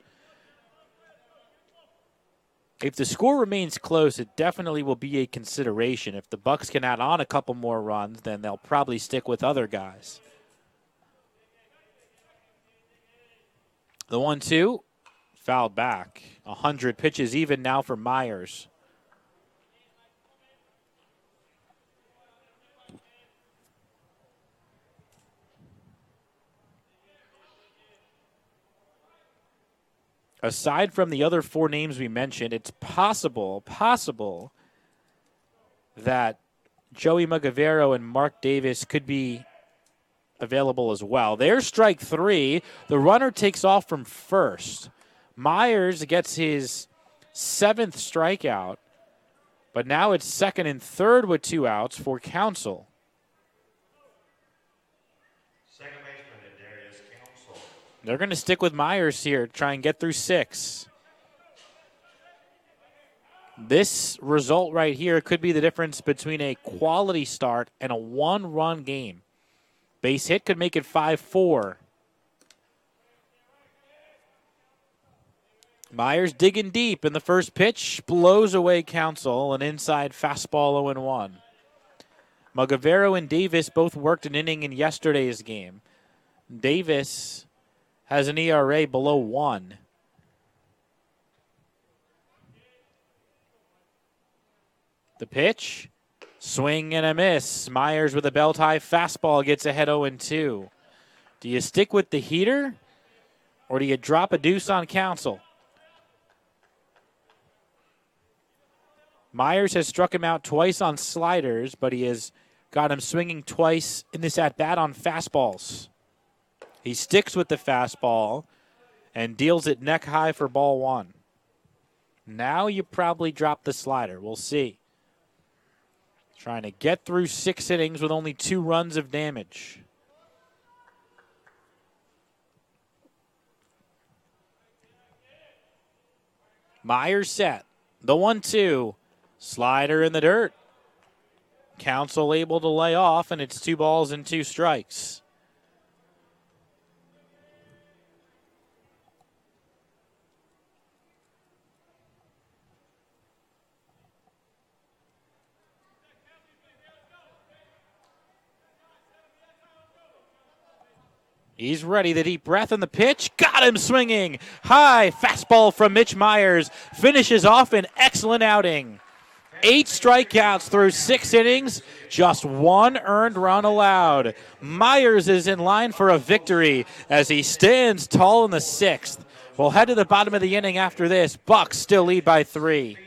If the score remains close, it definitely will be a consideration. If the Bucks can add on a couple more runs, then they'll probably stick with other guys. The 1-2, fouled back. 100 pitches even now for Myers. Aside from the other 4 names we mentioned, it's possible that Joey Magavero and Mark Davis could be available as well. There's strike 3. The runner takes off from first. Myers gets his 7th strikeout, but now it's second and third with 2 outs for Counsell. Second baseman, Darius Counsell. They're going to stick with Myers here, try and get through 6. This result right here could be the difference between a quality start and a 1-run game. Base hit could make it 5-4. Myers digging deep, and the first pitch blows away Counsell, an inside fastball 0-1. Magavero and Davis both worked an inning in yesterday's game. Davis has an ERA below 1. The pitch, swing and a miss. Myers with a belt-high fastball gets ahead 0-2. Do you stick with the heater, or do you drop a deuce on Counsell? Myers has struck him out twice on sliders, but he has got him swinging twice in this at-bat on fastballs. He sticks with the fastball and deals it neck high for ball 1. Now you probably drop the slider. We'll see. Trying to get through 6 innings with only 2 runs of damage. Myers set. The 1-2. Slider in the dirt. Counsell able to lay off, and it's 2 balls and 2 strikes. He's ready, the deep breath and the pitch. Got him swinging. High fastball from Mitch Myers. Finishes off an excellent outing. 8 strikeouts through 6 innings. Just 1 earned run allowed. Myers is in line for a victory as he stands tall in the 6th. We'll head to the bottom of the inning after this. Bucks still lead by 3.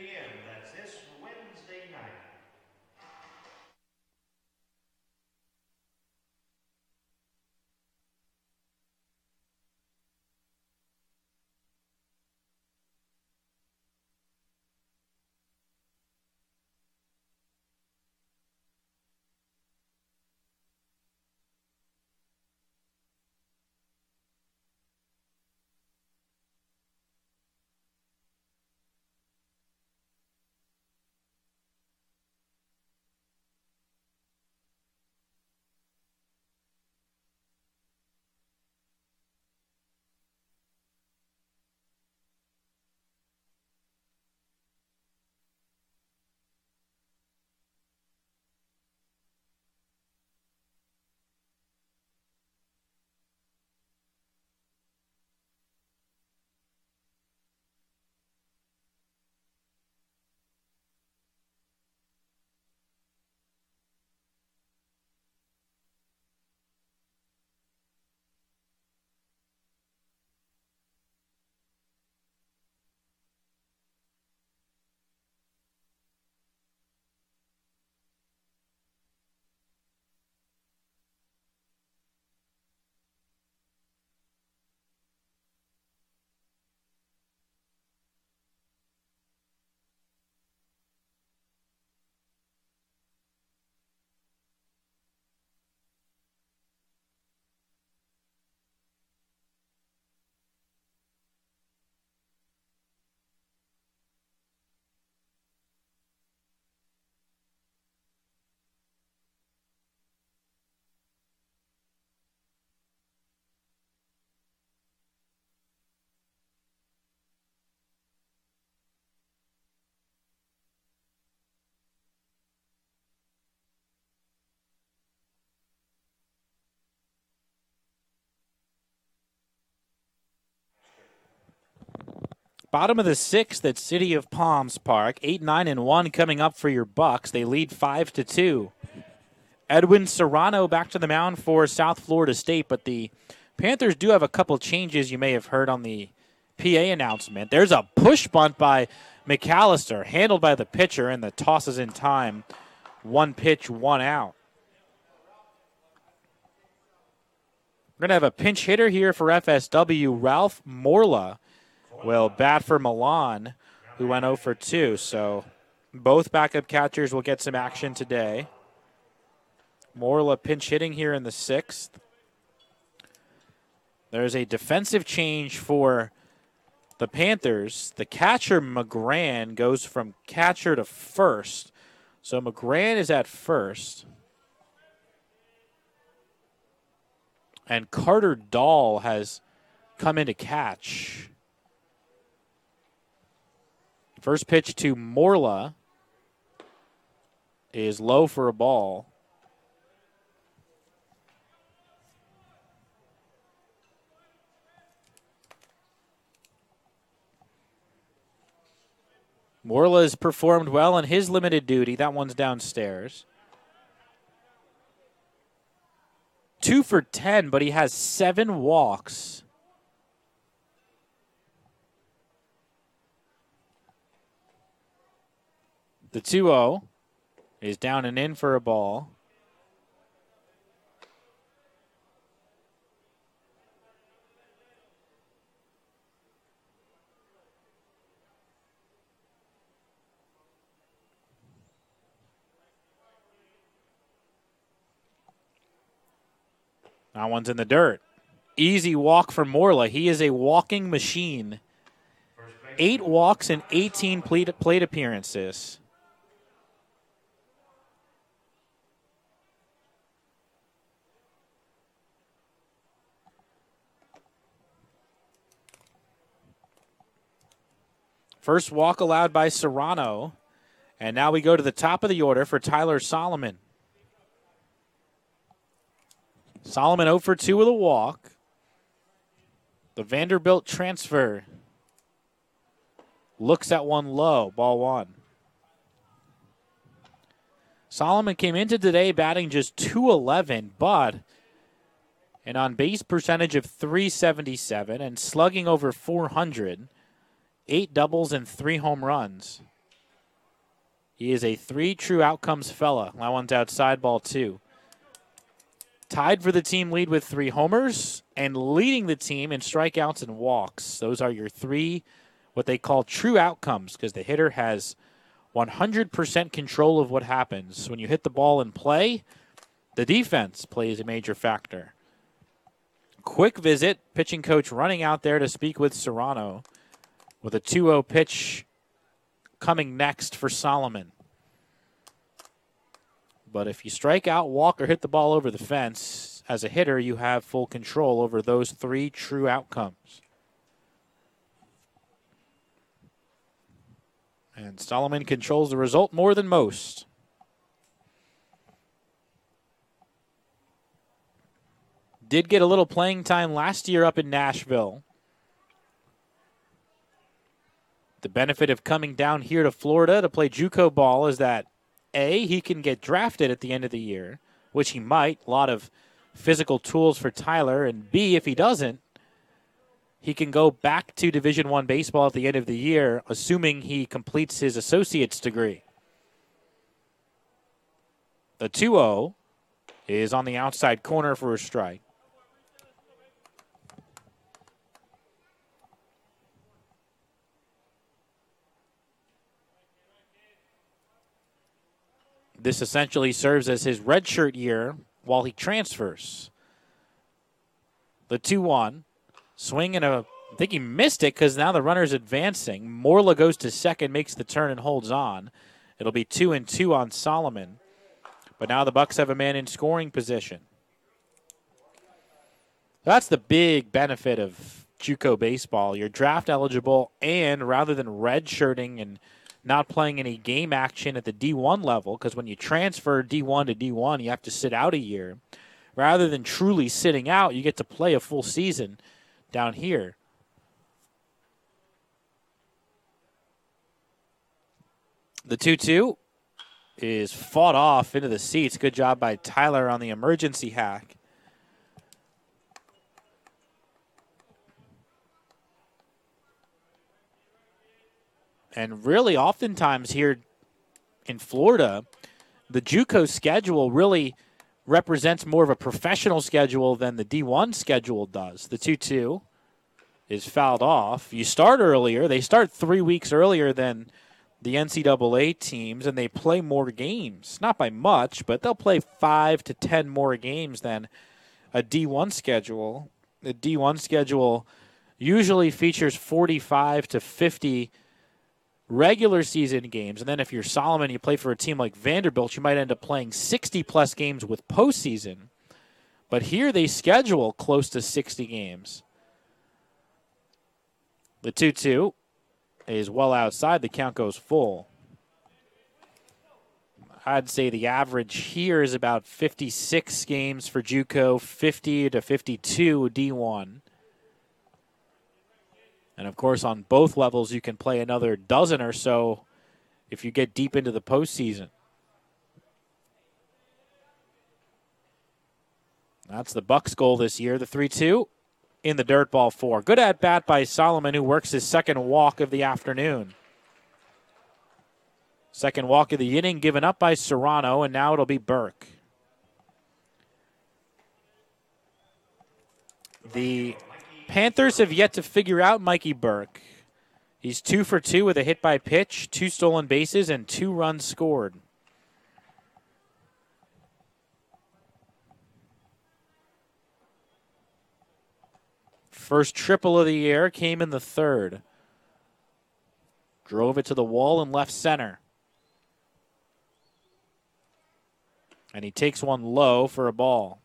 Bottom of the 6th at City of Palms Park. 8-9-1 coming up for your Bucks. They lead 5-2. Edwin Serrano back to the mound for South Florida State, but the Panthers do have a couple changes you may have heard on the PA announcement. There's a push bunt by McAllister, handled by the pitcher, and the toss is in time 1 pitch, 1 out. We're going to have a pinch hitter here for FSW. Ralph Morla will bat for Milan, who went 0 for 2. So both backup catchers will get some action today. Morla pinch hitting here in the 6th. There's a defensive change for the Panthers. The catcher, McGran, goes from catcher to first. So McGran is at first. And Carter Dahl has come in to catch. First pitch to Morla is low for a ball. Morla has performed well in his limited duty. That one's downstairs. 2 for 10, but he has 7 walks. The 2-0 is down and in for a ball. That one's in the dirt. Easy walk for Morla. He is a walking machine. 8 walks and 18 plate appearances. First walk allowed by Serrano. And now we go to the top of the order for Tyler Solomon. Solomon 0 for 2 with a walk. The Vanderbilt transfer looks at one low, ball 1. Solomon came into today batting just .211, but an on-base percentage of .377 and slugging over .400, 8 doubles and 3 home runs. He is a 3 true outcomes fella. That one's outside, ball 2. Tied for the team lead with 3 homers and leading the team in strikeouts and walks. Those are your 3 what they call true outcomes because the hitter has 100% control of what happens. When you hit the ball in play, the defense plays a major factor. Quick visit, pitching coach running out there to speak with Serrano with a 2-0 pitch coming next for Solomon. But if you strike out, walk, or hit the ball over the fence, as a hitter, you have full control over those 3 true outcomes. And Solomon controls the result more than most. Did get a little playing time last year up in Nashville. The benefit of coming down here to Florida to play JUCO ball is that A, he can get drafted at the end of the year, which he might. A lot of physical tools for Tyler. And B, if he doesn't, he can go back to Division I baseball at the end of the year, assuming he completes his associate's degree. The 2-0 is on the outside corner for a strike. This essentially serves as his redshirt year while he transfers. The 2-1. Swing and I think he missed it because now the runner's advancing. Morla goes to second, makes the turn, and holds on. It'll be 2-2 on Solomon. But now the Bucks have a man in scoring position. That's the big benefit of JUCO baseball. You're draft eligible, and rather than redshirting and not playing any game action at the D1 level, because when you transfer D1 to D1, you have to sit out a year. Rather than truly sitting out, you get to play a full season down here. The 2-2 is fought off into the seats. Good job by Tyler on the emergency hack. And really, oftentimes here in Florida, the JUCO schedule really represents more of a professional schedule than the D1 schedule does. The 2-2 is fouled off. You start earlier. They start 3 weeks earlier than the NCAA teams, and they play more games. Not by much, but they'll play 5 to 10 more games than a D1 schedule. The D1 schedule usually features 45 to 50 regular season games. And then if you're Solomon, you play for a team like Vanderbilt, you might end up playing 60-plus games with postseason. But here they schedule close to 60 games. The 2-2 is well outside. The count goes full. I'd say the average here is about 56 games for JUCO, 50 to 52 D1. And, of course, on both levels, you can play another dozen or so if you get deep into the postseason. That's the Bucks' goal this year, the 3-2 in the dirt ball 4. Good at-bat by Solomon, who works his second walk of the afternoon. Second walk of the inning given up by Serrano, and now it'll be Burke. The Panthers have yet to figure out Mikey Burke. He's 2 for 2 with a hit by pitch, 2 stolen bases, and 2 runs scored. First triple of the year came in the third. Drove it to the wall in left center. And he takes one low for a ball.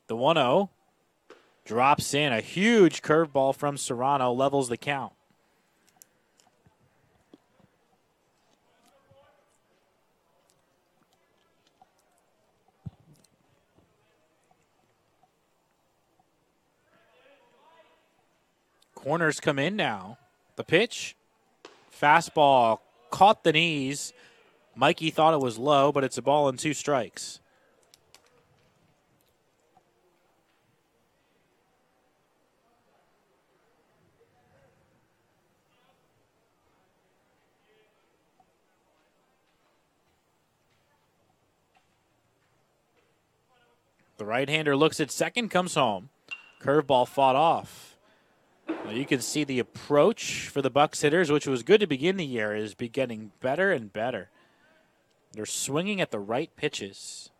The 1-0 drops in. A huge curveball from Serrano levels the count. Corners come in now. The pitch. Fastball caught the knees. Mikey thought it was low, but it's a ball and 2 strikes. The right-hander looks at second, comes home. Curveball fought off. Now you can see the approach for the Bucks hitters, which was good to begin the year, is getting better and better. They're swinging at the right pitches.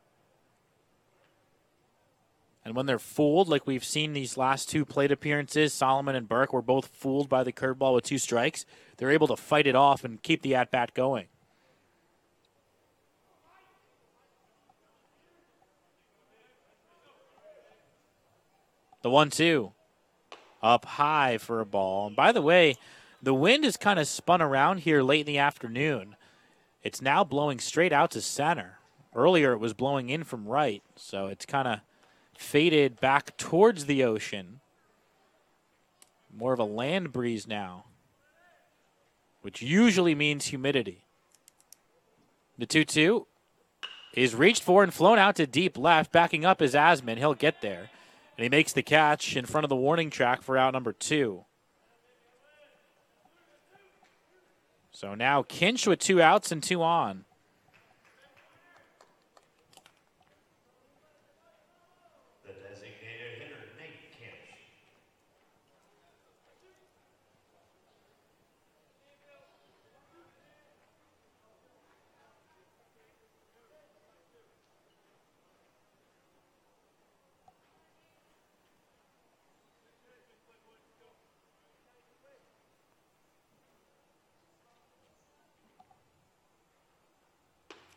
And when they're fooled, like we've seen these last 2 plate appearances, Solomon and Burke were both fooled by the curveball with 2 strikes. They're able to fight it off and keep the at-bat going. The 1-2 up high for a ball. And by the way, the wind has kind of spun around here late in the afternoon. It's now blowing straight out to center. Earlier it was blowing in from right, so it's kind of faded back towards the ocean. More of a land breeze now, which usually means humidity. The 2-2 is reached for and flown out to deep left. Backing up is Asman. He'll get there. And he makes the catch in front of the warning track for out number 2. So now Kinch with 2 outs and 2 on. The designated hitter, Nate Kinch.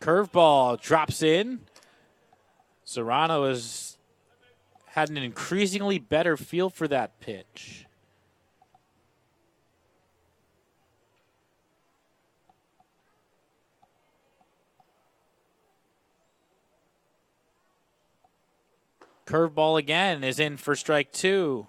Curveball drops in. Serrano has had an increasingly better feel for that pitch. Curveball again is in for strike 2.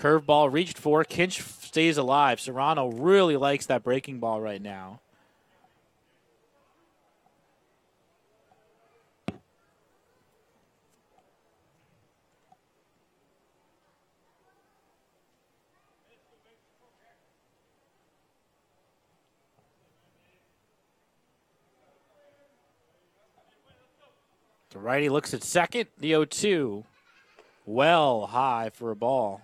Curveball reached for. Kinch stays alive. Serrano really likes that breaking ball right now. The righty looks at second. The 0-2. Well high for a ball.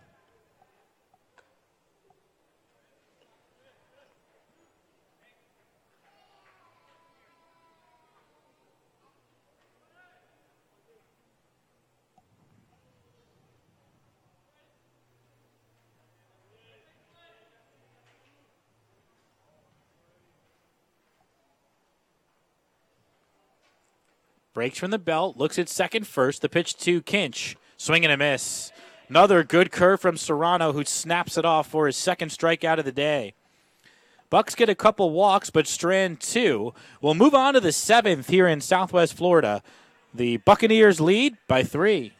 Breaks from the belt, looks at second first. The pitch to Kinch. Swing and a miss. Another good curve from Serrano, who snaps it off for his second strikeout of the day. Bucks get a couple walks, but strand two. We'll move on to the seventh here in Southwest Florida. The Buccaneers lead by 3.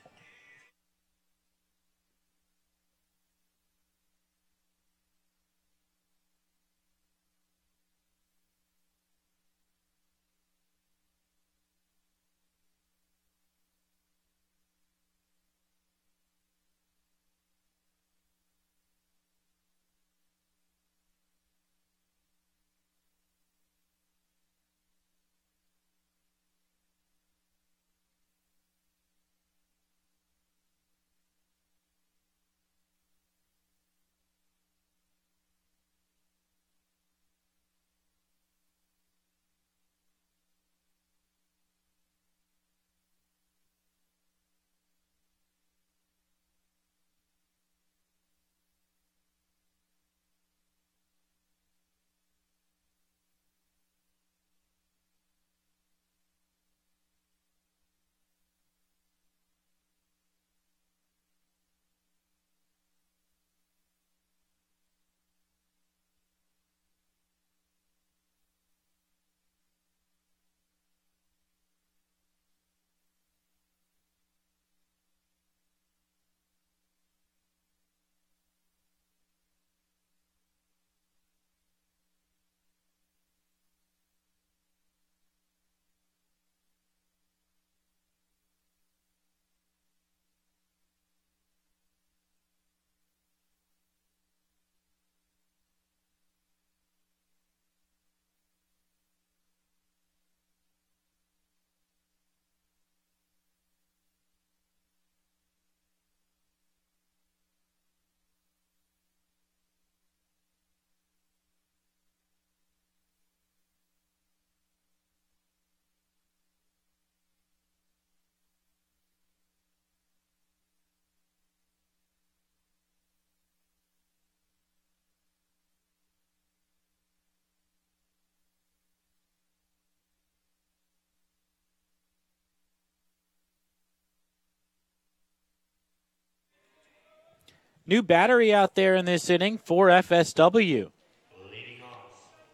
New battery out there in this inning for FSW.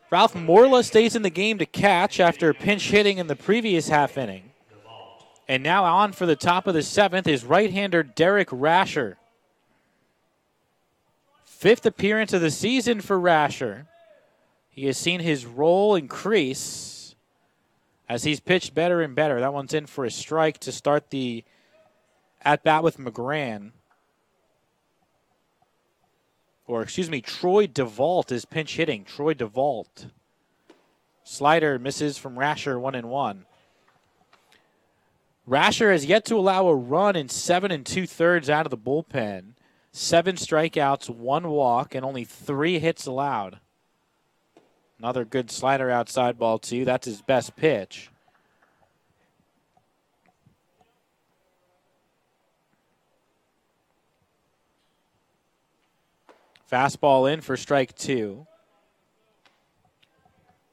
Ralph Morla stays in the game to catch after pinch hitting in the previous half inning. And now on for the top of the seventh is right-hander Derek Rasher. 5th appearance of the season for Rasher. He has seen his role increase as he's pitched better and better. That one's in for a strike to start the at-bat with McGran. Or, excuse me, Troy DeVault is pinch hitting. Troy DeVault. Slider misses from Rasher, 1-1. Rasher has yet to allow a run in 7 2/3 out of the bullpen. 7 strikeouts, 1 walk, and only 3 hits allowed. Another good slider outside ball, too. That's his best pitch. Fastball in for strike 2.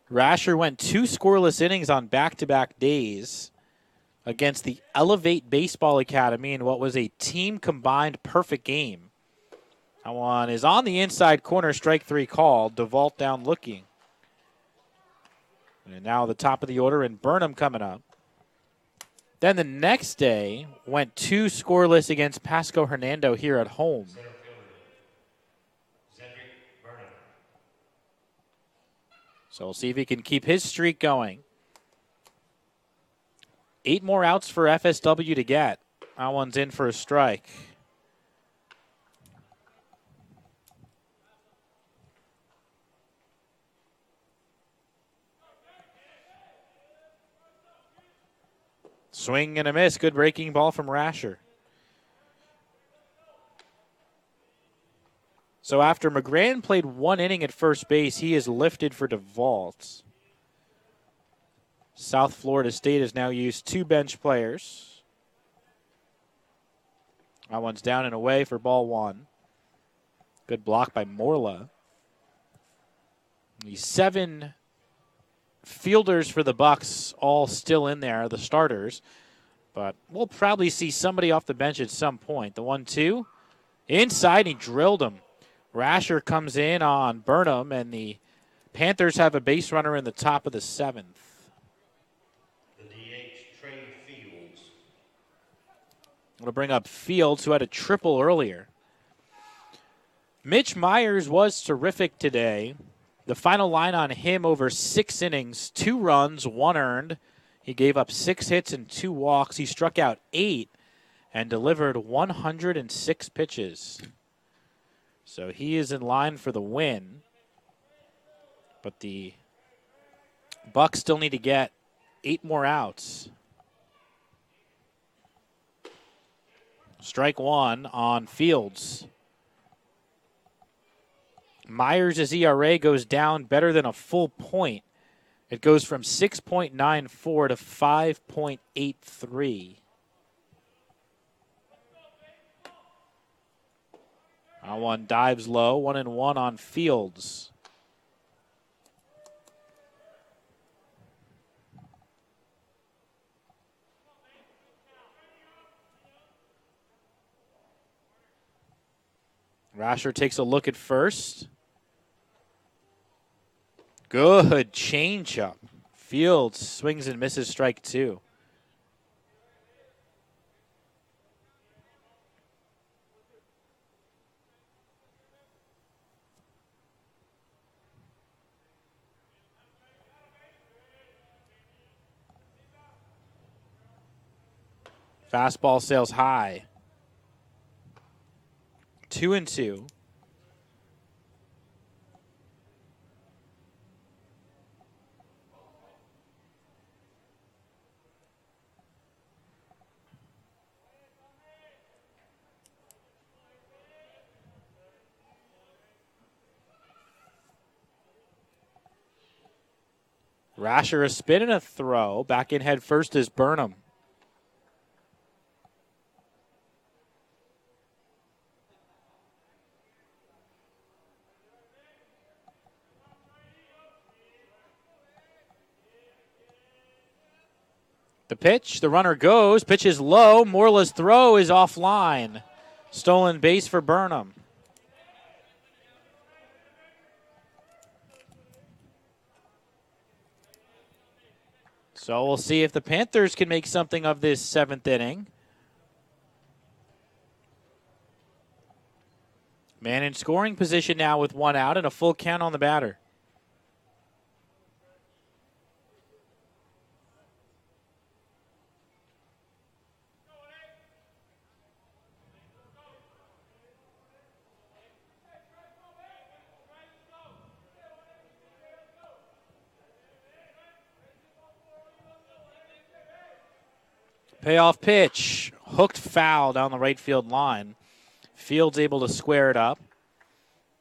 Rasher went 2 scoreless innings on back-to-back days against the Elevate Baseball Academy in what was a team-combined perfect game. That one is on the inside corner, strike 3 called. DeVault down looking. And now the top of the order, and Burnham coming up. Then the next day, went 2 scoreless against Pasco Hernando here at home. So we'll see if he can keep his streak going. 8 more outs for FSW to get. That one's in for a strike. Swing and a miss. Good breaking ball from Rasher. So after McGran played 1 inning at first base, he is lifted for DeVault. South Florida State has now used 2 bench players. That one's down and away for ball 1. Good block by Morla. The 7 fielders for the Bucks all still in there, the starters. But we'll probably see somebody off the bench at some point. The 1-2. Inside, he drilled him. Rasher comes in on Burnham, and the Panthers have a base runner in the top of the 7th. The DH, Trey Fields. We'll bring up Fields, who had a triple earlier. Mitch Myers was terrific today. The final line on him over 6 innings, 2 runs, 1 earned. He gave up 6 hits and 2 walks. He struck out 8 and delivered 106 pitches. So he is in line for the win. But the Bucks still need to get 8 more outs. Strike 1 on Fields. Myers' ERA goes down better than a full point. It goes from 6.94 to 5.83. That one dives low, 1-1 on Fields. Rasher takes a look at first. Good changeup. Fields swings and misses strike 2. Fastball sails high. 2-2. Rasher a spin and a throw. Back in head first is Burnham. The pitch, the runner goes, pitch is low. Morla's throw is offline. Stolen base for Burnham. So we'll see if the Panthers can make something of this 7th inning. Man in scoring position now with 1 out and a full count on the batter. Payoff pitch, hooked foul down the right field line. Fields able to square it up,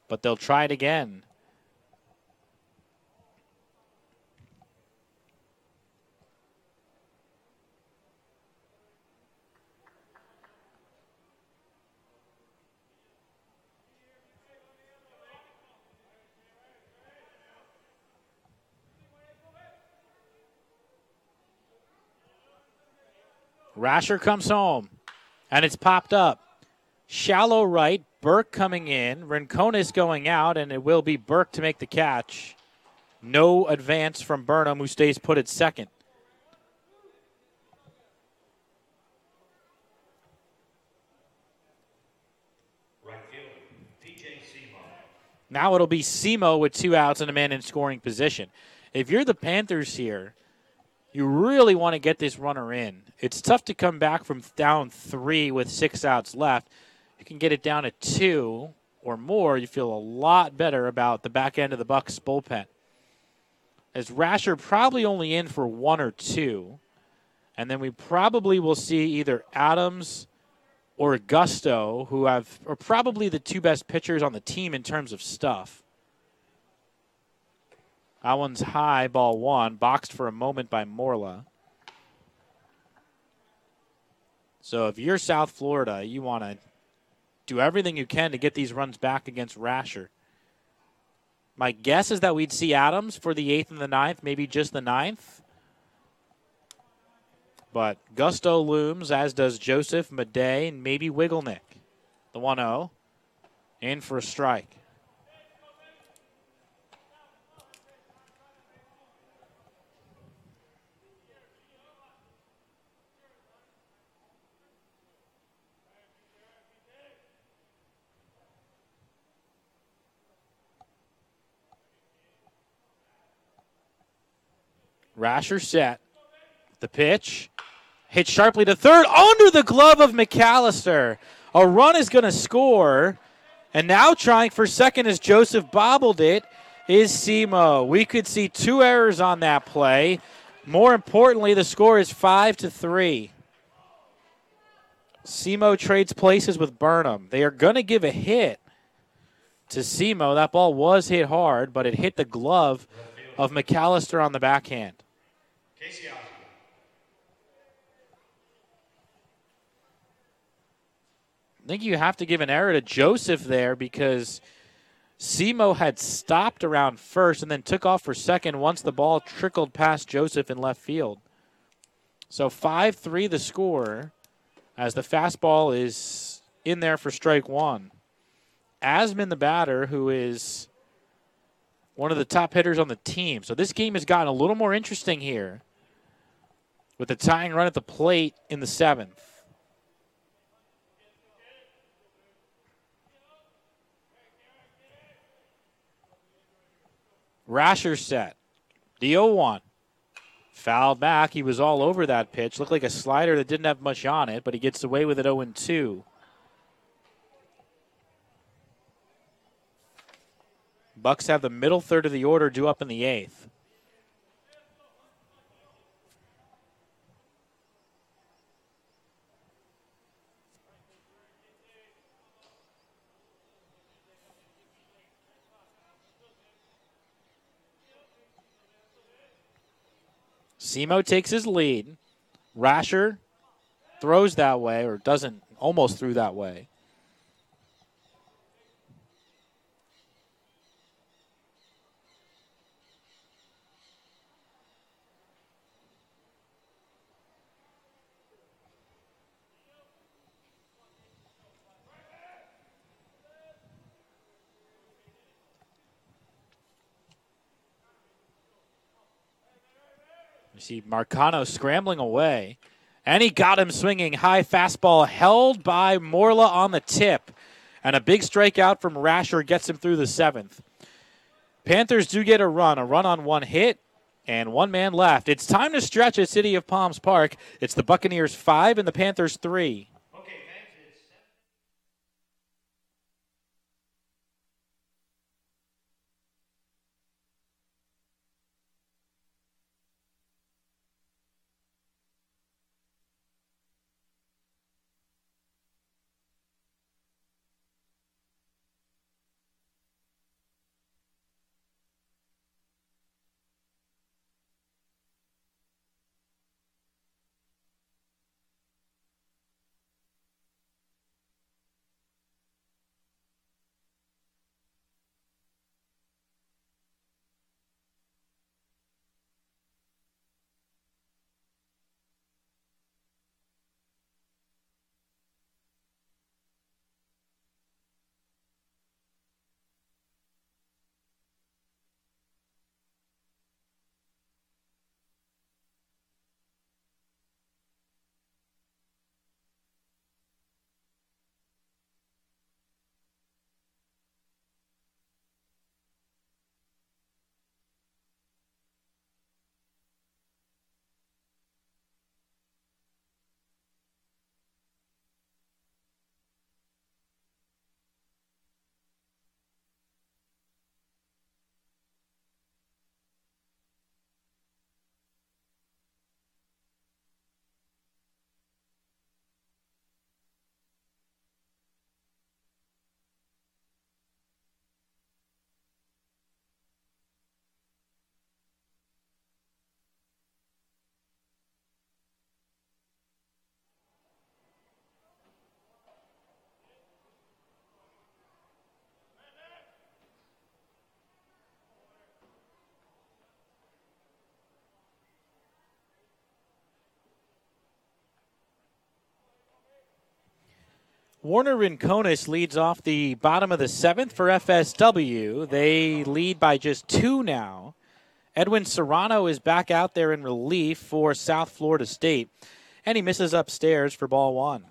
but they'll try it again. Rasher comes home, and it's popped up. Shallow right, Burke coming in, Rincones going out, and it will be Burke to make the catch. No advance from Burnham, who stays put at second. Right fielder, DJ Simo. Now it'll be Simo with 2 outs and a man in scoring position. If you're the Panthers here, you really want to get this runner in. It's tough to come back from down 3 with 6 outs left. You can get it down to 2 or more. You feel a lot better about the back end of the Bucs bullpen. As Rasher probably only in for 1 or 2. And then we probably will see either Adams or Gusto, who are probably the 2 best pitchers on the team in terms of stuff. That one's high, ball 1, boxed for a moment by Morla. So if you're South Florida, you want to do everything you can to get these runs back against Rasher. My guess is that we'd see Adams for the 8th and the 9th, maybe just the 9th. But Gusto looms, as does Joseph, Madej, and maybe Wiggleneck. The 1-0. In for a strike. Rasher set. The pitch. Hit sharply to third. Under the glove of McAllister. A run is going to score. And now trying for second as Joseph bobbled it is Simo. We could see 2 errors on that play. More importantly, the score is 5-3. Simo trades places with Burnham. They are going to give a hit to Simo. That ball was hit hard, but it hit the glove of McAllister on the backhand. I think you have to give an error to Joseph there because Simo had stopped around first and then took off for second once the ball trickled past Joseph in left field. So 5-3 the score as the fastball is in there for strike 1. Asman, the batter, who is one of the top hitters on the team. So this game has gotten a little more interesting here with the tying run at the plate in the 7th. Rasher set. The 0-1. Fouled back. He was all over that pitch. Looked like a slider that didn't have much on it, but he gets away with it 0-2. Bucs have the middle third of the order due up in the 8th. Simo takes his lead. Rasher throws that way, or doesn't, almost threw that way. You see Marcano scrambling away, and he got him swinging. High fastball held by Morla on the tip, and a big strikeout from Rasher gets him through the 7th. Panthers do get a run on 1 hit, and 1 man left. It's time to stretch at City of Palms Park. It's the Buccaneers 5 and the Panthers 3. Warner Rinconis leads off the bottom of the 7th for FSW. They lead by just 2 now. Edwin Serrano is back out there in relief for South Florida State, and he misses upstairs for ball 1.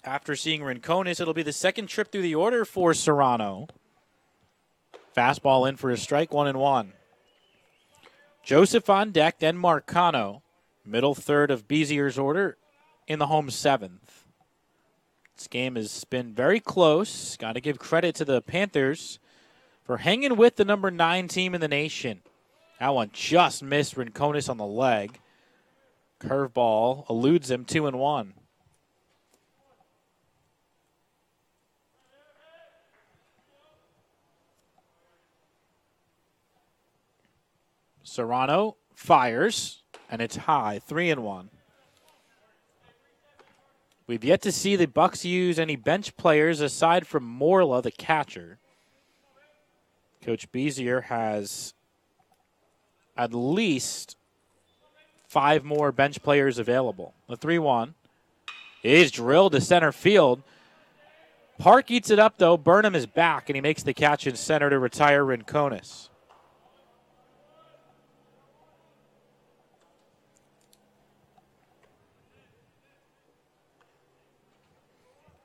After seeing Rinconis, it'll be the second trip through the order for Serrano. Fastball in for a strike, 1-1. Joseph on deck, then Marcano. Middle third of Beasier's order in the home 7th. This game has been very close. Got to give credit to the Panthers for hanging with the number 9 team in the nation. That one just missed Rinconis on the leg. Curveball eludes him, 2-1. Serrano fires, and it's high, 3-1. We've yet to see the Bucks use any bench players aside from Morla, the catcher. Coach Beasier has at least 5 more bench players available. The 3-1 is drilled to center field. Park eats it up, though. Burnham is back, and he makes the catch in center to retire Rinconis.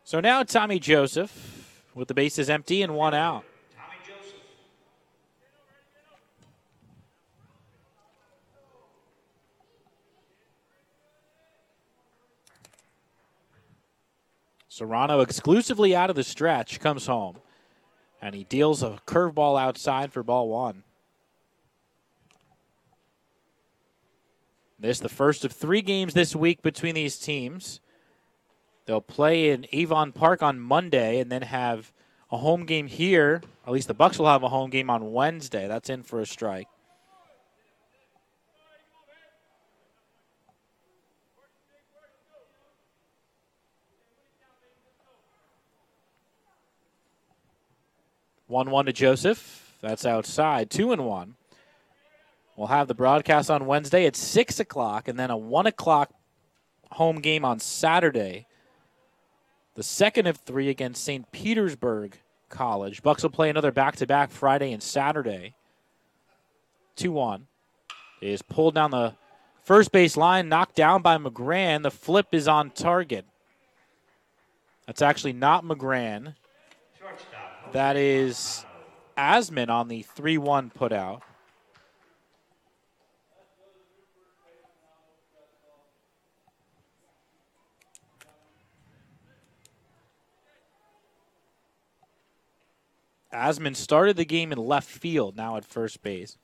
So now Tommy Joseph with the bases empty and 1 out. Tommy Joseph. Serrano exclusively out of the stretch, comes home, and he deals a curveball outside for ball 1. This is the first of 3 games this week between these teams. They'll play in Avon Park on Monday and then have a home game here. At least the Bucks will have a home game on Wednesday. That's in for a strike. One to Joseph. That's outside. 2-1. We'll have the broadcast on Wednesday at 6 o'clock and then a 1 o'clock home game on Saturday. The second of 3 against St. Petersburg College. Bucks will play another back-to-back Friday and Saturday. 2-1 is pulled down the first base line, knocked down by McGran. The flip is on target. That's actually not McGran. That is Asman on the 3-1 putout. Asman started the game in left field, now at first base.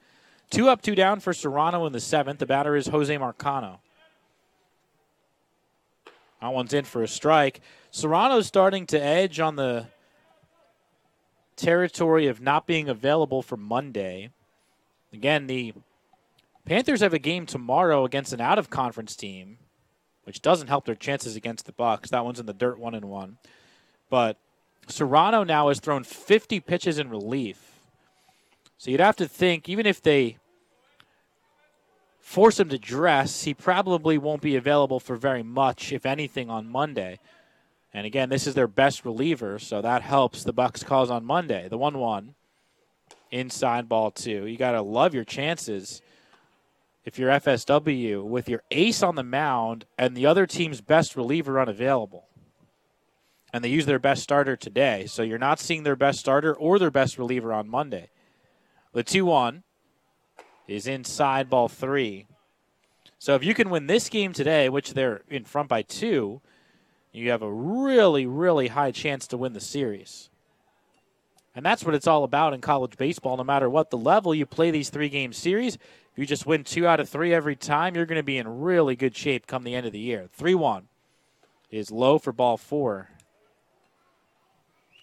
2 up, 2 down for Serrano in the 7th. The batter is Jose Marcano. That one's in for a strike. Serrano's starting to edge on the territory of not being available for Monday. Again, the Panthers have a game tomorrow against an out-of-conference team, which doesn't help their chances against the Bucks. That one's in the dirt, 1-1. But Serrano now has thrown 50 pitches in relief. So you'd have to think, even if they force him to dress, he probably won't be available for very much, if anything, on Monday. And again, this is their best reliever, so that helps the Bucks' cause on Monday. The 1-1, inside ball 2. You got to love your chances if you're FSW with your ace on the mound and the other team's best reliever unavailable. And they use their best starter today, so you're not seeing their best starter or their best reliever on Monday. The 2-1 is inside ball 3. So if you can win this game today, which they're in front by 2, you have a really, really high chance to win the series. And that's what it's all about in college baseball. No matter what the level, you play these 3-game series. If you just win 2 out of 3 every time, you're going to be in really good shape come the end of the year. 3-1 is low for ball 4.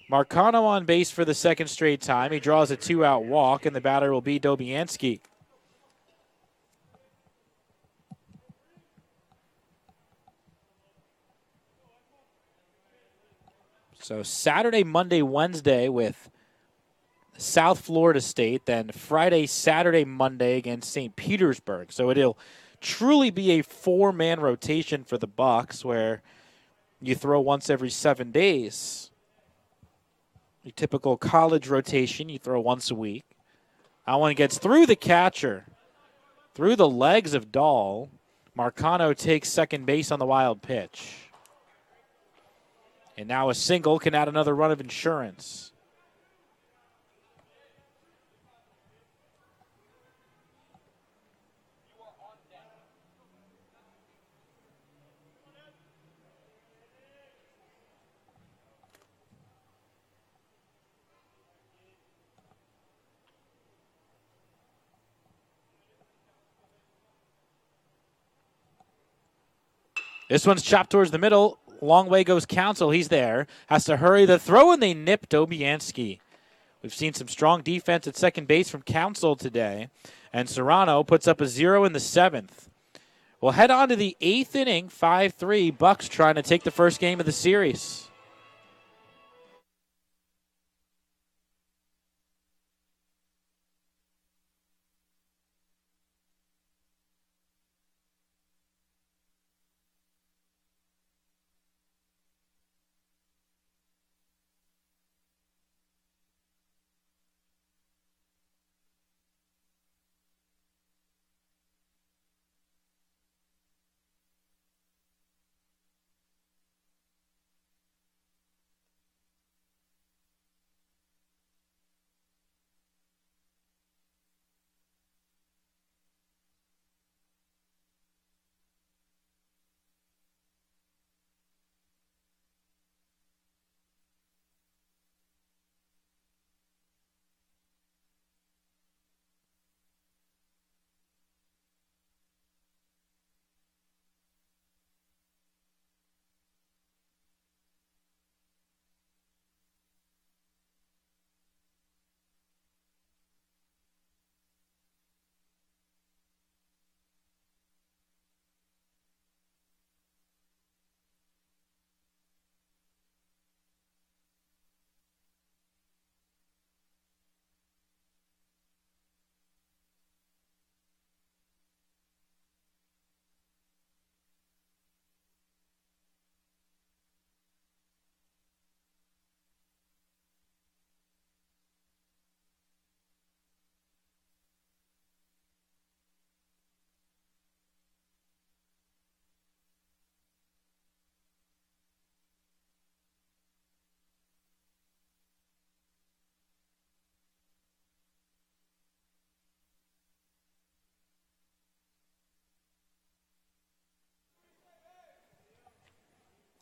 Marcano on base for the second straight time. He draws a 2-out walk, and the batter will be Dobianski. So Saturday, Monday, Wednesday with South Florida State, then Friday, Saturday, Monday against St. Petersburg. So it'll truly be a 4-man rotation for the Bucks, where you throw once every 7 days. Your typical college rotation, you throw once a week. That one gets through the catcher, through the legs of Dahl. Marcano takes second base on the wild pitch. And now a single can add another run of insurance. This one's chopped towards the middle. Long way goes Council. He's there. Has to hurry the throw, and they nip Dobianski. We've seen some strong defense at second base from Council today. And Serrano puts up a 0 in the 7th. We'll head on to the 8th inning, 5-3. Bucks trying to take the first game of the series.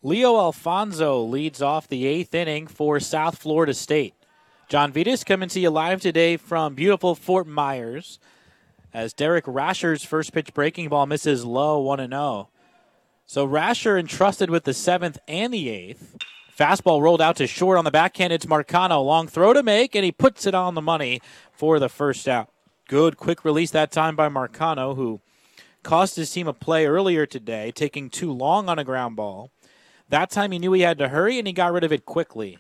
Leo Alfonso leads off the 8th inning for South Florida State. John Vitas coming to you live today from beautiful Fort Myers as Derek Rasher's first pitch breaking ball misses low, 1-0. So Rasher entrusted with the 7th and the 8th. Fastball rolled out to short on the backhand. It's Marcano. Long throw to make, and he puts it on the money for the first out. Good quick release that time by Marcano, who cost his team a play earlier today, taking too long on a ground ball. That time he knew he had to hurry, and he got rid of it quickly.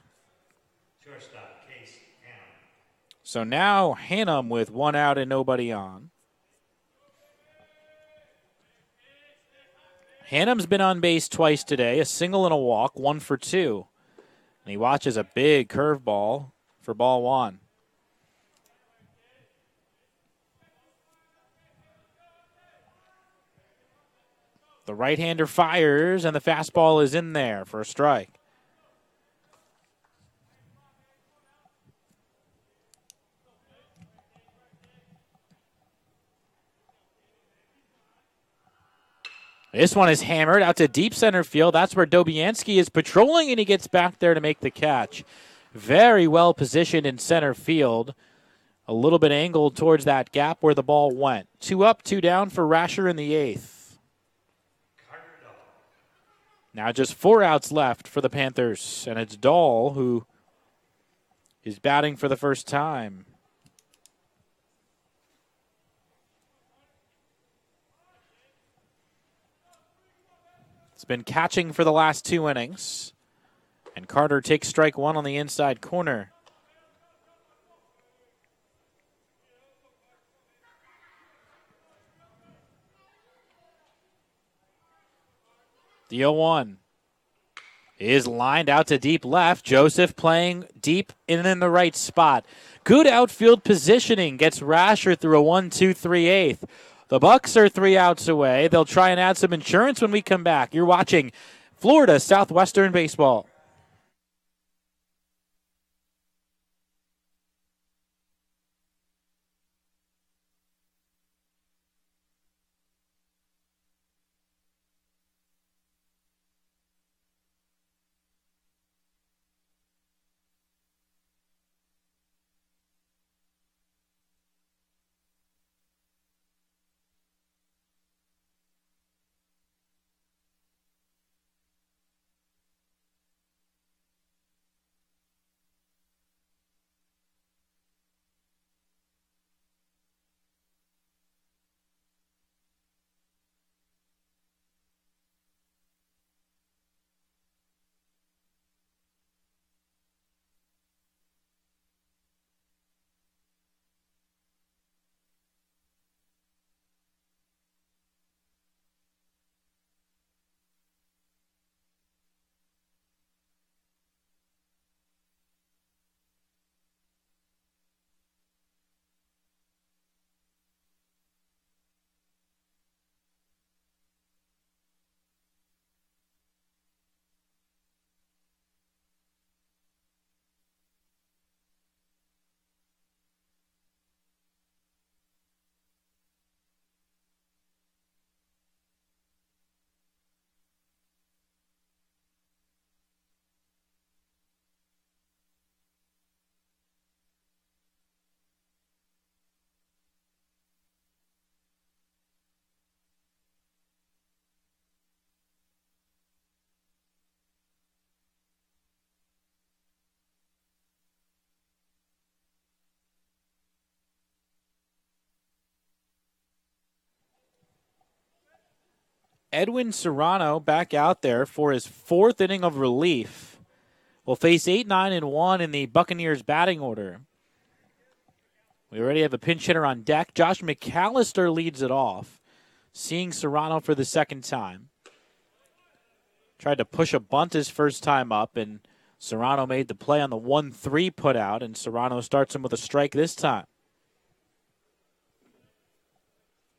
Shortstop, Case Hannum. So now Hannum with 1 out and nobody on. Hannum's been on base twice today, a single and a walk, 1 for 2. And he watches a big curveball for ball 1. The right-hander fires, and the fastball is in there for a strike. This one is hammered out to deep center field. That's where Dobianski is patrolling, and he gets back there to make the catch. Very well positioned in center field. A little bit angled towards that gap where the ball went. 2 up, 2 down for Rasher in the 8th. Now just 4 outs left for the Panthers, and it's Dahl who is batting for the first time. It's been catching for the last 2 innings. And Carter takes strike 1 on the inside corner. The 0-1 is lined out to deep left. Joseph playing deep in the right spot. Good outfield positioning gets Rasher through a 1-2-3/8. The Bucks are 3 outs away. They'll try and add some insurance when we come back. You're watching Florida Southwestern Baseball. Edwin Serrano back out there for his 4th inning of relief. Will face 8-9-1 in the Buccaneers batting order. We already have a pinch hitter on deck. Josh McAllister leads it off, seeing Serrano for the 2nd time. Tried to push a bunt his first time up, and Serrano made the play on the 1-3 put out, and Serrano starts him with a strike this time.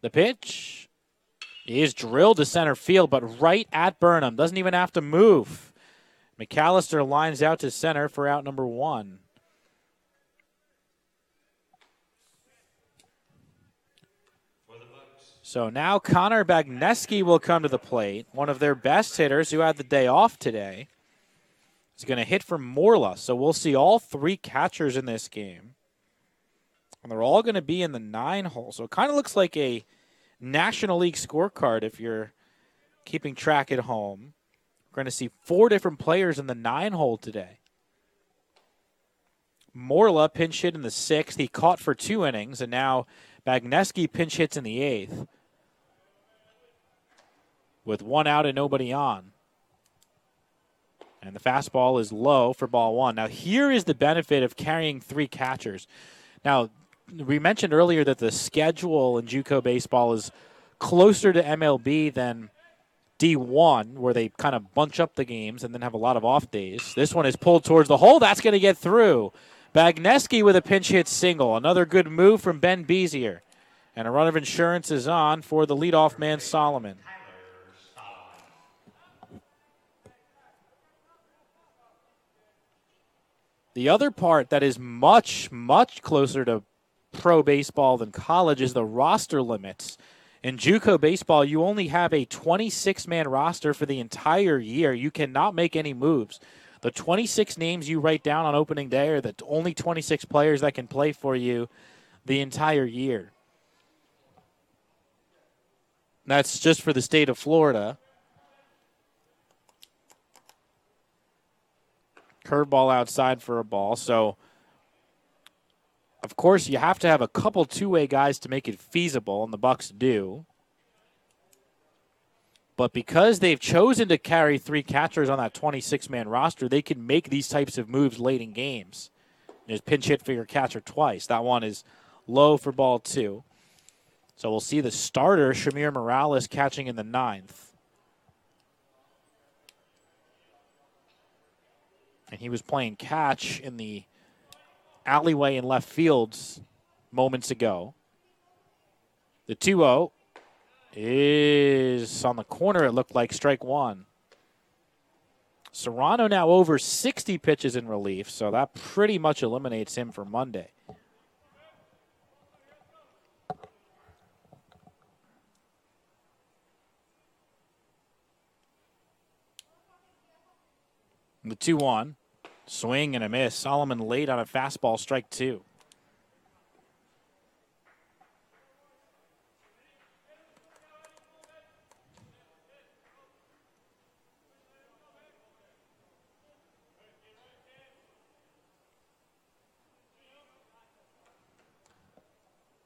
The pitch is drilled to center field, but right at Burnham. Doesn't even have to move. McAllister lines out to center for out number 1. So now Connor Bagneski will come to the plate, one of their best hitters who had the day off today. He's going to hit for Morla, so we'll see all 3 catchers in this game. And they're all going to be in the 9 hole, so it kind of looks like a National League scorecard if you're keeping track at home. We're going to see 4 different players in the 9 hole today. Morla pinch hit in the 6th. He caught for 2 innings, and now Bagneski pinch hits in the 8th with 1 out and nobody on. And the fastball is low for ball 1. Now here is the benefit of carrying 3 catchers. Now, we mentioned earlier that the schedule in JUCO baseball is closer to MLB than D1, where they kind of bunch up the games and then have a lot of off days. This one is pulled towards the hole. That's going to get through. Bagneski with a pinch hit single. Another good move from Ben Bezier. And a run of insurance is on for the leadoff man, Solomon. The other part that is much, much closer to pro baseball than college is the roster limits. In JUCO baseball, you only have a 26-man roster for the entire year. You cannot make any moves. The 26 names you write down on opening day are the only 26 players that can play for you the entire year. That's just for the state of Florida. Curveball outside for a ball. So, of course, you have to have a couple two-way guys to make it feasible, and the Bucks do. But because they've chosen to carry 3 catchers on that 26-man roster, they can make these types of moves late in games. Just pinch hit for your catcher twice. That one is low for ball 2. So we'll see the starter, Shamir Morales, catching in the 9th. And he was playing catch in the alleyway in left fields moments ago. The 2-0 is on the corner, it looked like, strike one. Serrano now over 60 pitches in relief, so that pretty much eliminates him for Monday. The 2-1. Swing and a miss. Solomon late on a fastball, strike two.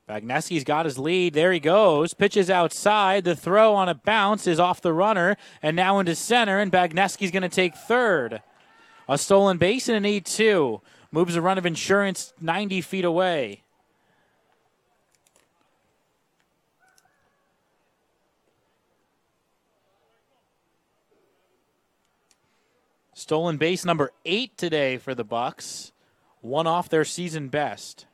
Bagneski's got his lead. There he goes. Pitches outside. The throw on a bounce is off the runner and now into center, and Bagneski's going to take third. A stolen base and an 8-2. Moves a run of insurance 90 feet away. Stolen base number 8 today for the Bucks. One off their season best.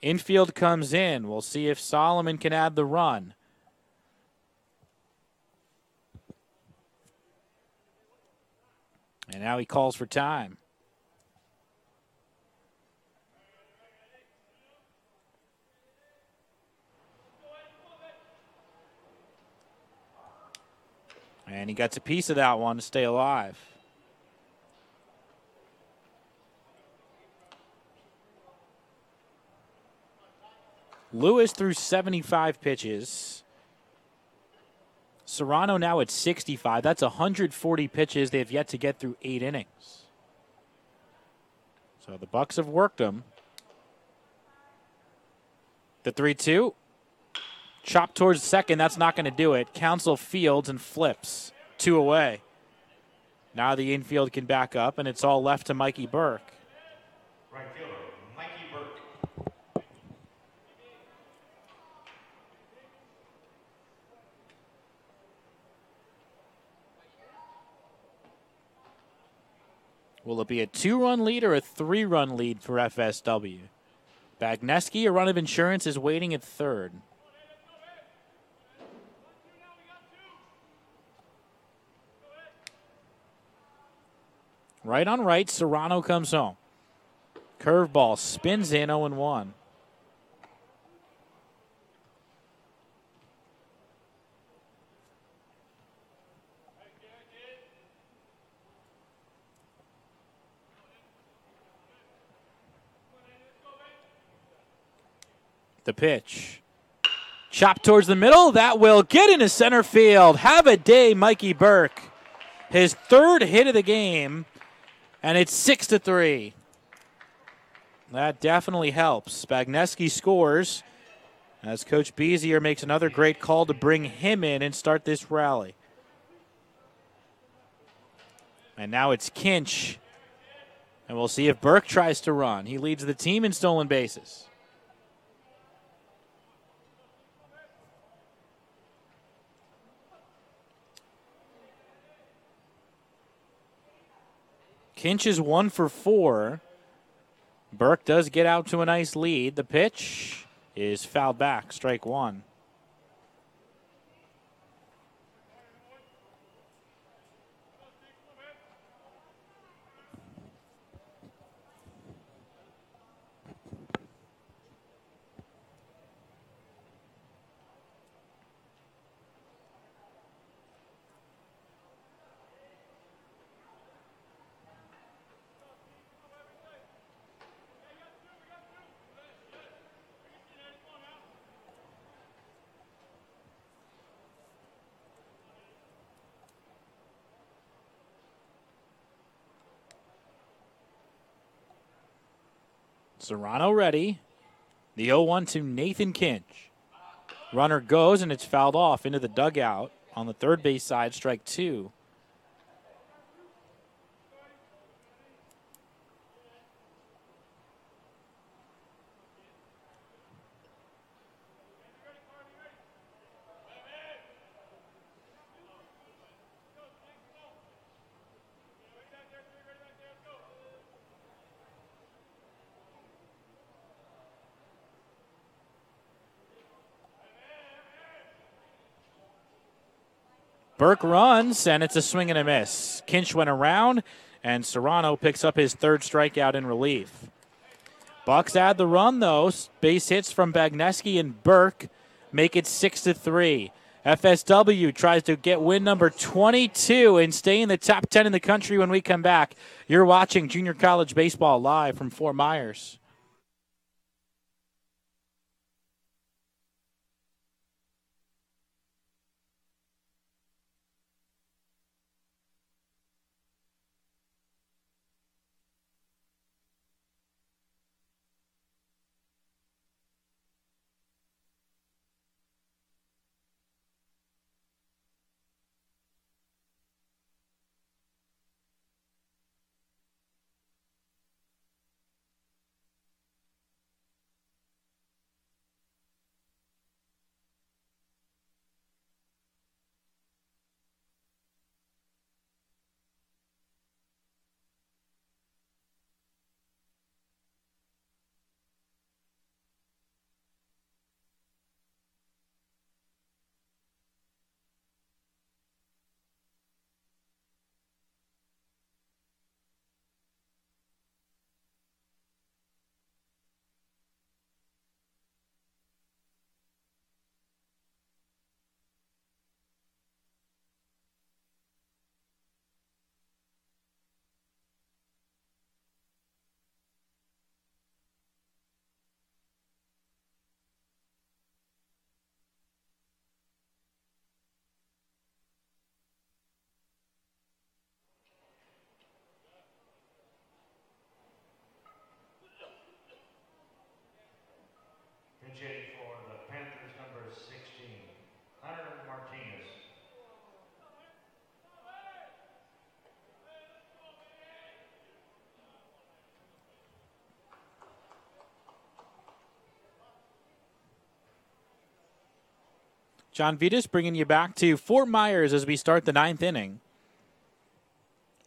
Infield comes in. We'll see if Solomon can add the run. And now he calls for time. And he gets a piece of that one to stay alive. Lewis threw 75 pitches. Serrano now at 65. That's 140 pitches. They have yet to get through 8 innings. So the Bucks have worked them. The 3-2. Chop towards second. That's not going to do it. Counsell fields and flips. 2 away. Now the infield can back up, and it's all left to Mikey Burke. Right fielder, Mikey Burke. Will it be a 2-run lead or a 3-run lead for FSW? Bagneski, a run of insurance, is waiting at third. Right on right, Serrano comes home. Curveball spins in 0-1. The pitch. Chop towards the middle. That will get into center field. Have a day, Mikey Burke. His third hit of the game, and it's 6-3. That definitely helps. Bagneski scores as Coach Bezier makes another great call to bring him in and start this rally. And now it's Kinch. And we'll see if Burke tries to run. He leads the team in stolen bases. Kinch is 1 for 4. Burke does get out to a nice lead. The pitch is fouled back, strike one. Serrano ready. The 0-1 to Nathan Kinch. Runner goes, and it's fouled off into the dugout on the third base side, strike two. Burke runs, and it's a swing and a miss. Kinch went around, and Serrano picks up his third strikeout in relief. Bucks add the run, though. Base hits from Bagneski and Burke make it 6-3. FSW tries to get win number 22 and stay in the top 10 in the country when we come back. You're watching Junior College Baseball live from Fort Myers. Pitching for the Panthers, number 16, Hunter Martinez. John Vitas bringing you back to Fort Myers as we start the ninth inning.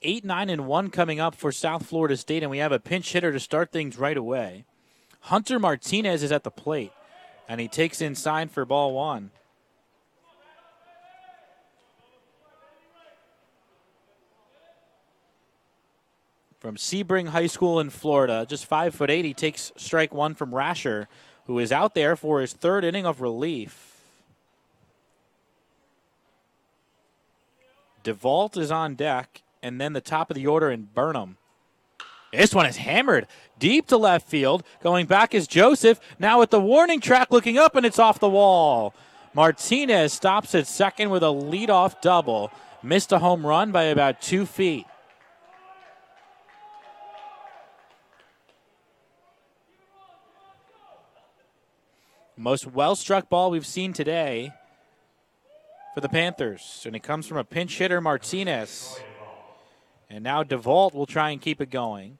8-9-1 coming up for South Florida State, and we have a pinch hitter to start things right away. Hunter Martinez is at the plate, and he takes inside for ball one. From Sebring High School in Florida, just 5'8", he takes strike one from Rasher, who is out there for his third inning of relief. DeVault is on deck, and then the top of the order in Burnham. This one is hammered deep to left field. Going back is Joseph. Now at the warning track, looking up, and it's off the wall. Martinez stops at second with a leadoff double. Missed a home run by about 2 feet. Most well-struck ball we've seen today for the Panthers. And it comes from a pinch hitter, Martinez. And now DeVault will try and keep it going.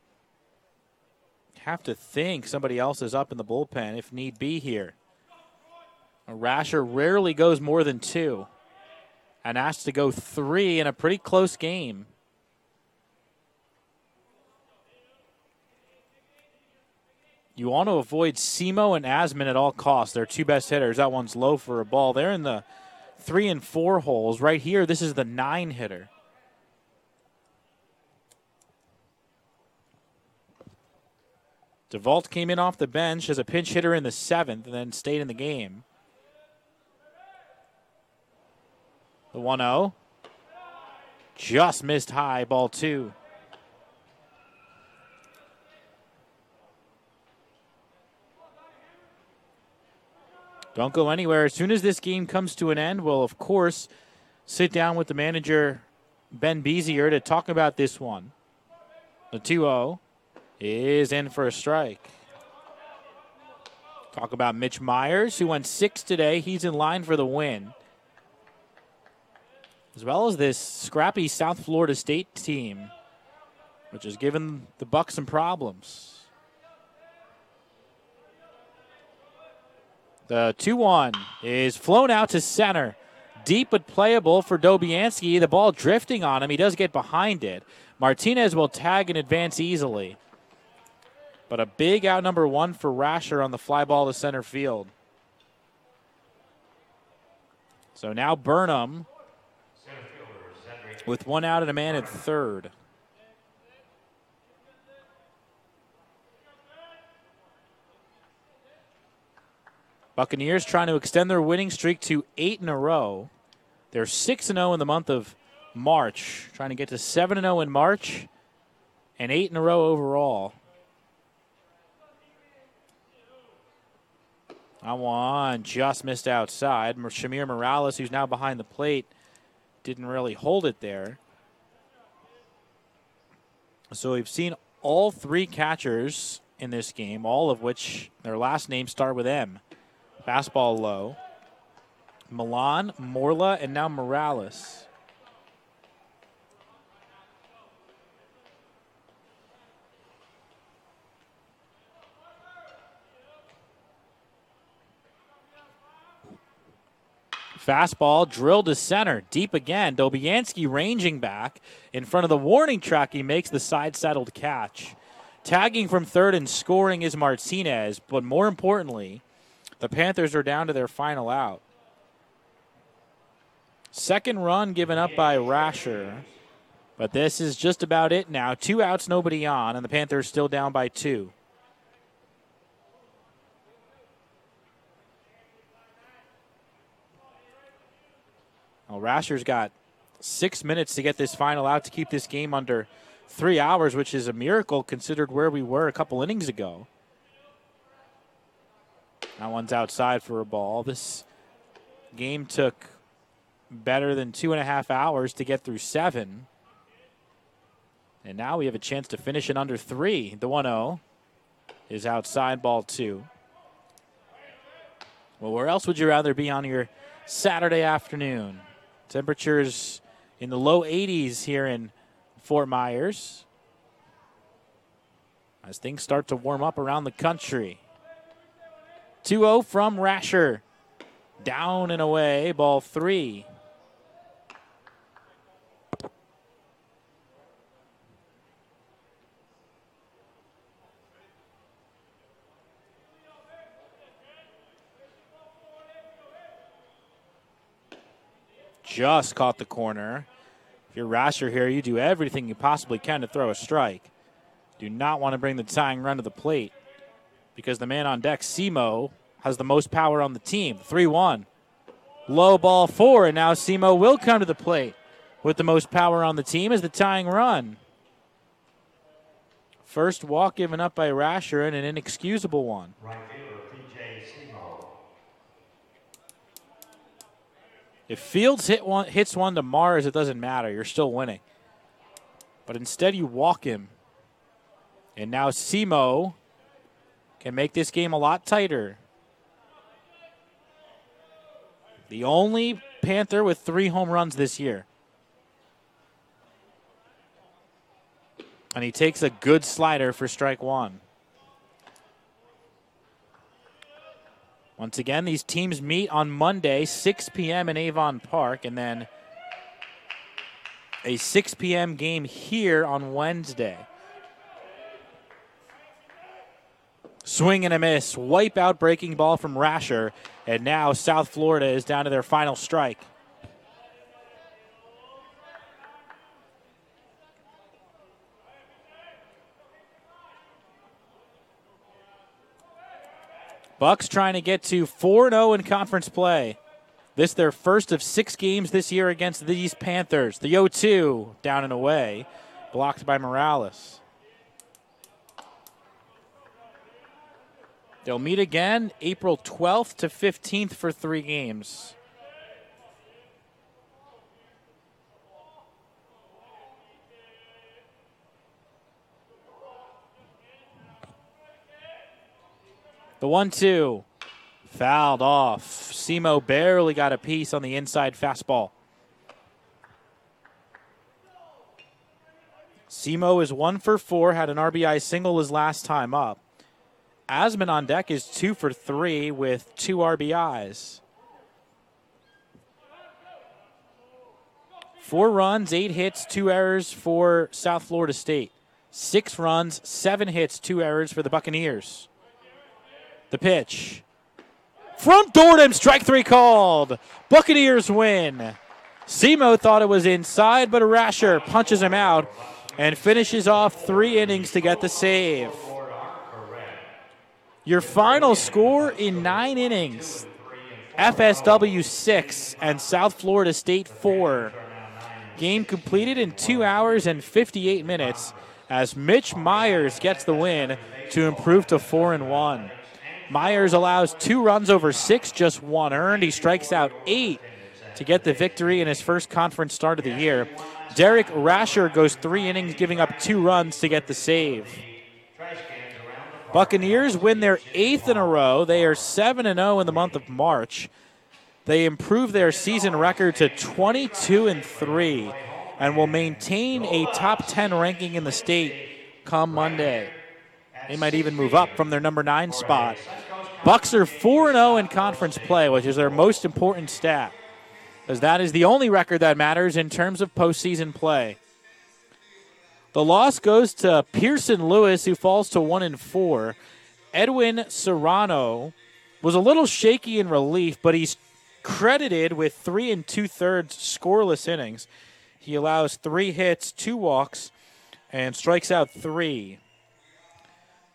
Have to think somebody else is up in the bullpen if need be here. Rasher rarely goes more than 2. And asked to go 3 in a pretty close game. You want to avoid Simo and Asman at all costs. They're 2 best hitters. That one's low for a ball. They're in the 3 and 4 holes. Right here, this is the 9 hitter. DeVault came in off the bench as a pinch hitter in the 7th and then stayed in the game. The 1-0. Just missed high, ball 2. Don't go anywhere. As soon as this game comes to an end, we'll, of course, sit down with the manager, Ben Bezier, to talk about this one. The 2-0 is in for a strike. Talk about Mitch Myers, who went 6 today. He's in line for the win. As well as this scrappy South Florida State team, which has given the Bucks some problems. The 2-1 is flown out to center. Deep but playable for Dobianski. The ball drifting on him. He does get behind it. Martinez will tag and advance easily. But a big out number 1 for Rasher on the fly ball to center field. So now Burnham with 1 out and a man at third. Buccaneers trying to extend their winning streak to 8 in a row. They're 6-0 in the month of March, trying to get to 7-0 in March and 8 in a row overall. That one just missed outside. Shamir Morales, who's now behind the plate, didn't really hold it there. So we've seen all 3 catchers in this game, all of which their last names start with M. Fastball low. Milan, Morla, and now Morales. Fastball drilled to center, deep again. Dobianski ranging back in front of the warning track. He makes the side-saddled catch. Tagging from third and scoring is Martinez, but more importantly, the Panthers are down to their final out. Second run given up by Rasher, but this is just about it now. 2 outs, nobody on, and the Panthers still down by 2. Well, Rasher's got 6 minutes to get this final out to keep this game under 3 hours, which is a miracle considered where we were a couple innings ago. That one's outside for a ball. This game took better than 2.5 hours to get through 7. And now we have a chance to finish it under 3. The 1-0 is outside, ball 2. Well, where else would you rather be on your Saturday afternoon? Temperatures in the low 80s here in Fort Myers as things start to warm up around the country. 2-0 from Rasher. Down and away, ball 3. Just caught the corner. If you're Rasher here, you do everything you possibly can to throw a strike. Do not want to bring the tying run to the plate because the man on deck, Simo, has the most power on the team. 3-1. Low ball 4, and now Simo will come to the plate with the most power on the team as the tying run. First walk given up by Rasher and an inexcusable one. Right fielder, P.J. Simo. If Fields hits one to Mars, it doesn't matter. You're still winning. But instead you walk him. And now Simo can make this game a lot tighter. The only Panther with 3 home runs this year. And he takes a good slider for strike 1. Once again, these teams meet on Monday, 6 p.m. in Avon Park, and then a 6 p.m. game here on Wednesday. Swing and a miss. Wipeout breaking ball from Rasher. And now South Florida is down to their final strike. Bucks trying to get to 4-0 in conference play. This their first of 6 games this year against these Panthers. The 0-2 down and away, blocked by Morales. They'll meet again April 12th to 15th for 3 games. The 1-2 fouled off. Simo barely got a piece on the inside fastball. Simo is 1 for 4, had an RBI single his last time up. Asman on deck is 2 for 3 with 2 RBIs. 4 runs, 8 hits, 2 errors for South Florida State. 6 runs, 7 hits, 2 errors for the Buccaneers. The pitch. From Dornham, strike 3 called. Buccaneers win. Simo thought it was inside, but Rasher punches him out and finishes off 3 innings to get the save. Your final score in 9 innings, FSW 6 and South Florida State 4. Game completed in 2 hours and 58 minutes as Mitch Myers gets the win to improve to 4-1. Myers allows 2 runs over 6, just 1 earned. He strikes out 8 to get the victory in his first conference start of the year. Derek Rasher goes 3 innings, giving up 2 runs to get the save. Buccaneers win their 8th in a row. They are 7-0 in the month of March. They improve their season record to 22-3 and will maintain a top 10 ranking in the state come Monday. They might even move up from their number 9 spot. Bucks are 4-0 in conference play, which is their most important stat, as that is the only record that matters in terms of postseason play. The loss goes to Pearson Lewis, who falls to 1-4. Edwin Serrano was a little shaky in relief, but he's credited with 3 2/3 scoreless innings. He allows 3 hits, 2 walks, and strikes out 3.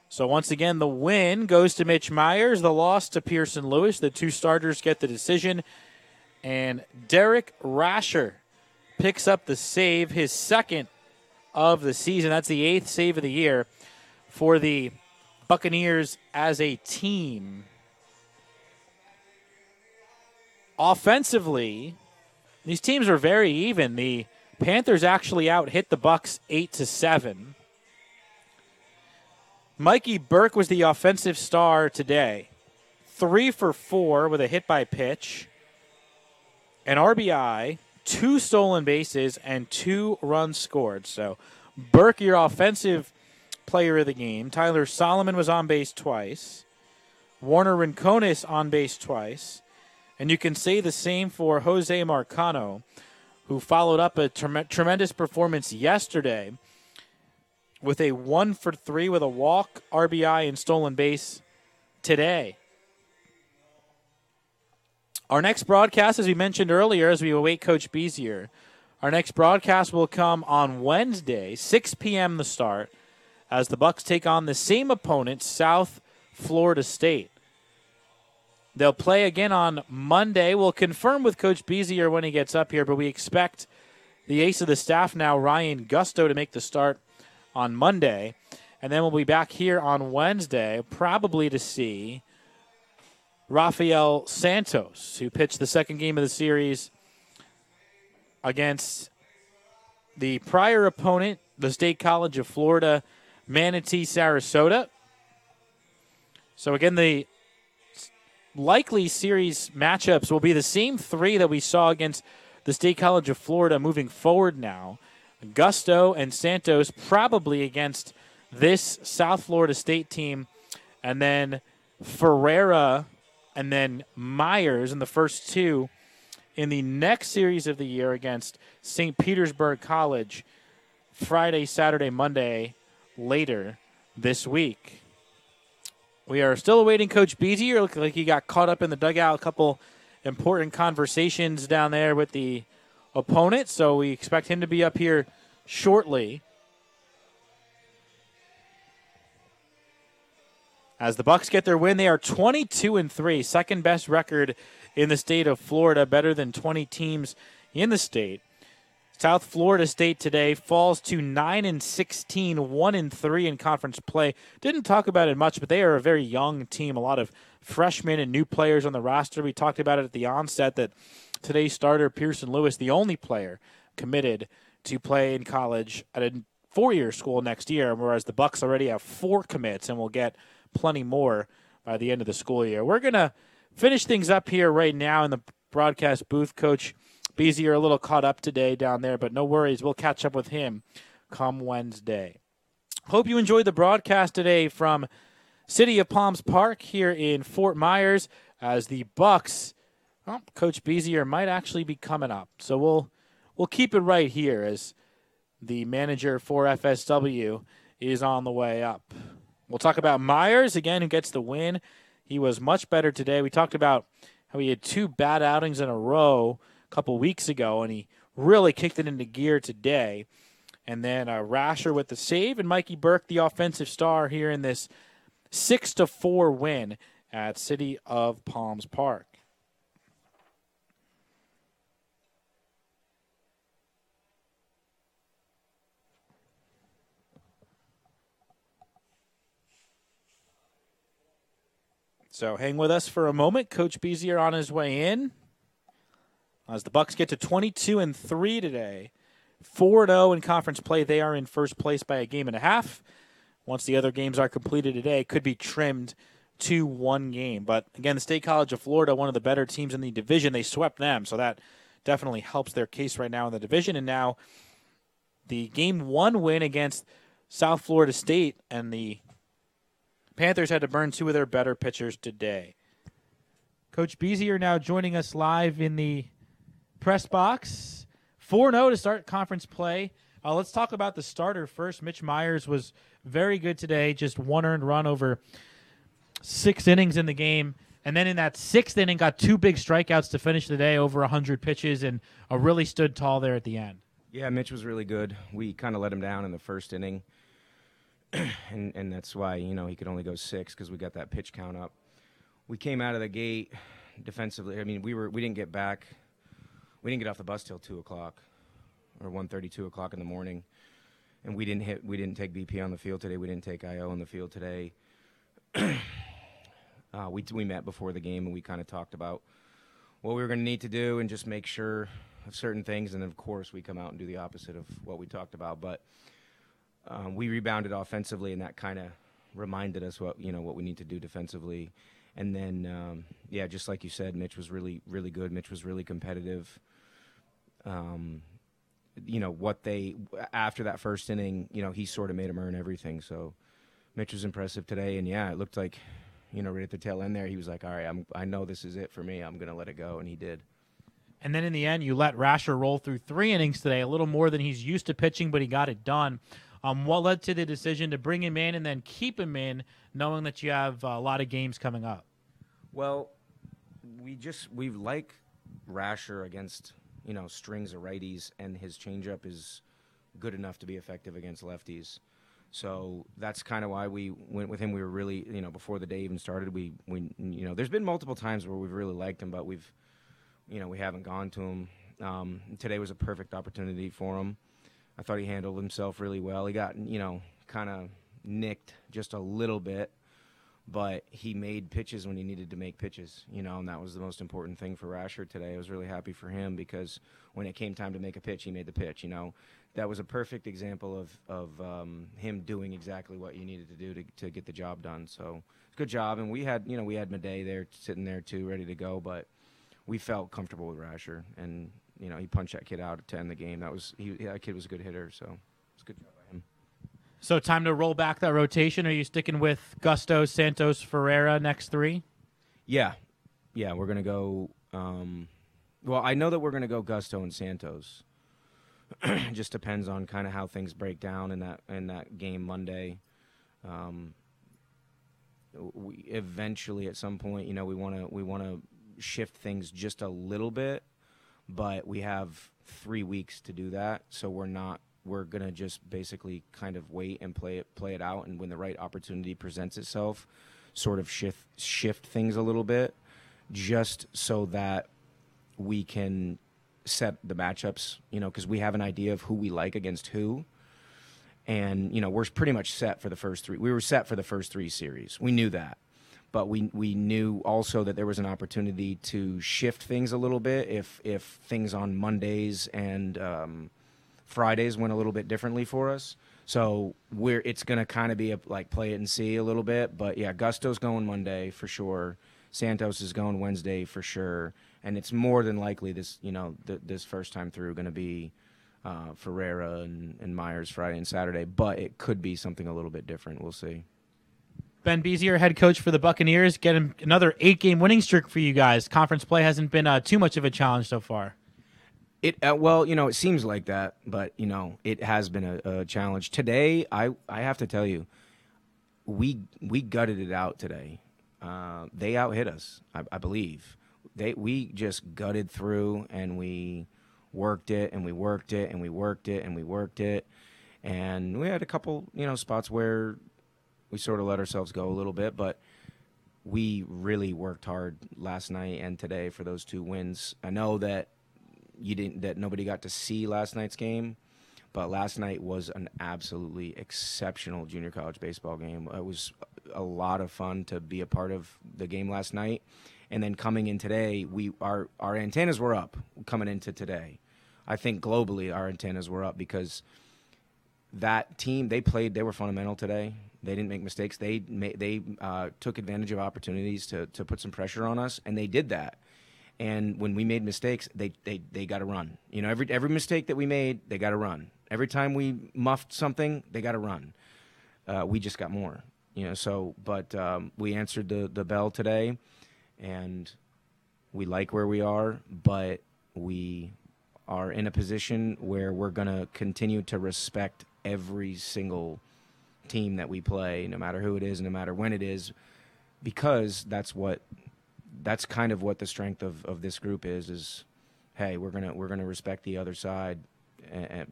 So once again, the win goes to Mitch Myers, the loss to Pearson Lewis. The 2 starters get the decision, and Derek Rasher picks up the save, his 2nd of the season. That's the 8th save of the year for the Buccaneers as a team. Offensively, these teams are very even. The Panthers actually out-hit the Bucks 8-7. Mikey Burke was the offensive star today. 3 for 4 with a hit by pitch, an RBI, 2 stolen bases, and 2 runs scored. So Burke, your offensive player of the game. Tyler Solomon was on base twice. Warner Rincones on base twice. And you can say the same for Jose Marcano, who followed up a tremendous performance yesterday with a 1 for 3 with a walk, RBI, and stolen base today. Our next broadcast, as we mentioned earlier, as we await Coach Bezier, our next broadcast will come on Wednesday, 6 p.m. the start, as the Bucks take on the same opponent, South Florida State. They'll play again on Monday. We'll confirm with Coach Bezier when he gets up here, but we expect the ace of the staff now, Ryan Gusto, to make the start on Monday. And then we'll be back here on Wednesday, probably to see Rafael Santos, who pitched the 2nd game of the series against the prior opponent, the State College of Florida, Manatee Sarasota. So again, the likely series matchups will be the same 3 that we saw against the State College of Florida moving forward now. Gusto and Santos probably against this South Florida State team, and then Ferreira and then Myers in the first 2 in the next series of the year against St. Petersburg College Friday, Saturday, Monday later this week. We are still awaiting Coach Bezier. Looks like he got caught up in the dugout. A couple important conversations down there with the opponent, so we expect him to be up here shortly. As the Bucks get their win, they are 22-3, second best record in the state of Florida, better than 20 teams in the state. South Florida State today falls to 9-16, 1-3 in conference play. Didn't talk about it much, but they are a very young team. A lot of freshmen and new players on the roster. We talked about it at the onset that today's starter, Pearson Lewis, the only player committed to play in college at a 4-year school next year, whereas the Bucks already have 4 commits and will get plenty more by the end of the school year. We're going to finish things up here right now in the broadcast booth. Coach Bezier a little caught up today down there, but no worries. We'll catch up with him come Wednesday. Hope you enjoyed the broadcast today from City of Palms Park here in Fort Myers as the Bucks, Coach Bezier might actually be coming up. So we'll keep it right here as the manager for FSW is on the way up. We'll talk about Myers again, who gets the win. He was much better today. We talked about how he had 2 bad outings in a row couple weeks ago, and he really kicked it into gear today. And then Rasher with the save, and Mikey Burke, the offensive star here in this 6-4 win at City of Palms Park. So hang with us for a moment. Coach Bezier on his way in. As the Bucks get to 22-3 today, 4-0 in conference play. They are in first place by a game and a half. Once the other games are completed today, could be trimmed to one game. But again, the State College of Florida, one of the better teams in the division, they swept them. So that definitely helps their case right now in the division. And now the game one win against South Florida State, and the Panthers had to burn two of their better pitchers today. Coach Bezier now joining us live in the press box. 4-0 to start conference play. Let's talk about the starter first. Mitch Myers was very good today, just one earned run over 6 innings in the game. And then in that 6th inning, got 2 big strikeouts to finish the day, over 100 pitches, and really stood tall there at the end. Yeah, Mitch was really good. We kind of let him down in the 1st inning, and that's why, he could only go 6 because we got that pitch count up. We came out of the gate defensively. I mean, we didn't get back. We didn't get off the bus till 2 o'clock or 1:30, 2 o'clock in the morning, and we didn't take BP on the field today. We didn't take IO on the field today. We met before the game, and we kind of talked about what we were going to need to do and just make sure of certain things. And, of course, we come out and do the opposite of what we talked about. But we rebounded offensively, and that kind of reminded us what we need to do defensively. And then, just like you said, Mitch was really, really good. Mitch was really competitive. After that 1st inning, he sort of made him earn everything. So Mitch was impressive today. And, it looked like, right at the tail end there, he was like, all right, I know this is it for me. I'm going to let it go. And he did. And then in the end, you let Rasher roll through 3 innings today, a little more than he's used to pitching, but he got it done. What led to the decision to bring him in and then keep him in, knowing that you have a lot of games coming up? Well, we like Rasher against, strings of righties, and his changeup is good enough to be effective against lefties. So that's kind of why we went with him. We were really, before the day even started, we there's been multiple times where we've really liked him, but we haven't gone to him. Today was a perfect opportunity for him. I thought he handled himself really well. He got, kind of nicked just a little bit, but he made pitches when he needed to make pitches, and that was the most important thing for Rasher today. I was really happy for him because when it came time to make a pitch, he made the pitch, That was a perfect example of him doing exactly what you needed to do to get the job done. So good job. And we had Madej there, sitting there too, ready to go, but we felt comfortable with Rasher, and he punched that kid out to end the game. That kid was a good hitter, so it's a good job by him. So time to roll back that rotation. Are you sticking with Gusto, Santos, Ferreira next 3? Yeah, we're going to go I know that we're going to go Gusto and Santos. It just depends on kind of how things break down in that game Monday. We eventually at some point, we want to shift things just a little bit, but we have 3 weeks to do that, so we're going to just basically kind of wait and play it out, and when the right opportunity presents itself, sort of shift things a little bit, just so that we can set the matchups, because we have an idea of who we like against who, and we're pretty much set for the first 3. We were set for the first 3 series. We knew that. But we knew also that there was an opportunity to shift things a little bit if things on Mondays and Fridays went a little bit differently for us. So it's going to kind of be like play it and see a little bit. But, yeah, Gusto's going Monday for sure. Santos is going Wednesday for sure. And it's more than likely this first time through going to be Ferreira and Myers Friday and Saturday. But it could be something a little bit different. We'll see. Ben Bezier, head coach for the Buccaneers, getting another 8-game winning streak for you guys. Conference play hasn't been too much of a challenge so far. It seems like that, but it has been a challenge. Today, I have to tell you, we gutted it out today. They out-hit us, I believe. we just gutted through, and we worked it, and we worked it, and we worked it, and we worked it. And we had a couple, spots where we sort of let ourselves go a little bit, but we really worked hard last night and today for those 2 wins. I know that nobody got to see last night's game, but last night was an absolutely exceptional junior college baseball game. It was a lot of fun to be a part of the game last night. And then coming in today, our antennas were up coming into today. I think globally our antennas were up because that team, they were fundamental today. They didn't make mistakes. They took advantage of opportunities to put some pressure on us, and they did that. And when we made mistakes, they got to run. Every mistake that we made, they got to run. Every time we muffed something, they got to run. We just got more. But we answered the bell today, and we like where we are, but we are in a position where we're going to continue to respect every single team that we play, no matter who it is, no matter when it is, because that's kind of what the strength of this group is hey, we're gonna respect the other side,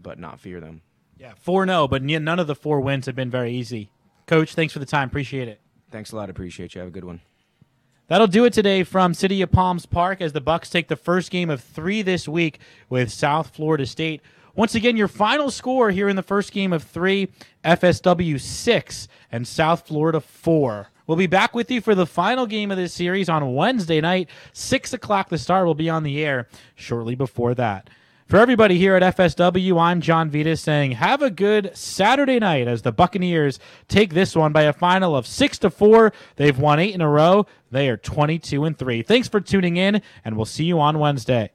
but not fear them. Yeah, 4-0, but none of the 4 wins have been very easy. Coach, thanks for the time. Appreciate it. Thanks a lot. Appreciate you. Have a good one. That'll do it today from City of Palms Park as the Bucks take the first game of 3 this week with South Florida State. Once again, your final score here in the first game of 3, FSW 6 and South Florida 4. We'll be back with you for the final game of this series on Wednesday night. 6 o'clock the start will be on the air shortly before that. For everybody here at FSW, I'm John Vitas saying have a good Saturday night as the Buccaneers take this one by a final of 6-4. They've won 8 in a row. They are 22-3. Thanks for tuning in, and we'll see you on Wednesday.